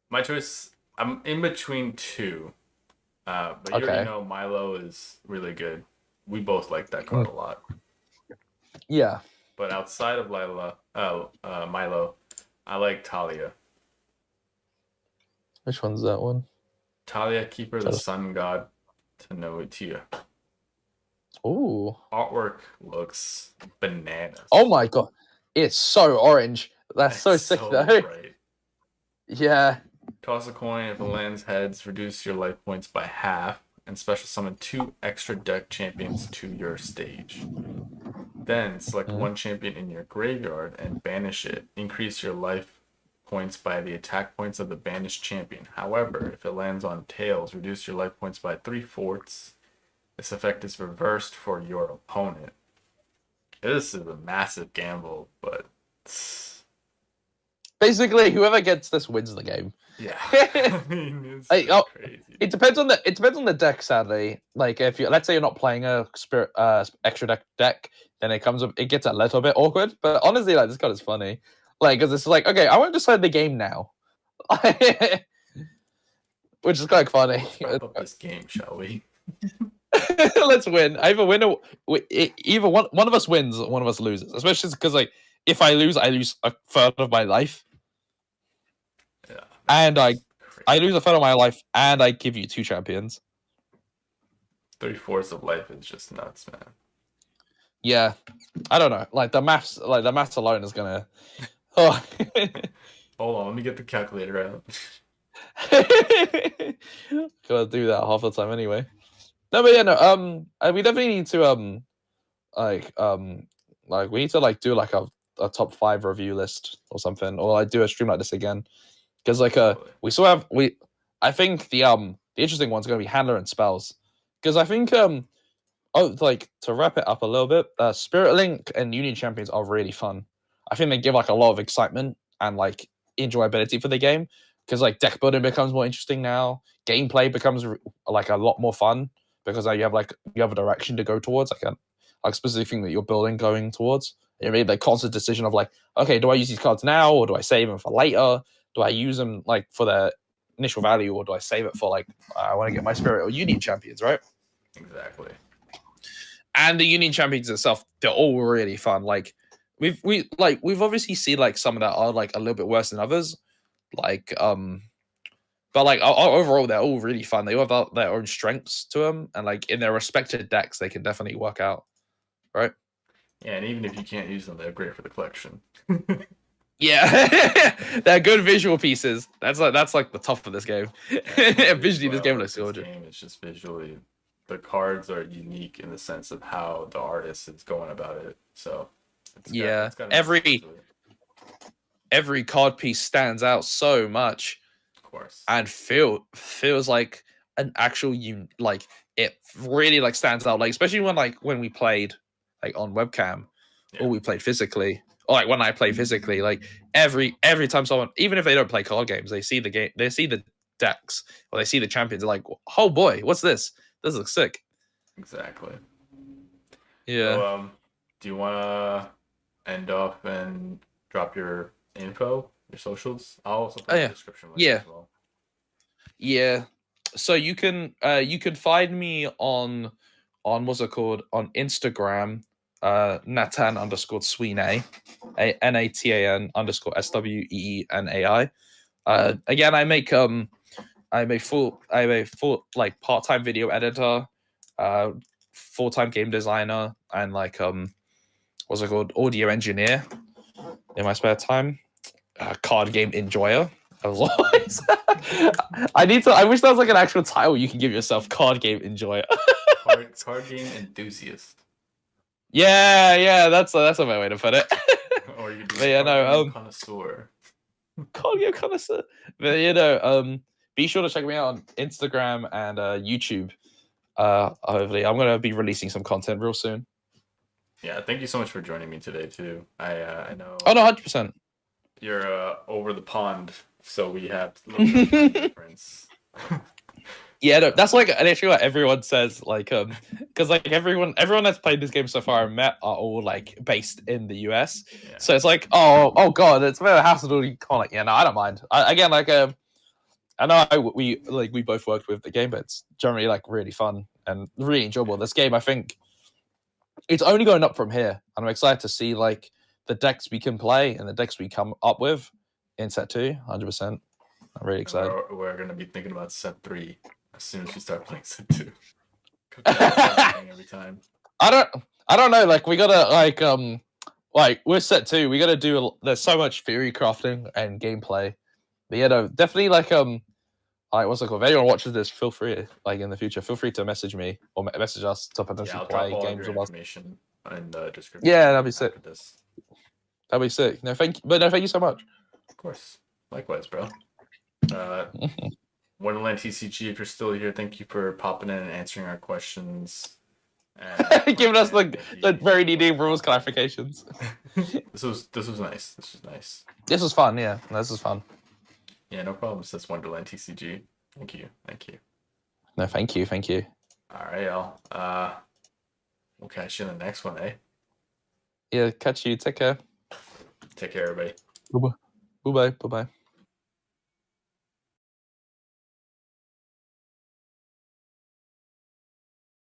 [SPEAKER 1] My choice. I'm in between two. But you already
[SPEAKER 2] Okay.
[SPEAKER 1] know Milo is really good. We both like that card
[SPEAKER 2] Mm.
[SPEAKER 1] a lot.
[SPEAKER 2] Yeah.
[SPEAKER 1] But outside of Milo, I like Talia.
[SPEAKER 2] Which one's that one?
[SPEAKER 1] Talia, Keeper of the Sun God, Tenotia.
[SPEAKER 2] Ooh.
[SPEAKER 1] Artwork looks bananas.
[SPEAKER 2] Oh my god. It's so orange. That's so
[SPEAKER 1] It's
[SPEAKER 2] sick
[SPEAKER 1] so
[SPEAKER 2] though.
[SPEAKER 1] bright.
[SPEAKER 2] Yeah.
[SPEAKER 1] Toss a coin. If it lands heads, reduce your life points by half, and special summon 2 extra deck champions to your stage. Then select one champion in your graveyard and banish it. Increase your life points by the attack points of the banished champion. However, if it lands on tails, reduce your life points by 3/4. This effect is reversed for your opponent. This is a massive gamble, but
[SPEAKER 2] Basically, whoever gets this wins the game.
[SPEAKER 1] yeah, I mean, it's crazy.
[SPEAKER 2] It depends on the deck. Sadly, like if you let's say you're not playing a spirit extra deck, then it gets a little bit awkward. But honestly, like this card is funny, like because it's like okay, I want to decide the game now, which is quite funny.
[SPEAKER 1] Let's wrap up this game, shall we?
[SPEAKER 2] Let's win. Either win or either one of us wins, one of us loses. Especially because like if I lose a third of my life.
[SPEAKER 1] Yeah,
[SPEAKER 2] and I lose a third of my life, and I give you 2 champions.
[SPEAKER 1] 3/4 of life is just nuts, man.
[SPEAKER 2] Yeah, I don't know. Like the maths alone is gonna. Oh.
[SPEAKER 1] Hold on, let me get the calculator out.
[SPEAKER 2] Gotta do that half the time anyway. No, but yeah, no. We definitely need to like we need to like do like a top 5 review list or something, or like do a stream like this again. Because like we still have I think the interesting one's gonna be handler and spells. Because I think like to wrap it up a little bit, Spirit Link and Union Champions are really fun. I think they give like a lot of excitement and like enjoyability for the game. Because like deck building becomes more interesting now. Gameplay becomes like a lot more fun because you have a direction to go towards, like a specific thing that you're building going towards. You made the constant decision of like, okay, do I use these cards now or do I save them for later? Do I use them like for their initial value, or do I save it for like I want to get my Spirit or Union Champions, right?
[SPEAKER 1] Exactly.
[SPEAKER 2] And the Union Champions itself, they're all really fun. Like we've obviously seen like some of that are like a little bit worse than others, like but like overall they're all really fun. They all have their own strengths to them, and like in their respected decks, they can definitely work out, right?
[SPEAKER 1] Yeah, and even if you can't use them, they're great for the collection.
[SPEAKER 2] Yeah, they're good visual pieces. That's like the top of this game. Yeah, visually, this game looks gorgeous.
[SPEAKER 1] It's just visually, the cards are unique in the sense of how the artist is going about it. So
[SPEAKER 2] it's every card piece stands out so much,
[SPEAKER 1] of course,
[SPEAKER 2] and feels like an actual like it really like stands out. Like especially when we played like on webcam, or we played physically. Or like when I play physically, like every time someone, even if they don't play card games, they see the game, they see the decks, or they see the champions, they're like, oh boy, what's this? This looks sick.
[SPEAKER 1] Exactly.
[SPEAKER 2] Yeah.
[SPEAKER 1] So, do you want to end off and drop your info, your socials? I'll also put in the description later as well.
[SPEAKER 2] Yeah. So you can find me on what's it called, on Instagram, Natan_Sweeney, Natan_SWEENAI. Again, I'm a full like part-time video editor, full-time game designer, and like what's it called, audio engineer in my spare time. Card game enjoyer. As always. I wish there was like an actual title you can give yourself. Card game enjoyer.
[SPEAKER 1] card game enthusiast.
[SPEAKER 2] Yeah, that's a better way to put it.
[SPEAKER 1] Or you could do connoisseur.
[SPEAKER 2] Card game connoisseur. But be sure to check me out on Instagram and YouTube. Hopefully, I'm gonna be releasing some content real soon.
[SPEAKER 1] Yeah, thank you so much for joining me today too. I
[SPEAKER 2] Oh
[SPEAKER 1] know
[SPEAKER 2] no, 100%.
[SPEAKER 1] you're over the pond, so we have a little bit of time difference.
[SPEAKER 2] Yeah, no, that's
[SPEAKER 1] Uh,
[SPEAKER 2] like an issue what everyone says, like because like everyone that's played this game so far and met are all like based in the US.
[SPEAKER 1] yeah,
[SPEAKER 2] So it's like, oh god, it's a bit of a hassle to call it. Yeah, no, I don't mind. Again, like I know we both worked with the game, but it's generally like really fun and really enjoyable. This game, I think, it's only going up from here, and I'm excited to see like the decks we can play and the decks we come up with in set 2. 100%. I'm really excited.
[SPEAKER 1] we're gonna be thinking about set 3 as soon as we start playing set 2. That's everything every time.
[SPEAKER 2] I don't know. Like we gotta like we're set 2. We gotta do. There's so much theory crafting and gameplay. But yeah, no, definitely like what's it called? If anyone watches this, feel free like in the future, feel free to message me or message us to
[SPEAKER 1] Yeah,
[SPEAKER 2] potentially
[SPEAKER 1] I'll drop
[SPEAKER 2] play
[SPEAKER 1] all of
[SPEAKER 2] games
[SPEAKER 1] your
[SPEAKER 2] with us.
[SPEAKER 1] information in the description
[SPEAKER 2] Yeah, that'd be sick.
[SPEAKER 1] after this.
[SPEAKER 2] That'd be sick. No, thank you. But no, thank you so much.
[SPEAKER 1] Of course. Likewise, bro. Wondrlnd TCG, if you're still here, thank you for popping in and answering our questions. And
[SPEAKER 2] Giving us the very needy rules clarifications.
[SPEAKER 1] This was nice. This was nice.
[SPEAKER 2] This was fun. Yeah, this was fun.
[SPEAKER 1] Yeah, no problems. That's Wondrlnd TCG. Thank you. Thank you.
[SPEAKER 2] No, thank you. Thank you.
[SPEAKER 1] All right, y'all. We'll catch you in the next one, eh?
[SPEAKER 2] Yeah, catch you. Take care.
[SPEAKER 1] Take care, everybody.
[SPEAKER 2] Bye bye. Bye bye.